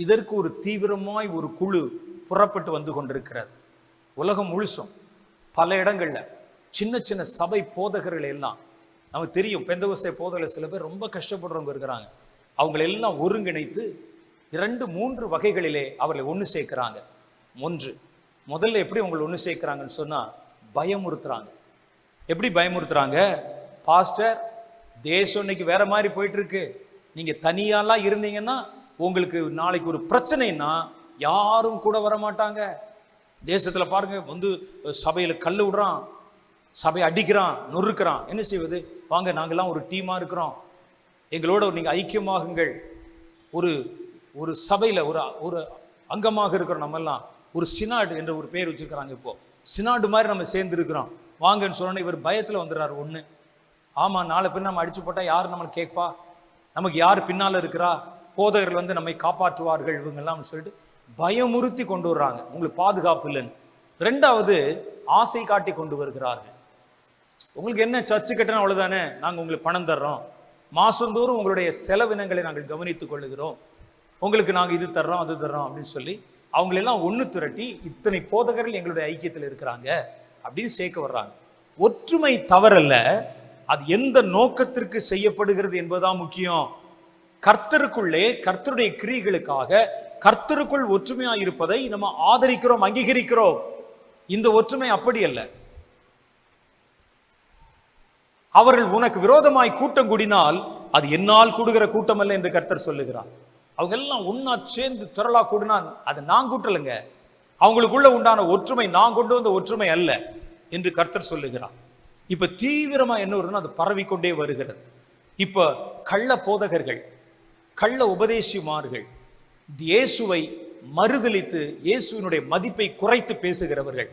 இதற்கு ஒரு தீவிரமாய் ஒரு குழு புறப்பட்டு வந்து கொண்டிருக்கிறது. உலகம் முழுசும் பல இடங்கள்ல சின்ன சின்ன சபை போதகர்கள் எல்லாம் நமக்கு தெரியும். பெந்தகோஸ்தே போதகர்கள் சில பேர் ரொம்ப கஷ்டப்படுறவங்க இருக்கிறாங்க. அவங்களெல்லாம் ஒருங்கிணைத்து 2-3 வகைகளிலே அவர்களை ஒன்று சேர்க்கிறாங்க. முதல்ல எப்படி உங்களை ஒன்று சேர்க்கிறாங்கன்னு சொன்னா பயமுறுத்துறாங்க. எப்படி பயமுறுத்துறாங்க? பாஸ்டர், தேசம் இன்னைக்கு வேற மாதிரி போயிட்டு இருக்கு, நீங்க தனியாலாம் இருந்தீங்கன்னா உங்களுக்கு நாளைக்கு ஒரு பிரச்சனைன்னா யாரும் கூட வர மாட்டாங்க. தேசத்துல பாருங்க சபையில கல்லு விடுறான், சபையை அடிக்கிறான், நொறுக்கிறான். என்ன செய்வது? வாங்க நாங்கெல்லாம் ஒரு டீமா இருக்கிறோம், எங்களோட நீங்க ஐக்கியமாகுங்கள். ஒரு சபையில ஒரு அங்கமாக இருக்கிறோம். நம்ம எல்லாம் ஒரு சினாடு என்ற ஒரு பேர் வச்சிருக்கிறாங்க. இப்போ சினாடு மாதிரி நம்ம சேர்ந்து இருக்கிறோம், வாங்கன்னு சொன்னோன்னே இவர் பயத்துல வந்துடுறாரு. ஒண்ணு, ஆமா நாளை பின் நம்ம அடிச்சு போட்டா யாரு நம்மளை கேட்பா, நமக்கு யார் பின்னால இருக்கிறா, போதகர்கள் நம்மை காப்பாற்றுவார்கள் இவங்கெல்லாம் சொல்லிட்டு பயமுறுத்தி கொண்டு வர்றாங்க. உங்களுக்கு பாதுகாப்பு இல்லைன்னு. 2வது ஆசை காட்டி கொண்டு வருகிறார்கள். உங்களுக்கு என்ன சர்ச்சு கட்டணும் அவ்வளவுதானே, நாங்க உங்களுக்கு பணம் தர்றோம், மாசந்தோறும் உங்களுடைய செலவினங்களை நாங்கள் கவனித்துக் கொள்ளுகிறோம், உங்களுக்கு நாங்க இது தர்றோம் அது தர்றோம் அப்படின்னு சொல்லி அவங்களெல்லாம் ஒன்று திரட்டி இத்தனை போதகர்கள் எங்களுடைய ஐக்கியத்தில் இருக்கிறாங்க அப்படின்னு சேர்க்க வர்றாங்க. ஒற்றுமை தவறல்ல, அது எந்த நோக்கத்திற்கு செய்யப்படுகிறது என்பதுதான் முக்கியம். கர்த்தருக்குள்ளே கர்த்தருடைய கிரியைகளுக்காக கர்த்தருக்குள் ஒற்றுமையா இருப்பதை நம்ம ஆதரிக்கிறோம், அங்கீகரிக்கிறோம். இந்த ஒற்றுமை அப்படி அல்ல. அவர்கள் உனக்கு விரோதமாய் கூட்டம் கூடினால் அது என்னால் கூடுகிற கூட்டம் அல்ல என்று கர்த்தர் சொல்லுகிறார். அவங்க எல்லாம் ஒன்னா சேர்ந்து திரளா கூடினா அது நான் கூட்டலுங்க, அவங்களுக்குள்ள உண்டான ஒற்றுமை நான் கொண்டு வந்த ஒற்றுமை அல்ல என்று கர்த்தர் சொல்லுகிறார். இப்ப தீவிரமா என்ன வருதுன்னா அது பரவிக்கொண்டே வருகிறது. இப்ப கள்ள போதகர்கள், கள்ள உபதேசிமார்கள், இயேசுவை மறுதலித்து இயேசுவினுடைய மதிப்பை குறைத்து பேசுகிறவர்கள்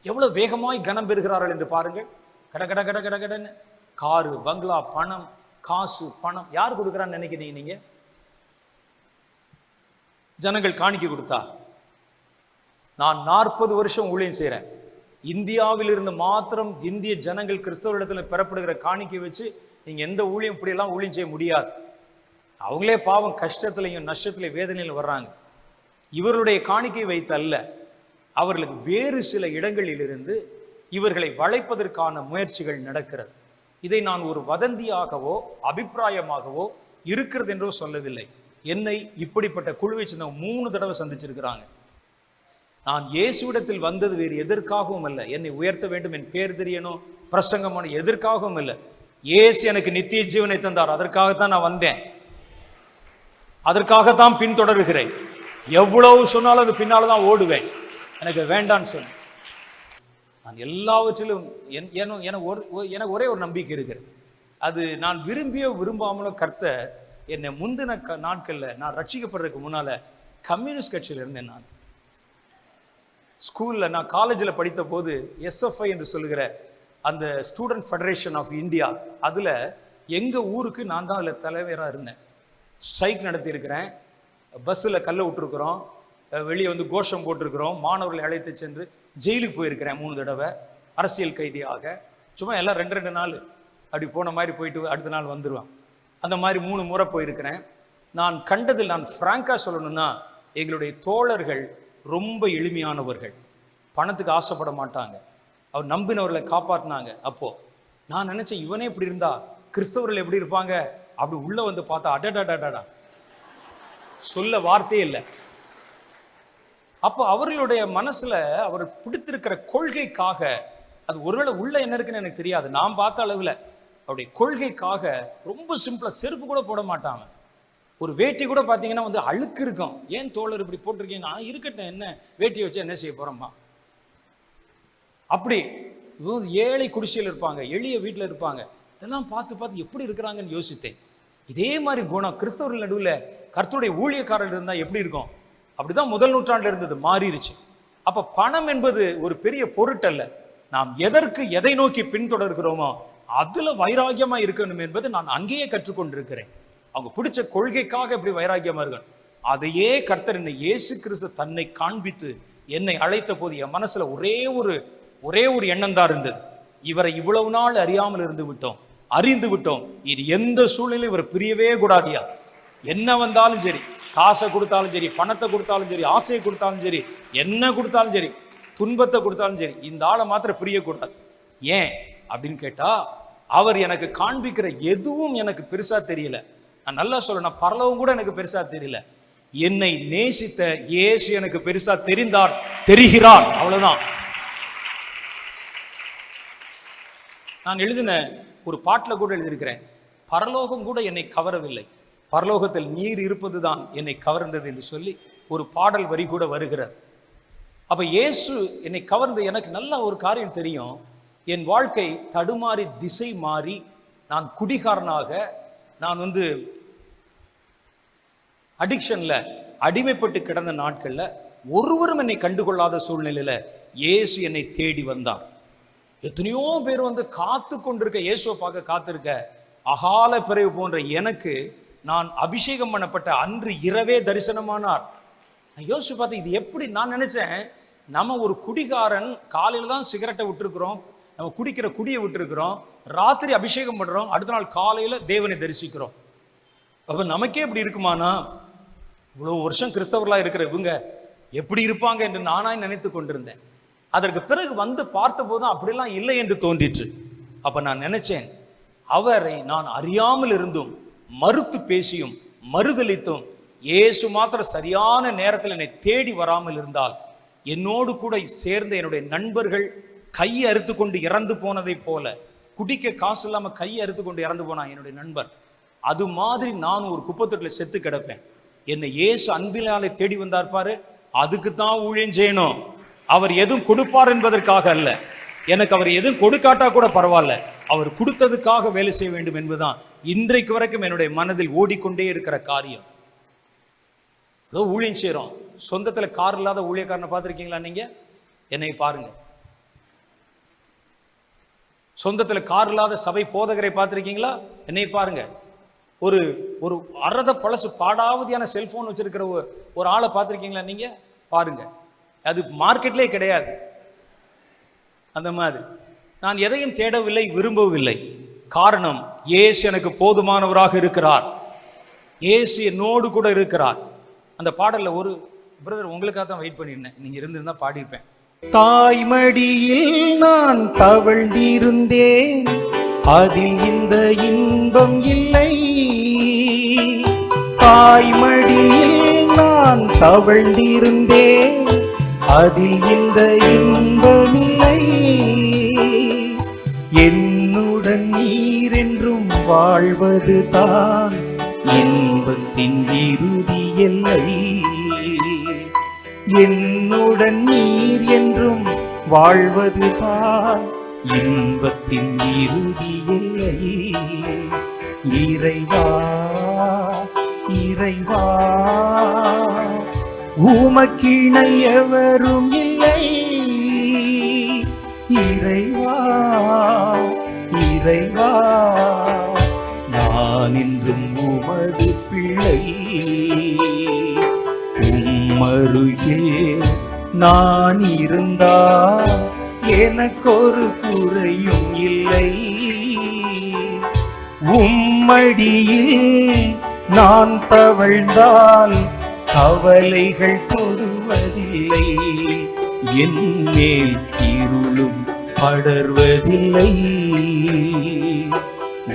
எவ்வளவு வேகமாய் கனம் பெறுகிறார்கள் என்று பாருங்கள். கட கட கட கட கடன்னு காரு, பங்களா, பணம், காசு, பணம் யார் கொடுக்குறான்னு நினைக்கிறீங்க நீங்க? ஜனங்கள் காணிக்கை கொடுத்தா. நான் 40 வருஷம் ஊழியம் செய்கிறேன். இந்தியாவில் இருந்து மாத்திரம் இந்திய ஜனங்கள் கிறிஸ்தவரிடத்தில் பெறப்படுகிற காணிக்கை வச்சு நீங்க எந்த ஊழியம் இப்படியெல்லாம் ஊழியம் செய்ய முடியாது. அவங்களே பாவம் கஷ்டத்திலையும் நஷ்டத்திலையும் வேதனையில் வர்றாங்க. இவர்களுடைய காணிக்கை வைத்து அல்ல, அவர்களுக்கு வேறு சில இடங்களிலிருந்து இவர்களை வளைப்பதற்கான முயற்சிகள் நடக்கிறது. இதை நான் ஒரு வதந்தியாகவோ அபிப்பிராயமாகவோ இருக்கிறது என்றோ சொல்லவில்லை. என்னை இப்படிப்பட்ட குழுவை சேர்ந்த 3 தடவை சந்திச்சிருக்கிறாங்க. நான் இயேசுவிடத்தில் வந்தது வேறு எதற்காகவும் அல்ல, என்னை உயர்த்த வேண்டும், என் பேர் தெரியணும், பிரசங்கமான எதற்காகவும் இல்லை. இயேசு எனக்கு நித்திய ஜீவனை தந்தார், அதற்காகத்தான் நான் வந்தேன், அதற்காகத்தான் பின்தொடர்கிறேன். எவ்வளவு சொன்னாலும் அது பின்னால தான் ஓடுவேன், எனக்கு வேண்டான்னு சொன்னேன். நான் எல்லாவற்றிலும் எனக்கு ஒரே ஒரு நம்பிக்கை இருக்கிறது. அது நான் விரும்பியோ விரும்பாமலோ கர்த்தர் என்னை முந்தின நாட்களில் நான் ரட்சிக்கப்படுறதுக்கு முன்னால கம்யூனிஸ்ட் கட்சியில் இருந்தேன். நான் ஸ்கூலில், நான் காலேஜில் படித்த போது SFI என்று சொல்லுகிற அந்த ஸ்டூடெண்ட் ஃபெடரேஷன் ஆஃப் இந்தியா, அதில் எங்கள் ஊருக்கு நான் தான் அதில் தலைவராக இருந்தேன். ஸ்ட்ரைக் நடத்தியிருக்கிறேன், பஸ்ஸில் கல்லை விட்டுருக்குறோம், வெளியே வந்து கோஷம் போட்டிருக்கிறோம், மாணவர்களை அழைத்து சென்று ஜெயிலுக்கு போயிருக்கிறேன் 3 தடவை அரசியல் கைதியாக. சும்மா எல்லாம் 2 நாள் அப்படி போன மாதிரி போயிட்டு அடுத்த நாள் வந்துடுவான். அந்த மாதிரி 3 முறை போயிருக்கிறேன். நான் கண்டதில், நான் ஃப்ராங்காக சொல்லணும்னா, எங்களுடைய தோழர்கள் ரொம்ப எளிமையானவர்கள், பணத்துக்கு ஆசைப்பட மாட்டாங்க, அவர் நம்பினவர்களை காப்பாற்றினாங்க. அப்போது நான் நினச்சேன், இவனே இப்படி இருந்தா கிறிஸ்தவர்கள் எப்படி இருப்பாங்க? அப்படி உள்ளே வந்து பார்த்தா அடடா சொல்ல வார்த்தையே இல்லை. அப்போ அவர்களுடைய மனசில் அவர் பிடித்திருக்கிற கொள்கைக்காக, அது ஒருவேளை உள்ள என்ன இருக்குன்னு எனக்கு தெரியாது, நான் பார்த்த அளவில் அவருடைய கொள்கைக்காக ரொம்ப சிம்பிளாக செருப்பு கூட போட மாட்டாங்க. ஒரு வேட்டி கூட பார்த்தீங்கன்னா வந்து அழுக்கு இருக்கும். ஏன் தோழர் இப்படி போட்டிருக்கீங்க? நான் இருக்கட்டும், என்ன வேட்டியை வச்சு என்ன செய்ய போகிறோம்மா? அப்படி ஏழை குடிசையில் இருப்பாங்க, எளிய வீட்டில் இருப்பாங்க. இதெல்லாம் பார்த்து எப்படி இருக்கிறாங்கன்னு யோசித்தேன். இதே மாதிரி குணம் கிறிஸ்தவர்கள் நடுவில் கர்த்தருடைய ஊழியக்காரர்கள் இருந்தால் எப்படி இருக்கும்? அப்படிதான் முதல் நூற்றாண்டில் இருந்தது, மாறிடுச்சு. அப்போ பணம் என்பது ஒரு பெரிய பொருட்டல்ல. நாம் எதை நோக்கி பின்தொடர்கிறோமோ அதுல வைராக்கியமா இருக்கணும் என்பது நான் அங்கேயே கற்றுக்கொண்டிருக்கிறேன். அவங்க பிடிச்ச கொள்கைக்காக எப்படி வைராக்கியமா இருக்கணும், அதையே கர்த்தர் என்னை இயேசு கிறிஸ்து தன்னை காண்பித்து என்னை அழைத்த போது என் மனசுல ஒரே ஒரு எண்ணம் தான் இருந்தது. இவரை இவ்வளவு நாள் அறியாமல் அறிந்து விட்டோம், இது எந்த சூழ்நிலையும் இவர் பிரியவே கூடாதியா. என்ன வந்தாலும் சரி, காசை கொடுத்தாலும் சரி, பணத்தை கொடுத்தாலும் சரி, ஆசையை கொடுத்தாலும் சரி, என்ன கொடுத்தாலும் சரி, துன்பத்தை கொடுத்தாலும் சரி, இந்த ஆளை மாத்திரம் பிரியக்கூடாது. ஏன் அப்படின்னு கேட்டா, அவர் எனக்கு காண்பிக்கிற எதுவும் எனக்கு பெருசா தெரியல. நான் நல்லா சொல்லணும், பரலவும் கூட எனக்கு பெருசா தெரியல. என்னை நேசித்த இயேசு எனக்கு பெருசா தெரிகிறார், அவ்வளவுதான். நான் எழுதின ஒரு பாட்டில் கூட எழுதியிருக்கிறேன், பரலோகம் கூட என்னை கவரவில்லை, பரலோகத்தில் நீர் இருப்பதுதான் என்னை கவர்ந்தது என்று சொல்லி ஒரு பாடல் வரி கூட வருகிறார். அப்ப இயேசு என்னை கவர்ந்து, எனக்கு நல்ல ஒரு காரியம் தெரியும், என் வாழ்க்கை தடுமாறி திசை மாறி நான் குடிகாரனாக, நான் வந்து அடிக்ஷன்ல அடிமைப்பட்டு கிடந்த நாட்கள்ல ஒருவரும் என்னை கண்டுகொள்ளாத சூழ்நிலையில இயேசு என்னை தேடி வந்தார். எத்தனையோ பேர் வந்து காத்து கொண்டிருக்க, இயேசுவை பார்க்க காத்திருக்க அகால பிறகு போன்ற எனக்கு நான் அபிஷேகம் பண்ணப்பட்ட அன்று இரவே தரிசனமானார். நான் யோசிச்சு பார்த்தேன், இது எப்படி? நான் நினைச்சேன், நம்ம ஒரு குடிகாரன், காலையில தான் சிகரெட்டை விட்டுருக்குறோம், நம்ம குடிக்கிற குடியை விட்டுருக்குறோம், ராத்திரி அபிஷேகம் பண்றோம், அடுத்த நாள் காலையில தேவனை தரிசிக்கிறோம். அப்ப நமக்கே இப்படி இருக்குமானா? இவ்வளவு வருஷம் கிறிஸ்தவர்களா இருக்கிற இவங்க எப்படி இருப்பாங்க என்று நானாய் நினைத்து கொண்டிருந்தேன். அதற்கு பிறகு வந்து பார்த்த போதும் அப்படிலாம் இல்லை என்று தோன்றிற்று. அப்ப நான் நினைச்சேன், அவரை நான் அறியாமல் இருந்தும் மறுத்து பேசியும் மறுதளித்தும் இயேசு மாத்திரம் சரியான நேரத்தில் என்னை தேடி வராமல் இருந்தால், என்னோடு கூட சேர்ந்த என்னுடைய நண்பர்கள் கையை அறுத்து கொண்டு இறந்து போனதை போல, குடிக்க காசு இல்லாம கையை அறுத்து கொண்டு இறந்து போனான் என்னுடைய நண்பன், அது மாதிரி நான் ஒரு குப்பத்தொட்டில் செத்து கிடப்பேன். என்னை இயேசு அன்பினாலே தேடி வந்தார் பாரு, அதுக்கு தான் ஊழியம் செய்யணும். அவர் எதுவும் கொடுப்பார் என்பதற்காக அல்ல, எனக்கு அவர் எதுவும் கொடுக்காட்டா கூட பரவாயில்ல, அவர் கொடுத்ததுக்காக வேலை செய்ய வேண்டும் என்பதுதான் இன்றைக்கு வரைக்கும் என்னுடைய மனதில் ஓடிக்கொண்டே இருக்கிற காரியம். ஏதோ ஊழியம் செய்யறோம், சொந்தத்துல கார் இல்லாத ஊழியக்காரனை பார்த்திருக்கீங்களா? நீங்க என்னை பாருங்க. சொந்தத்துல கார் இல்லாத சபை போதகரை பார்த்திருக்கீங்களா? என்னை பாருங்க. ஒரு ஒரு அறத பழசு பாடாவதியான செல்போன் வச்சிருக்கிற ஒரு ஆளை பார்த்திருக்கீங்களா? நீங்க பாருங்க. அது மார்க்கெட்லேயே கிடையாது. அந்த மாதிரி நான் எதையும் தேடவில்லை, விரும்பவில்லை. காரணம், இயேசு எனக்கு போதுமானவராக இருக்கிறார், இயேசு என்னோடு கூட இருக்கிறார். அந்த பாடல்ல ஒரு பிரதர், உங்களுக்காக தான் வெயிட் பண்ணியிருந்தேன், நீங்க இருந்திருந்தா பாடியிருப்பேன். தாய்மடியில் நான் தவழ்ந்திருந்தேன், அதில் இந்த இன்பம் இல்லை. தாய்மடியில் நான் தவழ்ந்திருந்தேன், அதில் இந்த இன்பம் இல்லை. என்னுடன் நீர் என்றும் வாழ்வது தான் இன்பத்தின் இறுதி எல்லை. என்னுடன் நீர் என்றும் வாழ்வது தான் இன்பத்தின் இறுதி எல்லை. இறைவா இறைவா, உமக்கிணை எவரும் இல்லை. இறைவா இறைவா, நான் என்றும் உமது பிள்ளை. உம்மருகில் நான் இருந்தால் எனக்கொரு குறையும் இல்லை. உம்மடியில் நான் தவழ்ந்தால் கவலைகள் தொடுவதில்லை. என் மேல் இருளும் படர்வதில்லை.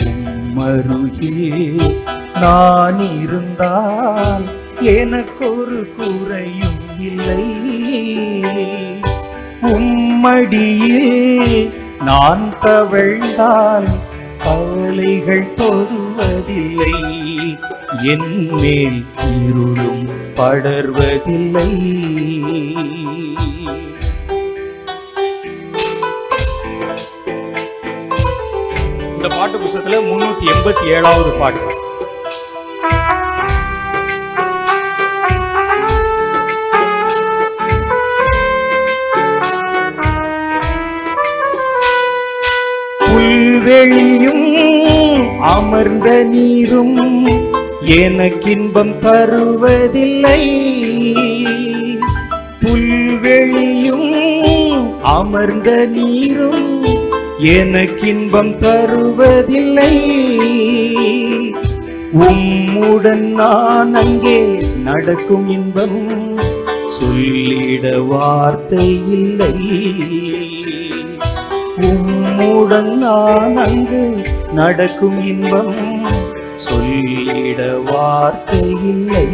உம்மருகில் நான் இருந்தால் எனக்கொரு குறையும் இல்லை. உம்மடியில் நான் தவழ்ந்தால் கவலைகள் தொடுவதில்லை. என் மேல் இருளும் படர்வதில்லை. இந்த பாட்டு புத்தகத்துல 387வது பாட்டு. புல்வெளியும் அமர்ந்த நீரும் எனக்கின்பம் தருவதில்லை. புல்வெளியும் அமர்ந்த நீரும் எனக்கின்பம் தருவதில்லை. உம்முடன் நான் அங்கே நடக்கும் இன்பம் சொல்லிட வார்த்தை இல்லை. உம்முடன் நான் அங்கு நடக்கும் இன்பம் சொல்லிட வார்த்தை இல்லை.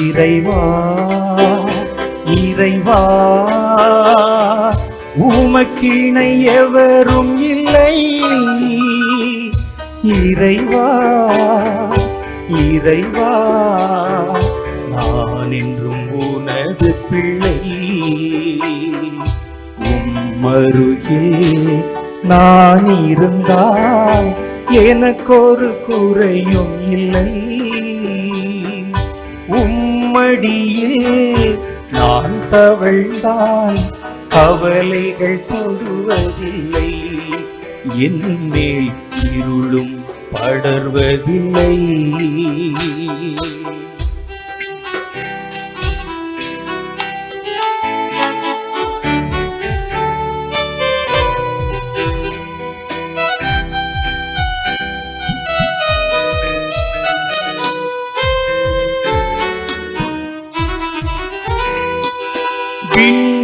இறைவா இறைவா, உமக்கிணை எவரும் இல்லை. இறைவா இறைவா, நான் என்றும் உனது பிள்ளை. உம்மருகில் நான் இருந்தால் எனக்கொரு குறையும் இல்லை. உம்மடியில் நான் தவழ்ந்தால் கவலைகள் தொடுவதில்லை. என் மேல் இருளும் படர்வதில்லை.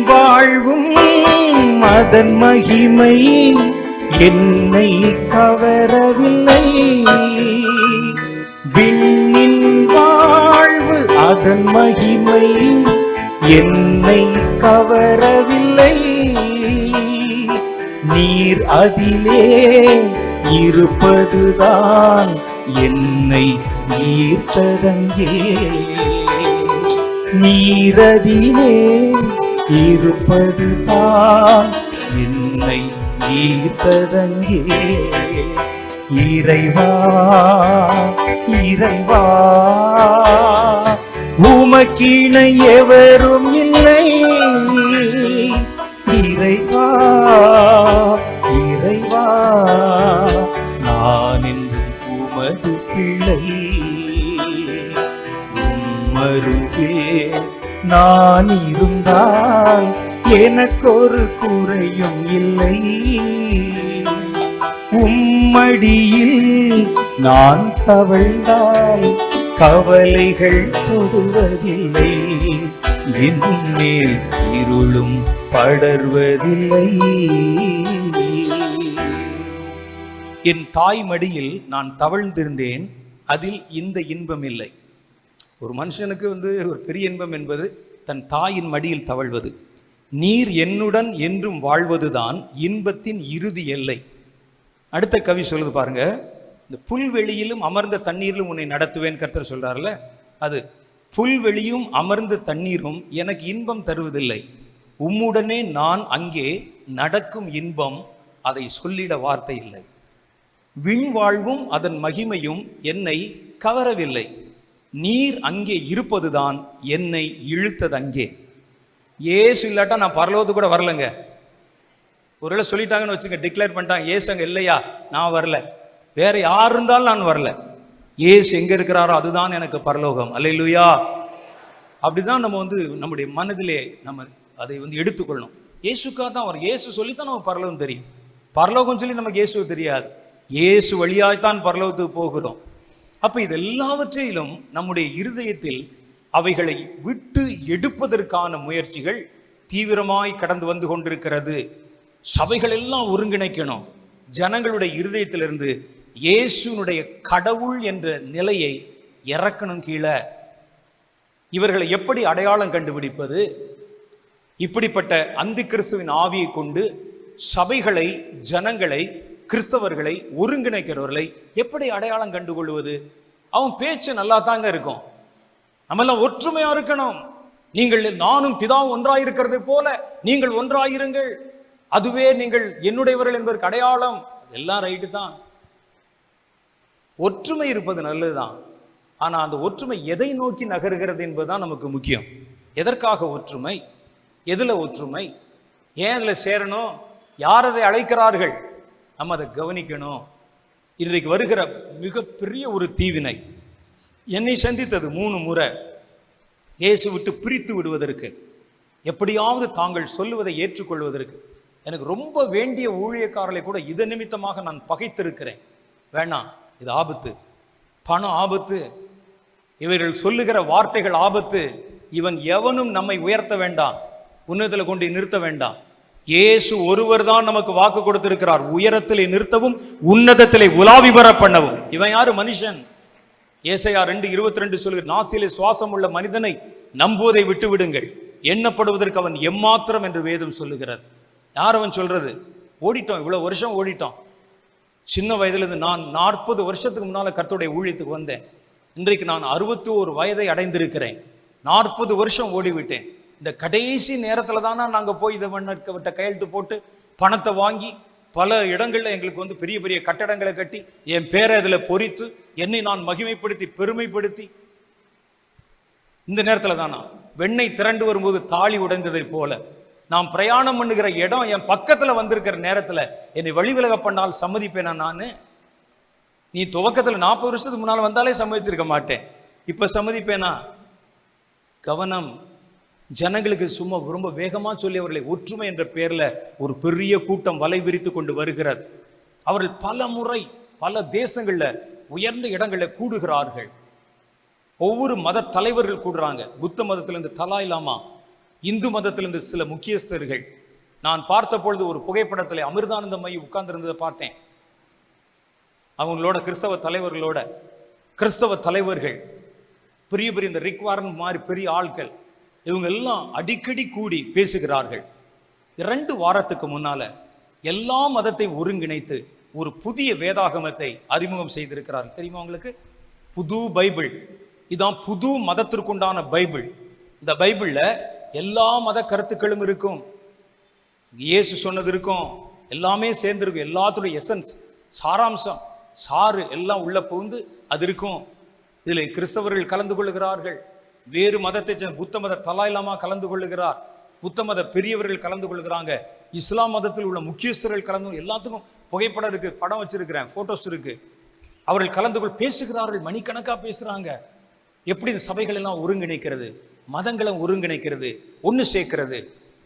வாழ்வும் அதன் மகிமை என்னை கவரவில்லை. விண்ணின் வாழ்வு அதன் மகிமை என்னை கவரவில்லை. நீர் அதிலே இருப்பதுதான் என்னை ஈர்த்ததங்கே. நீரதிலே இருப்பதுதான் என்னை ஈர்த்ததங்கே. இறைவா இறைவா, உமக்கிணை எவரும் இல்லை. இறைவா இறைவா, நான் என்றும் உமது பிள்ளை. உம்மருகே நான் இருந்தால் எனக்கொரு குறையும் இல்லை. உம்மடியில் நான் தவழ்ந்தால் கவலைகள் தொடுவதில்லை. என் மேல் இருளும் படர்வதில்லை. என் தாய் மடியில் நான் தவழ்ந்திருந்தேன், அதில் இந்த இன்பம் இல்லை. ஒரு மனுஷனுக்கு ஒரு பெரிய இன்பம் என்பது தன் தாயின் மடியில் தவழ்வது. நீர் என்னுடன் என்றும் வாழ்வதுதான் இன்பத்தின் இறுதி எல்லை. அடுத்த கவி சொல்லுது பாருங்க, இந்த புல்வெளியிலும் அமர்ந்த தண்ணீரிலும் உன்னை நடத்துவேன் கர்த்தர் சொல்றாருல, அது புல்வெளியும் அமர்ந்த தண்ணீரும் எனக்கு இன்பம் தருவதில்லை, உம்முடனே நான் அங்கே நடக்கும் இன்பம் அதை சொல்லிட வார்த்தை இல்லை. விண்வாழ்வும் அதன் மகிமையும் என்னை கவரவில்லை, நீர் அங்கே இருப்பதுதான் என்னை இழுத்தது அங்கே. ஏசு இல்லாட்டா நான் பரலோகத்துக்கு கூட வரலங்க. ஒருவேளை சொல்லிட்டாங்கன்னு வச்சுங்க, டிக்ளேர் பண்ணிட்டாங்க ஏசு அங்கே இல்லையா, நான் வரல, வேற யார் இருந்தாலும் நான் வரல, ஏசு எங்க இருக்கிறாரோ அதுதான் எனக்கு பரலோகம். அல்லேலூயா. அப்படிதான் நம்ம நம்முடைய மனதிலே நம்ம அதை எடுத்துக்கொள்ளணும். இயேசுக்காக தான் வரும். இயேசு சொல்லித்தான் நமக்கு பரலோகம் தெரியும். பரலோகம் சொல்லி நமக்கு இயேசு தெரியாது. இயேசு வழியாய்த்தான் பரலோகத்துக்கு போகிறோம். அப்ப இது எல்லாவற்றையிலும் நம்முடைய இருதயத்தில் அவைகளை விட்டு எடுப்பதற்கான முயற்சிகள் தீவிரமாய் கடந்து வந்து கொண்டிருக்கிறது. சபைகள் எல்லாம் ஒருங்கிணைக்கணும். ஜனங்களுடைய இருதயத்திலிருந்து இயேசுனுடைய கடவுள் என்ற நிலையை இறக்கணும் கீழே. இவர்களை எப்படி அடையாளம் கண்டுபிடிப்பது? இப்படிப்பட்ட அந்தி கிறிஸ்துவின் ஆவியை கொண்டு சபைகளை, ஜனங்களை, கிறிஸ்தவர்களை, ஒருங்கிணைக்கிறவர்களை எப்படி அடையாளம் கண்டுகொள்வது? அவன் பேச்சு நல்லா தாங்க இருக்கும். நம்ம எல்லாம் ஒற்றுமையா இருக்கணும். நீங்கள் நானும் பிதாவும் ஒன்றாயிருக்கிறதை போல நீங்கள் ஒன்றாயிருங்கள், அதுவே நீங்கள் என்னுடையவர்கள் என்பதற்கு அடையாளம். எல்லாம் ரைட்டு தான், ஒற்றுமை இருப்பது நல்லதுதான். ஆனா அந்த ஒற்றுமை எதை நோக்கி நகருகிறது என்பதுதான் நமக்கு முக்கியம். எதற்காக ஒற்றுமை? எதுல ஒற்றுமை? ஏன் அதுல சேரணும்? யார் அதை அழைக்கிறார்கள்? நம்ம அதை கவனிக்கணும். இன்றைக்கு வருகிற மிகப்பெரிய ஒரு தீவினை என்னை சந்தித்தது 3 முறை. இயேசு விட்டு பிரித்து விடுவதற்கு, எப்படியாவது தாங்கள் சொல்லுவதை ஏற்றுக்கொள்வதற்கு. எனக்கு ரொம்ப வேண்டிய ஊழியக்காரர்களை கூட இது நிமித்தமாக நான் பகைத்திருக்கிறேன். வேணாம், இது ஆபத்து, பணம் ஆபத்து, இவர்கள் சொல்லுகிற வார்த்தைகள் ஆபத்து, இவன் எவனும் நம்மை உயர்த்த வேண்டாம், உன்னதத்தில் கொண்டு நிறுத்த வேண்டாம். இயேசு ஒருவர் தான் நமக்கு வாக்கு கொடுத்திருக்கிறார், உயரத்திலே நிறுத்தவும் உன்னதத்திலே உலாவி வர பண்ணவும். இவன் யாரு? மனுஷன். ஏசாயா 2:22 சொல்லுகிற, நாசிலே சுவாசம் உள்ள மனிதனை நம்புவதை விட்டு விடுங்கள், எண்ணப்படுவதற்கு அவன் எம்மாத்திரம் என்று வேதம் சொல்லுகிறார். யார் அவன் சொல்றது? ஓடிட்டோம், இவ்வளவு வருஷம் ஓடிட்டோம். சின்ன வயதிலிருந்து நான் 40 வருஷத்துக்கு முன்னால கர்த்தருடைய ஊழியத்துக்கு வந்தேன். இன்றைக்கு நான் 61 வயதை அடைந்திருக்கிறேன். 40 வருஷம் ஓடிவிட்டேன். இந்த கடைசி நேரத்தில் தானே நாங்கள் போய் இதை விட்ட கையெழுத்து போட்டு பணத்தை வாங்கி பல இடங்களில் எங்களுக்கு பெரிய பெரிய கட்டடங்களை கட்டி என் பேரை அதில் பொறித்து என்னை நான் மகிமைப்படுத்தி பெருமைப்படுத்தி, இந்த நேரத்தில் தானா வெண்ணெய் திரண்டு வரும்போது தாலி உடைந்ததை போல நான் பிரயாணம் பண்ணுகிற இடம் என் பக்கத்தில் வந்திருக்கிற நேரத்தில் என்னை வழிவிலக பண்ணால் சம்மதிப்பேனா? நான் நீ துவக்கத்தில் 40 வருஷத்துக்கு முன்னால் வந்தாலே சம்மதிச்சிருக்க மாட்டேன், இப்போ சம்மதிப்பேனா? கவனம். ஜனங்களுக்கு சும்மா ரொம்ப வேகமாக சொல்லி அவர்களை ஒற்றுமை என்ற பேரில் ஒரு பெரிய கூட்டம் வலை விரித்து கொண்டு வருகிறது. அவர்கள் பல முறை பல தேசங்களில் உயர்ந்த இடங்களில் கூடுகிறார்கள். ஒவ்வொரு மத தலைவர்கள் கூடுறாங்க. புத்த மதத்திலிருந்து தலாய் லாமா, இந்து மதத்திலிருந்து சில முக்கியஸ்தர்கள். நான் பார்த்த பொழுது ஒரு புகைப்படத்தில் அமிர்தானந்த மைய உட்கார்ந்திருந்ததை பார்த்தேன். அவங்களோட கிறிஸ்தவ தலைவர்கள் பெரிய பெரிய இந்த ரிக் வாரன் மாதிரி பெரிய ஆட்கள், இவங்க எல்லாம் அடிக்கடி கூடி பேசுகிறார்கள். 2 வாரத்துக்கு முன்னால எல்லா மதத்தை ஒருங்கிணைத்து ஒரு புதிய வேதாகமத்தை அறிமுகம் செய்திருக்கிறார்கள். தெரியுமா உங்களுக்கு? புது பைபிள். இதான் புது மதத்திற்குண்டான பைபிள். இந்த பைபிள்ல எல்லா மத கருத்துக்களும் இருக்கும், இயேசு சொன்னது இருக்கும், எல்லாமே சேர்ந்திருக்கும். எல்லாத்துடைய எசன்ஸ், சாராம்சம், சாறு எல்லாம் உள்ள புகுந்து அது இருக்கும். இதில் கிறிஸ்தவர்கள் கலந்து கொள்ளுகிறார்கள், வேறு மதத்தை புத்த மத தலாய் லாமா கலந்து கொள்ளுகிறார், புத்த மத பெரியவர்கள் கலந்து கொள்ளுகிறாங்க, இஸ்லாம் மதத்தில் உள்ள முக்கியஸ்தர்கள் கலந்து, எல்லாத்துக்கும் புகைப்படம் இருக்கு, படம் வச்சிருக்கிறேன், போட்டோஸ் இருக்கு. அவர்கள் கலந்து பேசுகிறார்கள், மணிக்கணக்காக பேசுறாங்க. எப்படி இந்த சபைகள் எல்லாம் ஒருங்கிணைக்கிறது, மதங்களை ஒருங்கிணைக்கிறது, ஒன்று சேர்க்கிறது.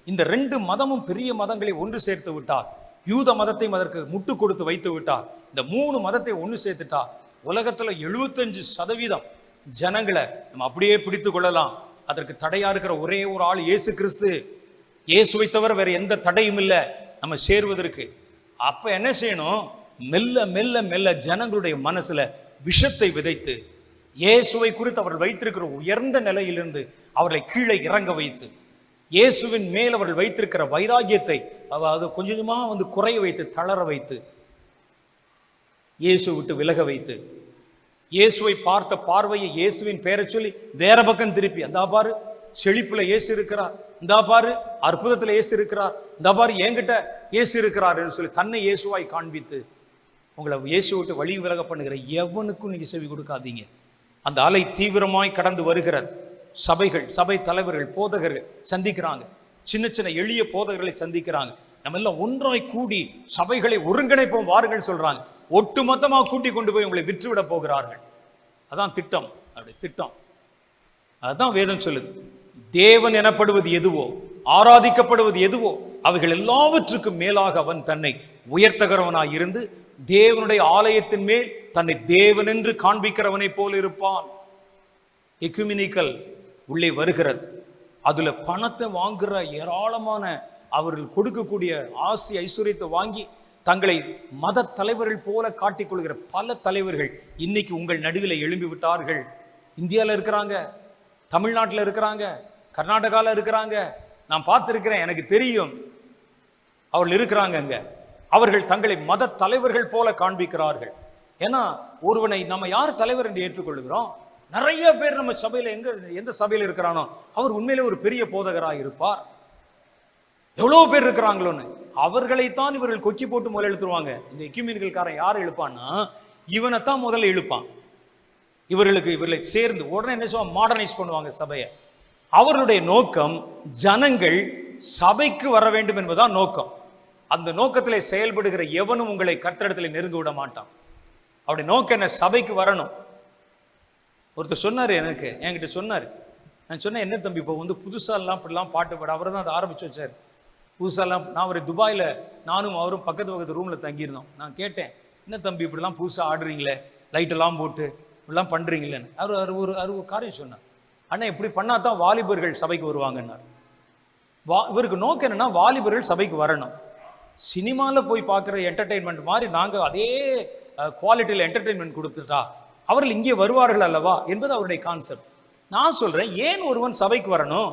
இந்த 2 மதமும் பெரிய மதங்களை ஒன்று சேர்த்து விட்டார். யூத மதத்தை அதற்கு முட்டு கொடுத்து வைத்து விட்டார். இந்த 3 மதத்தை ஒன்று சேர்த்துட்டா உலகத்துல 75% ஜனங்களை நம்ம அப்படியே பிடித்து கொள்ளலாம். அதற்கு தடையா இருக்கிற ஒரே ஒரு ஆள் இயேசு கிறிஸ்து. இயேசுவை தவிர வேற எந்த தடையும் இல்லை நம்ம சேருவதற்கு. அப்ப என்ன செய்யணும்? மெல்ல மெல்ல மெல்ல ஜனங்களுடைய மனசுல விஷத்தை விதைத்து, இயேசுவை குறித்து அவர்கள் வைத்திருக்கிற உயர்ந்த நிலையிலிருந்து அவர்களை கீழே இறங்க வைத்து, இயேசுவின் மேல் அவர்கள் வைத்திருக்கிற வைராகியத்தை அதாவது கொஞ்சமா குறைய வைத்து, தளர வைத்து, இயேசு விட்டு விலக வைத்து, இயேசுவை பார்த்த பார்வையை இயேசுவின் பெயரை சொல்லி வேற பக்கம் திருப்பி, அந்த பாரு செழிப்புல இயேசு இருக்கிறார், இந்த பாரு அற்புதத்துல இயேசு இருக்கிறார், இந்த பாரு என்கிட்ட இயேசு இருக்கிறார் என்று சொல்லி தன்னை இயேசுவாய் காண்பித்து உங்களை இயேசு விட்டு வழி விலக பண்ணுகிற எவனுக்கும் நீங்க செவி கொடுக்காதீங்க. அந்த அலை தீவிரமாய் கடந்து வருகிறது. சபைகள், சபை தலைவர்கள், போதகர்கள் சந்திக்கிறாங்க. சின்ன சின்ன எளிய போதகர்களை சந்திக்கிறாங்க. நம்ம எல்லாம் ஒன்றாய் கூடி சபைகளை ஒருங்கிணைப்போம் வாருங்கள் சொல்றாங்க. ஒட்டுமொத்தமாக கூட்டி கொண்டு போய் உங்களை விற்றுவிட போகிறார்கள். அதான் திட்டம், அப்படி திட்டம். அதுதான் வேதம் சொல்லுது. தேவன் எனப்படுவது எதுவோ, ஆராதிக்கப்படுவது எதுவோ, அவைகள் எல்லாவற்றுக்கும் மேலாக அவன் தன்னை உயர்த்தகிறவனாய் இருந்து தேவனுடைய ஆலயத்தின் மேல் தன்னை தேவன் என்று காண்பிக்கிறவனை போல் இருப்பான். எக்குமினிக்கல் உள்ளே வருகிறது. அதுல பணத்தை வாங்குற ஏராளமான அவர்கள் கொடுக்கக்கூடிய ஆஸ்தி ஐஸ்வர்யத்தை வாங்கி தங்களை மத தலைவர்கள் போல காட்டிக்கொள்கிற பல தலைவர்கள் இன்னைக்கு உங்கள் நடுவில் எழும்பி விட்டார்கள். இந்தியாவில் இருக்கிறாங்க, தமிழ்நாட்டில் இருக்கிறாங்க, கர்நாடகாவில் இருக்கிறாங்க. நான் பார்த்திருக்கிறேன், எனக்கு தெரியும். அவர்கள் இருக்கிறாங்க அங்க. அவர்கள் தங்களை மத தலைவர்கள் போல காண்பிக்கிறார்கள். ஏன்னா ஒருவனை நம்ம யார் தலைவர் என்று ஏற்றுக்கொள்கிறோம்? நிறைய பேர் நம்ம சபையில எந்த சபையில இருக்கிறானோ அவர் உண்மையிலே ஒரு பெரிய போதகராக இருப்பார். எவ்வளவு பேர் இருக்கிறாங்களோன்னு அவர்களைத்தான் இவர்கள் கொக்கி போட்டு முதல்ல எழுத்துருவாங்க. இந்த எக்யூமெனிக்கல்காரன் யார் எழுப்பான்னா இவனைத்தான் முதல்ல எழுப்பான். இவர்களை சேர்ந்து உடனே என்ன செய்வாங்க? மாடர்னைஸ் பண்ணுவாங்க சபையை. அவர்களுடைய நோக்கம் ஜனங்கள் சபைக்கு வர வேண்டும் என்பதுதான் நோக்கம். அந்த நோக்கத்திலே செயல்படுகிற எவனும் உங்களை கர்த்தரிடத்தில் நெருங்க விட மாட்டான். அவருடைய நோக்கம் என்ன? சபைக்கு வரணும். ஒருத்தர் சொன்னார், என்கிட்ட சொன்னார். நான் சொன்னேன், என்ன தம்பி இப்போ புதுசாலாம் இப்படிலாம் பாட்டு பாட, அவர் தான் அதை ஆரம்பிச்சு வச்சார். புதுசாலாம் நான் ஒரு துபாயில் நானும் அவரும் பக்கத்து ரூமில் தங்கியிருந்தோம். நான் கேட்டேன், என்ன தம்பி இப்படிலாம் புதுசாக ஆடுறீங்களே, லைட்டெல்லாம் போட்டு இப்படிலாம் பண்ணுறீங்களேன்னு. அவர் ஒரு காரியம் சொன்னார். அண்ணா இப்படி பண்ணால் தான் வாலிபர்கள் சபைக்கு வருவாங்கன்னார். இவருக்கு நோக்கம் என்னன்னா வாலிபர்கள் சபைக்கு வரணும். சினிமாவில் போய் பார்க்குற என்டர்டெயின்மெண்ட் மாதிரி நாங்கள் அதே குவாலிட்டியில் என்டர்டெயின்மெண்ட் கொடுத்துட்டா அவர்கள் இங்கே வருவார்கள் அல்லவா என்பது அவருடைய கான்செப்ட். நான் சொல்றேன், ஏன் ஒருவன் சபைக்கு வரணும்?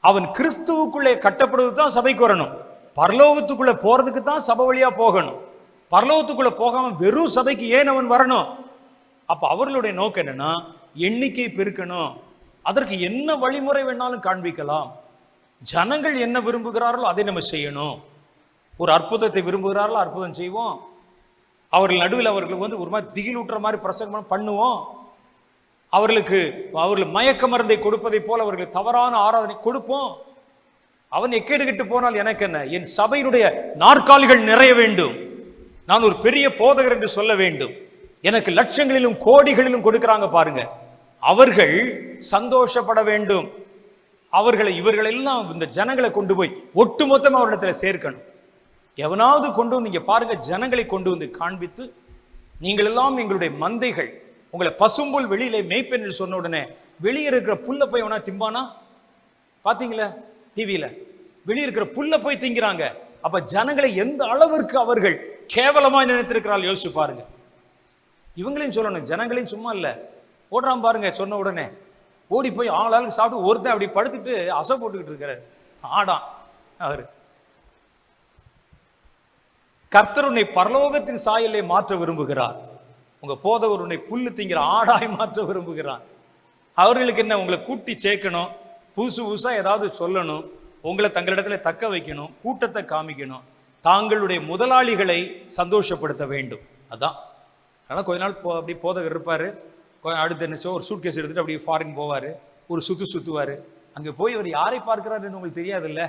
அவன் கிறிஸ்துவுக்குள்ளே கட்டப்படுவது தான் சபைக்கு வரணும். பரலோகத்துக்குள்ள போறதுக்கு தான் சபை வழியா போகணும். பரலோகத்துக்குள்ள போகாம வெறும் சபைக்கு ஏன் அவன் வரணும்? அப்ப அவர்களுடைய நோக்கம் என்னன்னா எண்ணிக்கை பெருக்கணும். அதற்கு என்ன வழிமுறை வேணாலும் காண்பிக்கலாம். ஜனங்கள் என்ன விரும்புகிறார்களோ அதை நம்ம செய்யணும். ஒரு அற்புதத்தை விரும்புகிறார்களோ அற்புதம் செய்வோம். அவர்கள் நடுவில் அவர்களுக்கு ஒரு மாதிரி திகிலூட்டுற மாதிரி பிரசங்கம் பண்ணுவோம். அவர்கள் மயக்க மருந்தை கொடுப்பதை போல அவர்களுக்கு தவறான ஆராதனை கொடுப்போம். அவன் எக்கேடு கெட்டு போனால் எனக்கு என்ன? என் சபையினுடைய நாற்காலிகள் நிறைய வேண்டும். நான் ஒரு பெரிய போதகர் என்று சொல்ல வேண்டும். எனக்கு லட்சங்களிலும் கோடிகளிலும் கொடுக்கிறாங்க பாருங்க. அவர்கள் சந்தோஷப்பட வேண்டும். இவர்களெல்லாம் இந்த ஜனங்களை கொண்டு போய் ஒட்டுமொத்தமாக அவரிடத்துல சேர்க்கணும். எவனாவது கொண்டு வந்து இங்க பாருங்க, ஜனங்களை கொண்டு வந்து காண்பித்து, நீங்கள் எல்லாம் எங்களுடைய மந்தைகள், உங்களை பசும்புல் வெளியிலே மேய்ப்பேன் என்று சொன்ன உடனே வெளியே இருக்கிற புல்ல போய் எவனா திம்பானா? பாத்தீங்களா டிவியில? வெளியே இருக்கிற புல்ல போய் திங்கிறாங்க. அப்ப ஜனங்களை எந்த அளவிற்கு அவர்கள் கேவலமாய் நினைத்திருக்கிறார்கள் யோசிச்சு பாருங்க. இவங்களையும் சொல்லணும், ஜனங்களையும் சும்மா இல்ல ஓடுறான் பாருங்க. சொன்ன உடனே ஓடி போய் ஆளாளுக்கு சாப்பிட்டு ஒருத்தன் அப்படி படுத்துட்டு அசை போட்டுக்கிட்டு இருக்கிறார். ஆடான் அவரு. கர்த்தர் உன்னை பரலோகத்தின் சாயலை மாற்ற விரும்புகிறார். உங்க போதவர் உன்னை புல்லு திங்கிற ஆடாய் மாற்ற விரும்புகிறான். அவர்களுக்கு என்ன? உங்களை கூட்டி சேர்க்கணும், புதுசா ஏதாவது சொல்லணும், உங்களை தங்களிடத்துல தக்க வைக்கணும், கூட்டத்தை காமிக்கணும், தாங்களுடைய முதலாளிகளை சந்தோஷப்படுத்த வேண்டும். அதான். அதனால கொஞ்ச நாள் அப்படி போதகர் இருப்பாரு. அடுத்து என்ன ஒரு சூட்கேஸ் எடுத்துட்டு அப்படியே ஃபாரின் போவாரு, ஒரு சுத்துவாரு. அங்க போய் அவர் யாரை பார்க்கிறாருன்னு உங்களுக்கு தெரியாது இல்ல,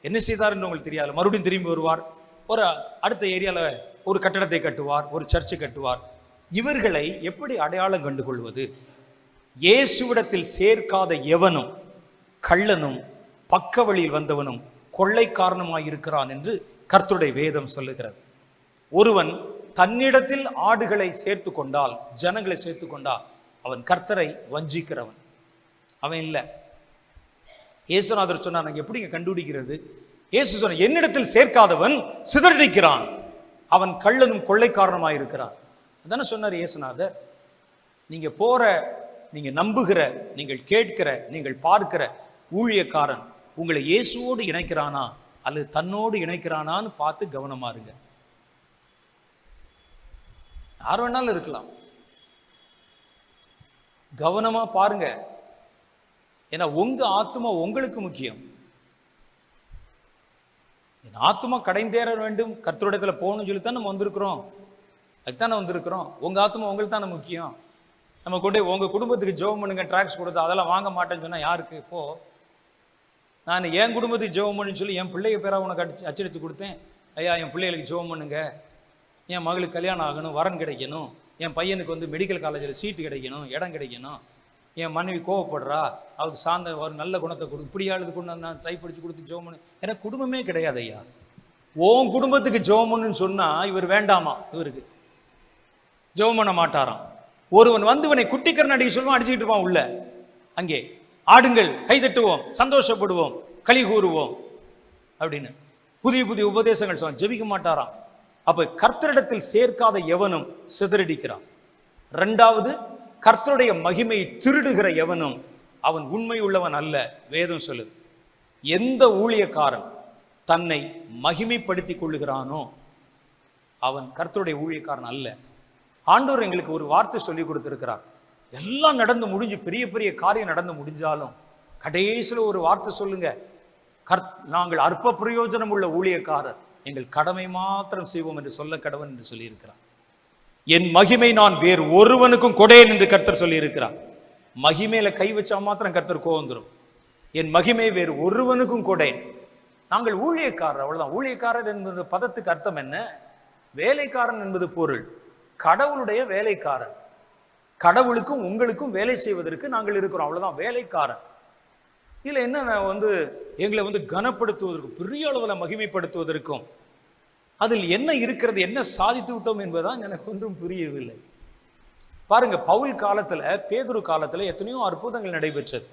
என்ன செய்தாருன்னு உங்களுக்கு தெரியாது. மறுபடியும் திரும்பி வருவார், ஒரு அடுத்த ஏரியால ஒரு கட்டடத்தை கட்டுவார், ஒரு சர்ச்சை கட்டுவார். இவர்களை எப்படி அடையாளம் கண்டுகொள்வது? இயேசுவிடத்தில் சேர்க்காத எவனும் கள்ளனும் பக்க வழியில் வந்தவனும் கொள்ளைக்காரனுமாய் இருக்கிறான் என்று கர்த்தருடைய வேதம் சொல்லுகிறது. ஒருவன் தன்னிடத்தில் ஆடுகளை சேர்த்து கொண்டால், ஜனங்களை சேர்த்து கொண்டால், அவன் கர்த்தரை வஞ்சிக்கிறவன். அவன் இல்லை. இயேசுநாதர் சொன்னார், நாங்கள் எப்படிங்க கண்டுபிடிக்கிறது? இயேசு சொன்ன, என்னிடத்தில் சேர்க்காதவன் சிதறடிக்கிறான், அவன் கள்ளனும் கொள்ளைக்காரனுமாய் இருக்கிறான். அதானே சொன்னார் இயேசுநாதர். நீங்க போற, நீங்க நம்புகிற, நீங்கள் கேட்கிற, நீங்கள் பார்க்கிற ஊழியக்காரன் உங்களை இயேசுவோடு இணைக்கிறானா அல்லது தன்னோடு இணைக்கிறானான்னு பார்த்து கவனமா இருங்க. யார் வேணாலும் இருக்கலாம், கவனமா பாருங்க. ஏன்னா உங்க ஆத்துமா உங்களுக்கு முக்கியம். என் ஆத்துமா கடைந்தேற வேண்டும், கர்த்தரிடத்துல போகணும்னு சொல்லித்தான் நம்ம வந்திருக்கிறோம். அதுதானே வந்திருக்கிறோம். உங்க ஆத்துமா உங்களுக்கு தானே முக்கியம். நம்ம கொண்டு உங்க குடும்பத்துக்கு ஜெபம் பண்ணுங்க ட்ராக்ஸ் கொடுத்து அதெல்லாம் வாங்க மாட்டேன்னு சொன்னா யாருக்கு? இப்போ நான் என் குடும்பத்துக்கு ஜெபம் பண்ணுன்னு சொல்லி என் பிள்ளைய பேராக உனக்கு அச்சடித்து கொடுத்தேன். ஐயா, என் பிள்ளைகளுக்கு ஜெபம் பண்ணுங்க, என் மகளுக்கு கல்யாணம் ஆகணும், வரன் கிடைக்கணும், என் பையனுக்கு வந்து மெடிக்கல் காலேஜில் சீட்டு கிடைக்கணும், இடம் கிடைக்கணும், என் மனைவி கோவப்படுறா, அவருக்கு சார்ந்த ஒரு நல்ல குணத்தை கொடு, இப்படி ஆளுது கொண்டு நான் டைப்பிடிச்சு கொடுத்து ஜெபம் பண்ணு. எனக்கு குடும்பமே கிடையாது ஐயா. உன் குடும்பத்துக்கு ஜெபம் பண்ணுன்னு சொன்னா இவர் வேண்டாமா? இவருக்கு ஜெபம் பண்ண மாட்டாராம். ஒருவன் வந்து இவனை குட்டிக்கரன் அடிக்க சொல்லுவான், அடிச்சுக்கிட்டு இருப்பான் உள்ள. அங்கே ஆடுங்கள், கைதட்டுவோம், சந்தோஷப்படுவோம், களி கூறுவோம் அப்படின்னு புதிய புதிய உபதேசங்கள் சொல்ல ஜெபிக்க மாட்டாராம். அப்ப கர்த்தரிடத்தில் சேர்க்காத எவனும் சிதறடிக்கிறான். இரண்டாவது, கர்த்தருடைய மகிமையை திருடுகிற எவனும் அவன் உண்மை உள்ளவன் அல்ல. வேதம் சொல்லுது, எந்த ஊழியக்காரன் தன்னை மகிமைப்படுத்திக் கொள்ளுகிறானோ அவன் கர்த்தருடைய ஊழியக்காரன் அல்ல. ஆண்டவர் எங்களுக்கு ஒரு வார்த்தை சொல்லி கொடுத்திருக்கிறார். எல்லாம் நடந்து முடிஞ்சு, பெரிய பெரிய காரியம் நடந்து முடிஞ்சாலும் கடைசியில் ஒரு வார்த்தை சொல்லுங்க, நாங்கள் அற்ப பிரயோஜனம் உள்ள ஊழியக்காரர், எங்கள் கடமை மாத்திரம் செய்வோம் என்று சொல்ல கடவன் என்று சொல்லியிருக்கிறார். என் மகிமை நான் வேறு ஒருவனுக்கும் கொடேன் என்று கர்த்தர் சொல்லி இருக்கிறார். மகிமையில கை வச்சா மாத்திரம் கர்த்தர் கோவந்துரும். என் மகிமை வேறு ஒருவனுக்கும் கொடேன். நாங்கள் ஊழியக்காரர், அவ்வளவுதான். ஊழியக்காரர் என்பது பதத்துக்கு அர்த்தம் என்ன? வேலைக்காரன் என்பது பொருள். கடவுளுடைய வேலைக்காரன். கடவுளுக்கும் உங்களுக்கும் வேலை செய்வதற்கு நாங்கள் இருக்கிறோம், அவ்வளவுதான். வேலைக்காரன். இதுல என்ன வந்து எங்களை வந்து கனப்படுத்துவதற்கும் பெரிய அளவில் மகிமைப்படுத்துவதற்கும் அதில் என்ன இருக்கிறது, என்ன சாதித்து விட்டோம் என்பதுதான் எனக்கு ஒன்றும் புரியவில்லை. பாருங்க, பவுல் காலத்துல, பேதுரு காலத்துல எத்தனையோ அற்புதங்கள் நடைபெற்றது.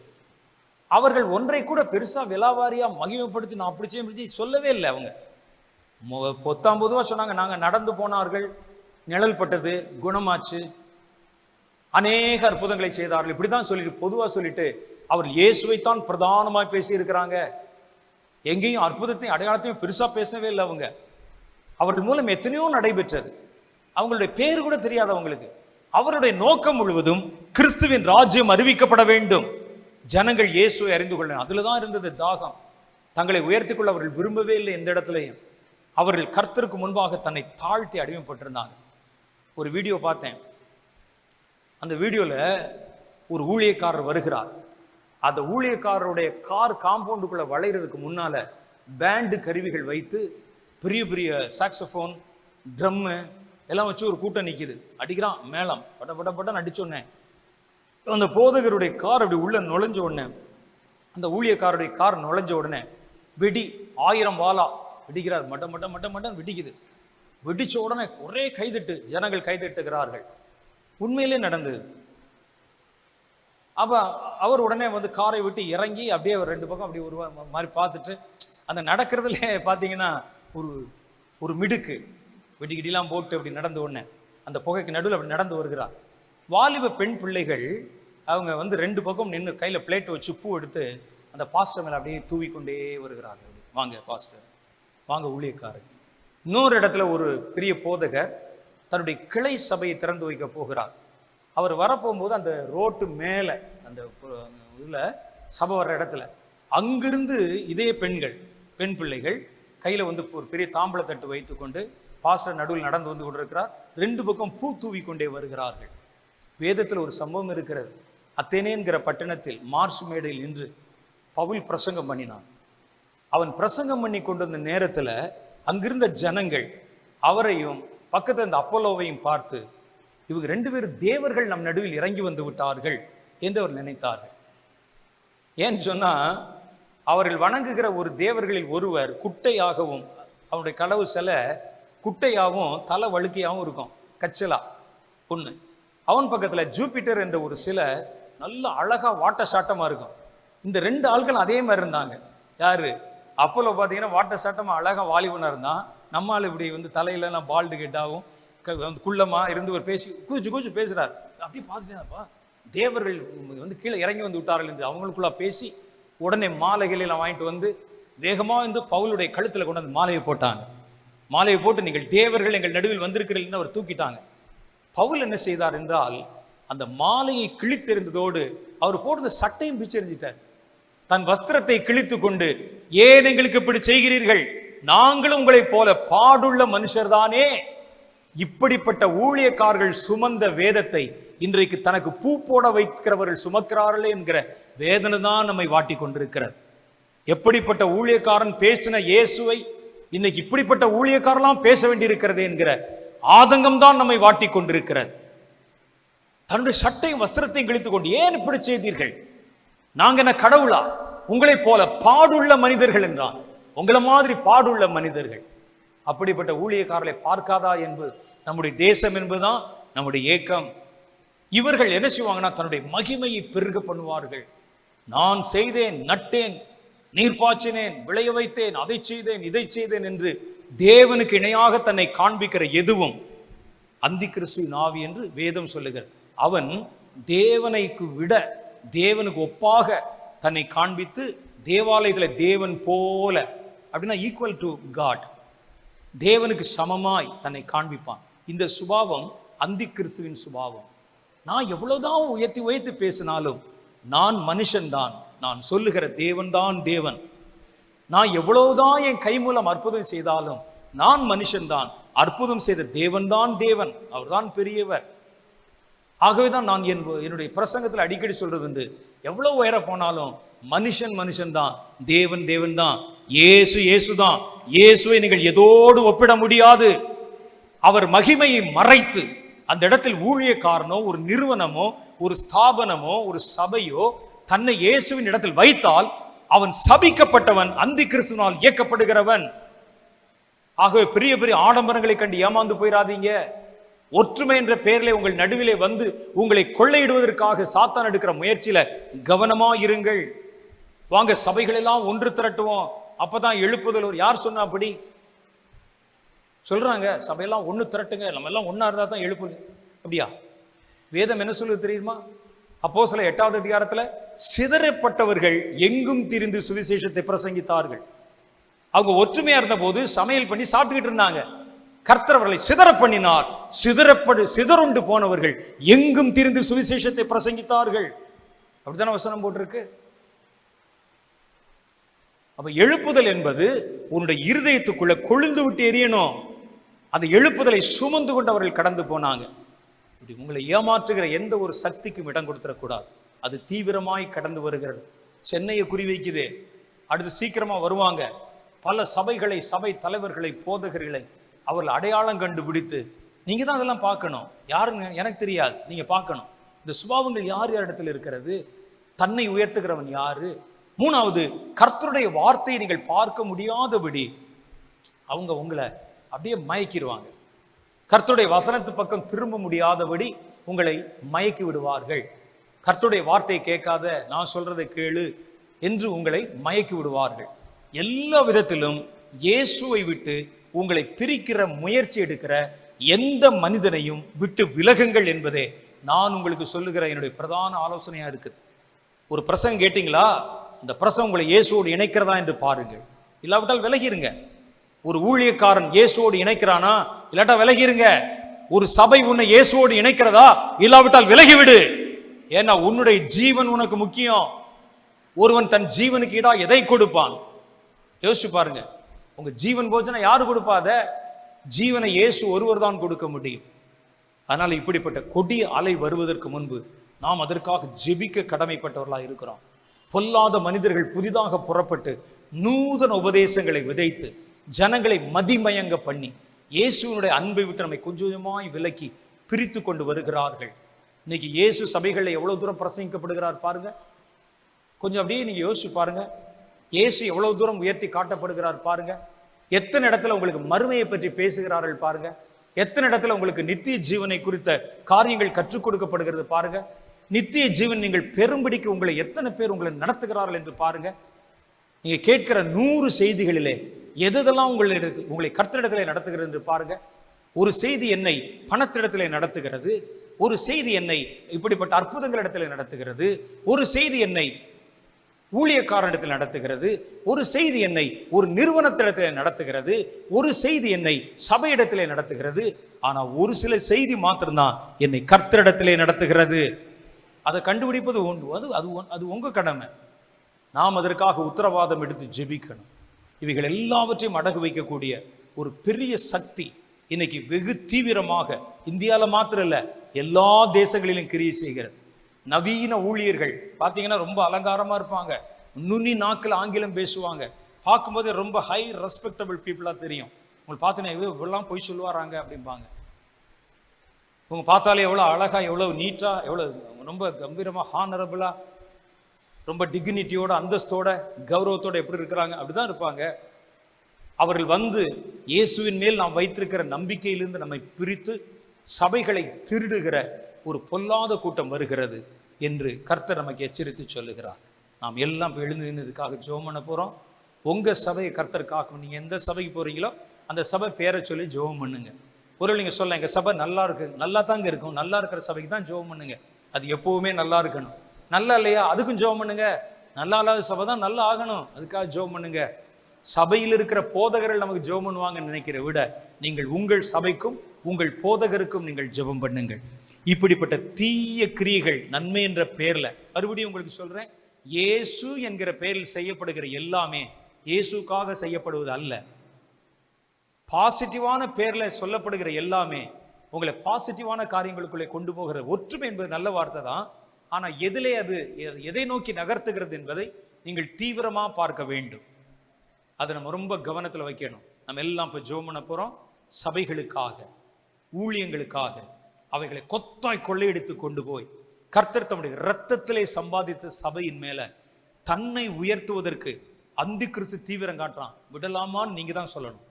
அவர்கள் ஒன்றை கூட பெருசா விலாவாரியா மகிமைப்படுத்தி நான் அப்படி செய்ய சொல்லவே இல்லை. அவங்க 19 சொன்னாங்க, நாங்க நடந்து போனார்கள், நிழல் பட்டது, குணமாச்சு, அநேக அற்புதங்களை செய்தார்கள், இப்படிதான் சொல்லிட்டு பொதுவா சொல்லிட்டு அவர் இயேசுவைத்தான் பிரதானமாய் பேசி இருக்கிறாங்க. எங்கேயும் அற்புதத்தையும் அடையாளத்தையும் பெருசா பேசவே இல்லை. அவங்க அவர்கள் மூலம் எத்தனையோ நடைபெற்றது. அவங்களுடைய பேர் கூட தெரியாது அவங்களுக்கு. அவருடைய நோக்கம் முழுவதும் கிறிஸ்துவின் ராஜ்யம் அறிவிக்கப்பட வேண்டும், ஜனங்கள் இயேசுவை அறிந்து கொள்ள. அதுலதான் இருந்தது தாகம். தங்களை உயர்த்தி கொள்ள அவர்கள் விரும்பவே இல்லை. எந்த இடத்துலையும் அவர்கள் கர்த்தருக்கு முன்பாக தன்னை தாழ்த்தி அடிமைப்பட்டிருந்தாங்க. ஒரு வீடியோ பார்த்தேன். அந்த வீடியோல ஒரு ஊழியக்காரர் வருகிறார். அந்த ஊழியக்காரருடைய கார் காம்பவுண்டுக்குள்ள வளைகிறதுக்கு முன்னால பேண்டு கருவிகள் வைத்து பெரிய பெரிய சாக்ஸோஃபோன், ட்ரம்மு எல்லாம் வச்சு ஒரு கூட்டம் நிற்கிது. அடிக்கிறான் மேளம், பட்ட பட்ட பட்டன்னு அடிச்சோடனே அந்த போதகருடைய கார் அப்படி உள்ள நுழைஞ்ச உடனே, அந்த ஊழியக்காரருடைய கார் நுழைஞ்ச உடனே வெடி 1000 வாலா வெடிக்கிறார். மட்ட மட்ட மட்ட மட்டன் வெடிக்குது. வெடிச்ச உடனே ஒரே கைதட்டு, ஜனங்கள் கைதட்டுகிறார்கள். உண்மையிலே நடந்தது. அப்ப அவர் உடனே வந்து காரை விட்டு இறங்கி அப்படியே ஒரு 2 பக்கம் அப்படி ஒரு மாதிரி பார்த்துட்டு, அந்த நடக்கிறதுல பார்த்தீங்கன்னா ஒரு மிடுக்கு வெடிக்கிடிலாம் போட்டு அப்படி நடந்த உடனே அந்த புகைக்கு நடுவில் அப்படி நடந்து வருகிறார். வாலிப பெண் பிள்ளைகள் அவங்க வந்து 2 பக்கம் நின்று கையில பிளேட் வச்சு பூ எடுத்து அந்த பாஸ்டர் மேல அப்படியே தூவிக்கொண்டே வருகிறார்கள். வாங்க பாஸ்டர், வாங்க ஊழியக்காரர். இன்னொரு இடத்துல ஒரு பெரிய போதகர் தன்னுடைய கிளை சபையை திறந்து வைக்க போகிறார். அவர் வரப்போகும்போது அந்த ரோட்டு மேலே அந்த இதில் சபை வர்ற இடத்துல அங்கிருந்து இதே பெண் பிள்ளைகள் கையில் வந்து ஒரு பெரிய தாம்பளை தட்டு வைத்து கொண்டு பாஸ்டர் நடுவில் நடந்து வந்து கொண்டிருக்கிறார். 2 பக்கம் பூ தூவி கொண்டே வருகிறார்கள். வேதத்தில் ஒரு சம்பவம் இருக்கிறது. அத்தேனேங்கிற பட்டணத்தில் மார்ச் மேடையில் நின்று பவுல் பிரசங்கம் பண்ணினான். அவன் பிரசங்கம் பண்ணி கொண்டு வந்த நேரத்தில் அங்கிருந்த ஜனங்கள் அவரையும் பக்கத்தில் இந்த அப்போலோவையும் பார்த்து, இவங்க 2 பேரும் தேவர்கள் நம் நடுவில் இறங்கி வந்து விட்டார்கள் என்று அவர் நினைத்தார்கள். ஏன்னு சொன்னா, அவர்கள் வணங்குகிற ஒரு தேவர்களில் ஒருவர் குட்டையாகவும், அவருடைய கடவு சிலை குட்டையாகவும் தலை வழுக்கையாகவும் இருக்கும், கச்சலா பொண்ணு. அவன் பக்கத்துல ஜூபிட்டர் என்ற ஒரு சிலை நல்ல அழகா வாட்ட சாட்டமா இருக்கும். இந்த 2 ஆட்கள் அதே மாதிரி இருந்தாங்க. யாரு? அப்போலோ பார்த்தீங்கன்னா வாட்ட சாட்டமாக அழகாக வாலிபனாக இருந்தான். நம்மால் இப்படி தலையிலலாம் பால்டு கெட்டாகவும் குள்ளமாக இருந்து ஒரு பேசி கூச்சு பேசுகிறார். அப்படியே பார்த்துட்டேன்ப்பா, தேவர்கள் கீழே இறங்கி விட்டார்கள் என்று அவங்களுக்குள்ள பேசி உடனே மாலைகளெல்லாம் வாங்கிட்டு வேகமாக பவுலுடைய கழுத்தில் கொண்டு மாலையை போட்டாங்க. மாலையை போட்டு நீங்கள் தேவர்கள் எங்கள் நடுவில் வந்திருக்கிறீர்கள் அவர் தூக்கிட்டாங்க. பவுல் என்ன செய்தார் என்றால், அந்த மாலையை கிழித்தெறிந்ததோடு அவர் போட்டு சட்டையும் பிச்செறிஞ்சிட்டார். தன் வஸ்திரத்தை கிழித்து கொண்டு, ஏன் எங்களுக்கு இப்படி செய்கிறீர்கள், நாங்களும் உங்களைப் போல பாடுள்ள மனுஷர் தானே. இப்படிப்பட்ட ஊழியக்காரர்கள் சுமந்த வேதத்தை இன்றைக்கு தனக்கு பூ போட வைக்கிறவர்கள் சுமக்கிறார்களே என்கிற வேதனை தான் நம்மை வாட்டி கொண்டிருக்கிறது. எப்படிப்பட்ட ஊழியக்காரன் பேசின இயேசுவை இன்னைக்கு இப்படிப்பட்ட ஊழியக்காரெல்லாம் பேச வேண்டியிருக்கிறது என்கிற ஆதங்கம் தான் நம்மை வாட்டி கொண்டிருக்கிறது. தன்னுடைய சட்டையும் வஸ்திரத்தையும் கிழித்துக் கொண்டு, ஏன் இப்படி செய்தீர்கள், நாங்க என்ன கடவுளா, உங்களைப் போல பாடுள்ள மனிதர்கள் என்றான். உங்களை மாதிரி பாடுள்ள மனிதர்கள். அப்படிப்பட்ட ஊழியக்காரர்களை பார்க்காதா என்பது நம்முடைய தேசம் என்பதுதான் நம்முடைய ஏக்கம். இவர்கள் என்ன செய்வாங்கன்னா, தன்னுடைய மகிமையை பெருக பண்ணுவார்கள். நான் செய்தேன், நட்டேன், நீர் பாய்ச்சினேன், விளைய வைத்தேன், அதை செய்தேன், இதை செய்தேன் என்று தேவனுக்கு இணையாக தன்னை காண்பிக்கிற எதுவும் அந்தி கிறிஸ்துவின் ஆவி என்று வேதம் சொல்லுகிறது. அவன் தேவனைக்கு விட தேவனுக்கு ஒப்பாக தன்னை காண்பித்து தேவாலயத்தில் தேவன் போல, அப்படின்னா ஈக்குவல் டு காட், தேவனுக்கு சமமாய் தன்னை காண்பிப்பான். இந்த சுபாவம் அந்தி கிறிஸ்துவின் சுபாவம். நான் எவ்வளவுதான் உயர்த்தி பேசினாலும் நான் மனுஷன்தான், நான் சொல்லுகிற தேவன் தான் தேவன். நான் எவ்வளவுதான் என் கை மூலம் அற்புதம் செய்தாலும் நான் மனுஷன்தான், அற்புதம் செய்த தேவன் தான் தேவன், அவர்தான் பெரியவர். ஆகவேதான் நான் என்னுடைய பிரசங்கத்தில் அடிக்கடி சொல்றது உண்டு, எவ்வளவு உயர போனாலும் மனுஷன் தான், தேவன் தேவன் தான், இயேசு தான். இயேசுவை நீங்கள் எதோடு ஒப்பிட முடியாது. அவர் மகிமையை மறைத்து அந்த இடத்தில் ஊழியக்காரனோ ஒரு நிறுவனமோ ஒரு ஸ்தாபனமோ ஒரு சபையோ தன்னை இயேசுவின் இடத்தில் வைத்தால் அவன் சபிக்கப்பட்டவன், அந்தி கிறிஸ்துவினால் இயக்கப்படுகிறவன். ஆகவே பெரிய பெரிய ஆடம்பரங்களை கண்டு ஏமாந்து போயிடாதீங்க. ஒற்றுமை என்ற பெயரிலே உங்கள் நடுவிலே உங்களை கொள்ளையிடுவதற்காக சாத்தான் எடுக்கிற முயற்சியில கவனமா இருங்கள். வாங்க சபைகள் எல்லாம் ஒன்று திரட்டுவோம், அப்பதான் எழுப்புதல். யார் சொன்னா அப்படி சொல்றாங்க? சபையெல்லாம் ஒன்று திரட்டுங்க, நம்ம எல்லாம் ஒன்னா இருந்தா தான் எழுப்புங்க. அப்படியா? வேதம் என்ன சொல்லுது தெரியுமா? அப்போஸ்தலர் 8வது அதிகாரத்துல சிதறப்பட்டவர்கள் எங்கும் திரிந்து சுவிசேஷத்தை பிரசங்கித்தார்கள். அவங்க ஒற்றுமையா இருந்த போது சமையல் பண்ணி சாப்பிட்டுக்கிட்டு இருந்தாங்க. கர்த்தர் அவர்களை சிதற பண்ணினார். சிதறுண்டு போனவர்கள் எங்கும் திரிந்து சுவிசேஷத்தை பிரசங்கித்தார்கள். அப்படித்தான வசனம் போட்டிருக்கு. அப்ப எழுப்புதல் என்பது உன்னுடைய இருதயத்துக்குள்ள கொழுந்து விட்டு எரியணும். அந்த எழுப்புதலை சுமந்து கொண்டு அவர்கள் கடந்து போனாங்க. இப்படி உங்களை ஏமாற்றுகிற எந்த ஒரு சக்திக்கும் இடம் கொடுத்துடக்கூடாது. அது தீவிரமாய் கடந்து வருகிறது. சென்னையை குறிவைக்குதே, அடுத்து சீக்கிரமா வருவாங்க. பல சபைகளை, சபை தலைவர்களை, போதகர்களை அவர்கள் அடையாளம் கண்டுபிடித்து, நீங்க தான் அதெல்லாம் பார்க்கணும். யாருங்க எனக்கு தெரியாது, நீங்க பார்க்கணும். இந்த சுபாவங்கள் யார் யார் இடத்துல இருக்கிறது, தன்னை உயர்த்துகிறவன் யாரு. 3வது, கர்த்தருடைய வார்த்தையை நீங்கள் பார்க்க முடியாதபடி அவங்க உங்களை அப்படியே மயக்கிடுவாங்க. கர்த்தருடைய வசனத்து பக்கம் திரும்ப முடியாதபடி உங்களை மயக்கி விடுவார்கள். கர்த்தருடைய வார்த்தையை கேட்காத, நான் சொல்றதை கேளு என்று உங்களை மயக்கி விடுவார்கள். எல்லா விதத்திலும் இயேசுவை விட்டு உங்களை பிரிக்கிற முயற்சி எடுக்கிற எந்த மனிதனையும் விட்டு விலகுங்கள் என்பதே நான் உங்களுக்கு சொல்லுகிற என்னுடைய பிரதான ஆலோசனையா இருக்குது. ஒரு பிரசங்கம் கேட்டீங்களா, இந்த பிரசங்கம் உங்களை இயேசுவோடு இணைக்கிறதா என்று பாருங்கள். இல்லாவிட்டால் விலகிருங்க. ஒரு ஊழியக்காரன் இயேசுவோடு இணைக்கிறானா, இல்லாட்டா விலகிருங்க. ஒரு சபை உன்னை இயேசுவோடு இணைக்கிறதா, இல்லாவிட்டால் விலகிவிடு. ஏன்னா உன்னுடைய ஜீவன் உனக்கு முக்கியம். ஒருவன் தன் ஜீவனுக்கு ஈடா எதை கொடுப்பான்? யோசிச்சு பாருங்க. உங்க ஜீவன் போச்சுன்னா யாரு கொடுப்பாத? ஜீவனை இயேசு ஒருவர் தான் கொடுக்க முடியும். அதனால இப்படிப்பட்ட கொடிய அலை வருவதற்கு முன்பு நாம் அதற்காக ஜெபிக்க கடமைப்பட்டவர்களாக இருக்கிறோம். பொல்லாத மனிதர்கள் புதிதாக புறப்பட்டு நூதன உபதேசங்களை விதைத்து ஜனங்களை மதிமயங்க பண்ணி இயேசுவினுடைய அன்பை விட்டு நம்மை கொஞ்சம் கொஞ்சமாய் விலக்கி பிரித்து கொண்டு வருகிறார்கள். இன்னைக்கு இயேசு சபைகளில் எவ்வளவு தூரம் பிரசங்கிக்கப்படுகிறார் பாருங்க. கொஞ்சம் அப்படியே நீங்க யோசிச்சு பாருங்க. இயேசு எவ்வளவு தூரம் உயர்த்தி காட்டப்படுகிறார் பாருங்க. எத்தனை இடத்துல உங்களுக்கு மறுமையை பற்றி பேசுகிறார்கள் பாருங்க. எத்தனை இடத்துல உங்களுக்கு நித்திய ஜீவனை குறித்த காரியங்கள் கற்றுக் கொடுக்கப்படுகிறது பாருங்க. நித்திய ஜீவன் நீங்கள் பெரும்படிக்கு உங்களை எத்தனை பேர் உங்களை நடத்துகிறார்கள் என்று பாருங்க. நீங்க கேட்கிற 100 செய்திகளிலே எதெல்லாம் உங்களை கர்த்தரிடத்திலே நடத்துகிறது என்று பாருங்க. ஒரு செய்தி என்னை பணத்திடத்திலே நடத்துகிறது, ஒரு செய்தி என்னை இப்படிப்பட்ட அற்புதங்களிடத்திலே நடத்துகிறது, ஒரு செய்தி என்னை ஊழியக்காரனிடத்தில் நடத்துகிறது, ஒரு செய்தி என்னை ஒரு நிறுவனத்திடத்திலே நடத்துகிறது, ஒரு செய்தி என்னை சபையிடத்திலே நடத்துகிறது. ஆனா ஒரு சில செய்தி மாத்திரம்தான் என்னை கர்த்தரிடத்திலே நடத்துகிறது. அதை கண்டுபிடிப்பது அது உங்க கடமை. நாம் அதற்காக உத்தரவாதம் எடுத்து ஜெபிக்கணும். இவைகள் எல்லாவற்றையும் அடகு வைக்கக்கூடிய ஒரு பெரிய சக்தி இன்னைக்கு வெகு தீவிரமாக இந்தியாவில் மாத்திரம் இல்ல, எல்லா தேசங்களிலும் கிரியை செய்கிறது. நவீன ஊழியர்கள் பார்த்தீங்கன்னா ரொம்ப அலங்காரமா இருப்பாங்க, நுனி நாக்கில் ஆங்கிலம் பேசுவாங்க, பார்க்கும்போது ரொம்ப ஹை ரெஸ்பெக்டபிள் பீப்புளா தெரியும். உங்களுக்கு பார்த்தீங்கன்னா இவ்வளோ பொய் சொல்லுவாராங்க அப்படிம்பாங்க. உங்க பார்த்தாலே எவ்வளோ அழகா, எவ்வளோ நீட்டா, எவ்வளோ ரொம்ப கம்பீரமா, ஹானரபிளா, ரொம்ப டிக்னிட்டியோட, அந்தஸ்தோட, கௌரவத்தோட எப்படி இருக்கிறாங்க அப்படிதான் இருப்பாங்க. அவர்கள் வந்து இயேசுவின் மேல் நாம் வைத்திருக்கிற நம்பிக்கையிலிருந்து நம்மை பிரித்து சபைகளை திருடுகிற ஒரு பொல்லாத கூட்டம் வருகிறது என்று கர்த்தர் நமக்கு எச்சரித்து சொல்லுகிறார். நாம் எல்லாம் எழுந்து நின்றதுக்காக ஜெபம் பண்ண போறோம். உங்க சபையை கர்த்தருக்காக, நீங்க எந்த சபைக்கு போறீங்களோ அந்த சபை பேரை சொல்லி ஜெபம் பண்ணுங்க. ஒரு நீங்க சொல்ல எங்க சபை நல்லா இருக்கு, நல்லா தாங்க இருக்கும், நல்லா இருக்கிற சபைக்கு தான் ஜெபம் பண்ணுங்க. அது எப்பவுமே நல்லா இருக்கணும். நல்லா இல்லையா, அதுக்கும் ஜெபம் பண்ணுங்க. நல்லா இல்லாத சபை தான் நல்லா ஆகணும், அதுக்காக ஜெபம் பண்ணுங்க. சபையில் இருக்கிற போதகர்கள் நமக்கு ஜெபம் பண்ணுவாங்கன்னு நினைக்கிற விட நீங்கள் உங்கள் சபைக்கும் உங்கள் போதகருக்கும் நீங்கள் ஜெபம் பண்ணுங்கள். இப்படிப்பட்ட தீய கிரியைகள் நன்மை என்ற பெயர்ல, மறுபடியும் உங்களுக்கு சொல்றேன், இயேசு என்கிற பெயரில் செய்யப்படுகிற எல்லாமே இயேசுக்காக செய்யப்படுவது அல்ல. பாசிட்டிவான பேர்ல சொல்லப்படுகிற எல்லாமே உங்களை பாசிட்டிவான காரியங்களுக்குள்ளே கொண்டு போகிற ஒற்றுமை என்பது நல்ல வார்த்தை தான். ஆனா எதிலே அது எதை நோக்கி நகர்த்துகிறது என்பதை நீங்கள் தீவிரமா பார்க்க வேண்டும். அதை நம்ம ரொம்ப கவனத்தில் வைக்கணும். நம்ம எல்லாம் இப்போ ஜெபம் பண்ண போறோம். சபைகளுக்காக, ஊழியங்களுக்காக, அவைகளை கொத்தாய் கொள்ளையடித்து கொண்டு போய் கர்த்தர் தம்முடைய இரத்தத்திலே சம்பாதித்த சபையின் மேல தன்னை உயர்த்துவதற்கு அந்தி கிறிஸ்து தீவிரம் காட்டுறான். விடலாமான்னு நீங்க தான் சொல்லணும்.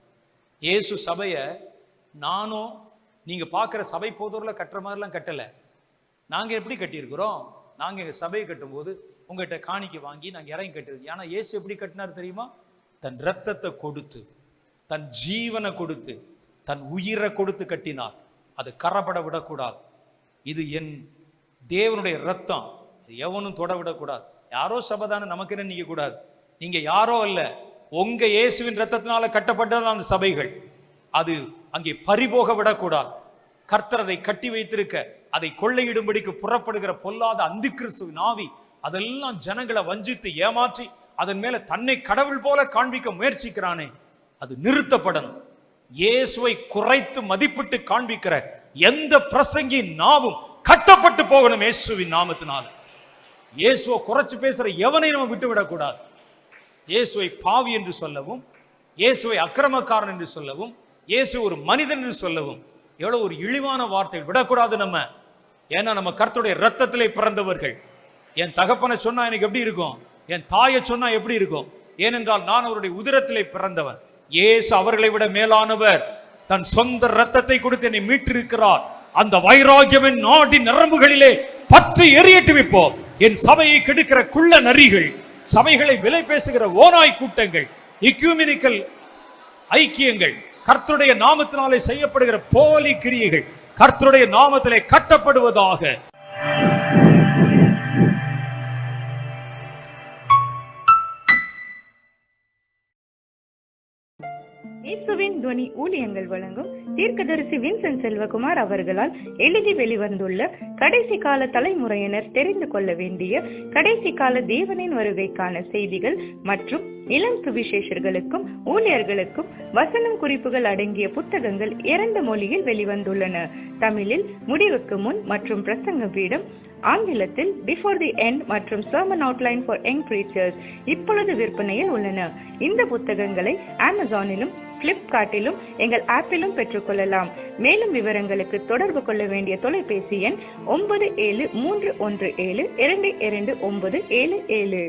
இயேசு சபையை நானும் நீங்க பார்க்குற சபை போதூரில் கட்டுற மாதிரிலாம் கட்டலை. நாங்கள் எப்படி கட்டியிருக்கிறோம்? நாங்கள் எங்கள் சபையை கட்டும்போது உங்கள்கிட்ட காணிக்கை வாங்கி நாங்கள் இறங்கி கட்டுறது. ஆனால் இயேசு எப்படி கட்டினார் தெரியுமா? தன் இரத்தத்தை கொடுத்து, தன் ஜீவனை கொடுத்து, தன் உயிரை கொடுத்து கட்டினார். அது கரப்பட விடக்கூடாது. இது என் தேவனுடைய இரத்தம், எவனும் தொட விடக்கூடாது. யாரோ சபைதானே நமக்கு என்ன நீங்க கூடாது. நீங்க யாரோ அல்ல, உங்க இயேசுவின் இரத்தத்தினால கட்டப்பட்டது அந்த சபைகள். அது அங்கே பறிபோக விடக்கூடாது. கர்த்தர் அதை கட்டி வைத்திருக்க, அதை கொள்ளையிடும்படிக்கு புறப்படுகிற பொல்லாத அந்தி கிறிஸ்துவின் ஆவி அதெல்லாம் ஜனங்களை வஞ்சித்து ஏமாற்றி அதன் மேல தன்னை கடவுள் போல காண்பிக்க முயற்சிக்கிறானே, அது நிறுத்தப்படணும். இயேசுவை குறைத்து மதிப்பிட்டு காண்பிக்கிற எந்த பிரசங்கின் நாவும் கட்டப்பட்டு போகணும் இயேசுவின் நாமத்தினால. இயேசுவை குறைச்சு பேசுற எவனை நம்ம விட்டு விடக்கூடாது. இயேசுவை பாவி என்று சொல்லவும், இயேசுவை அக்கிரமக்காரன் என்று சொல்லவும், இயேசு ஒரு மனிதன் என்று சொல்லவும் எவ்வளவு ஒரு இழிவான வார்த்தை விடக்கூடாது நம்ம. ஏன்னா நம்ம கர்த்தருடைய இரத்தத்திலே பிறந்தவர்கள். என் தகப்பனை சொன்னா எனக்கு எப்படி இருக்கும், என் தாயை சொன்னா எப்படி இருக்கும்? ஏனென்றால் நான் அவருடைய உதிரத்திலே பிறந்தவன். இயேசு அவர்களை விட மேலானவர். தன் சொந்த இரத்தத்தை கொடுத்து என்னை மீட்டிருக்கிறார். அந்த வைராகியமின் நாடின் நரம்புகளிலே பற்றி எரியட்டும். இப்போ என் சபையை கெடுக்கிற குள்ள நரிகள், சபைகளை விலை பேசுகிற ஓநாய் கூட்டங்கள், இக்யூமெனிக்கல் ஐக்கியங்கள், கர்த்தருடைய நாமத்தினாலே செய்யப்படுகிற போலி கிரியைகள் கர்த்தருடைய நாமத்திலே கட்டப்படுவதாக. இயேசுவின் துவனி ஊழியங்கள் வழங்கும் தீர்க்கதரிசி வின்சென்ட் செல்வகுமார் அவர்களால் எழுதி வெளிவந்துள்ள கடைசி கால தலைமுறையினர் தெரிந்து கொள்ள வேண்டிய கடைசி கால தேவனின் வருகைக்கான செய்திகள் மற்றும் இளம் சுவிசேஷர்களுக்கும் ஊழியர்களுக்கும் வசனம் குறிப்புகள் அடங்கிய புத்தகங்கள் 2 மொழியில் வெளிவந்துள்ளன. தமிழில் முடிவுக்கு முன் மற்றும் பிரசங்க பீடம், ஆங்கிலத்தில் பிஃபோர் தி எண்ட் மற்றும் sermon outline for young preachers இப்பொழுது விற்பனையில் உள்ளன. இந்த புத்தகங்களை அமேசானிலும் பிளிப்கார்ட்டிலும் எங்கள் ஆப்பிலும் பெற்றுக்கொள்ளலாம். மேலும் விவரங்களுக்கு தொடர்பு கொள்ள வேண்டிய தொலைபேசி எண் 9731722977.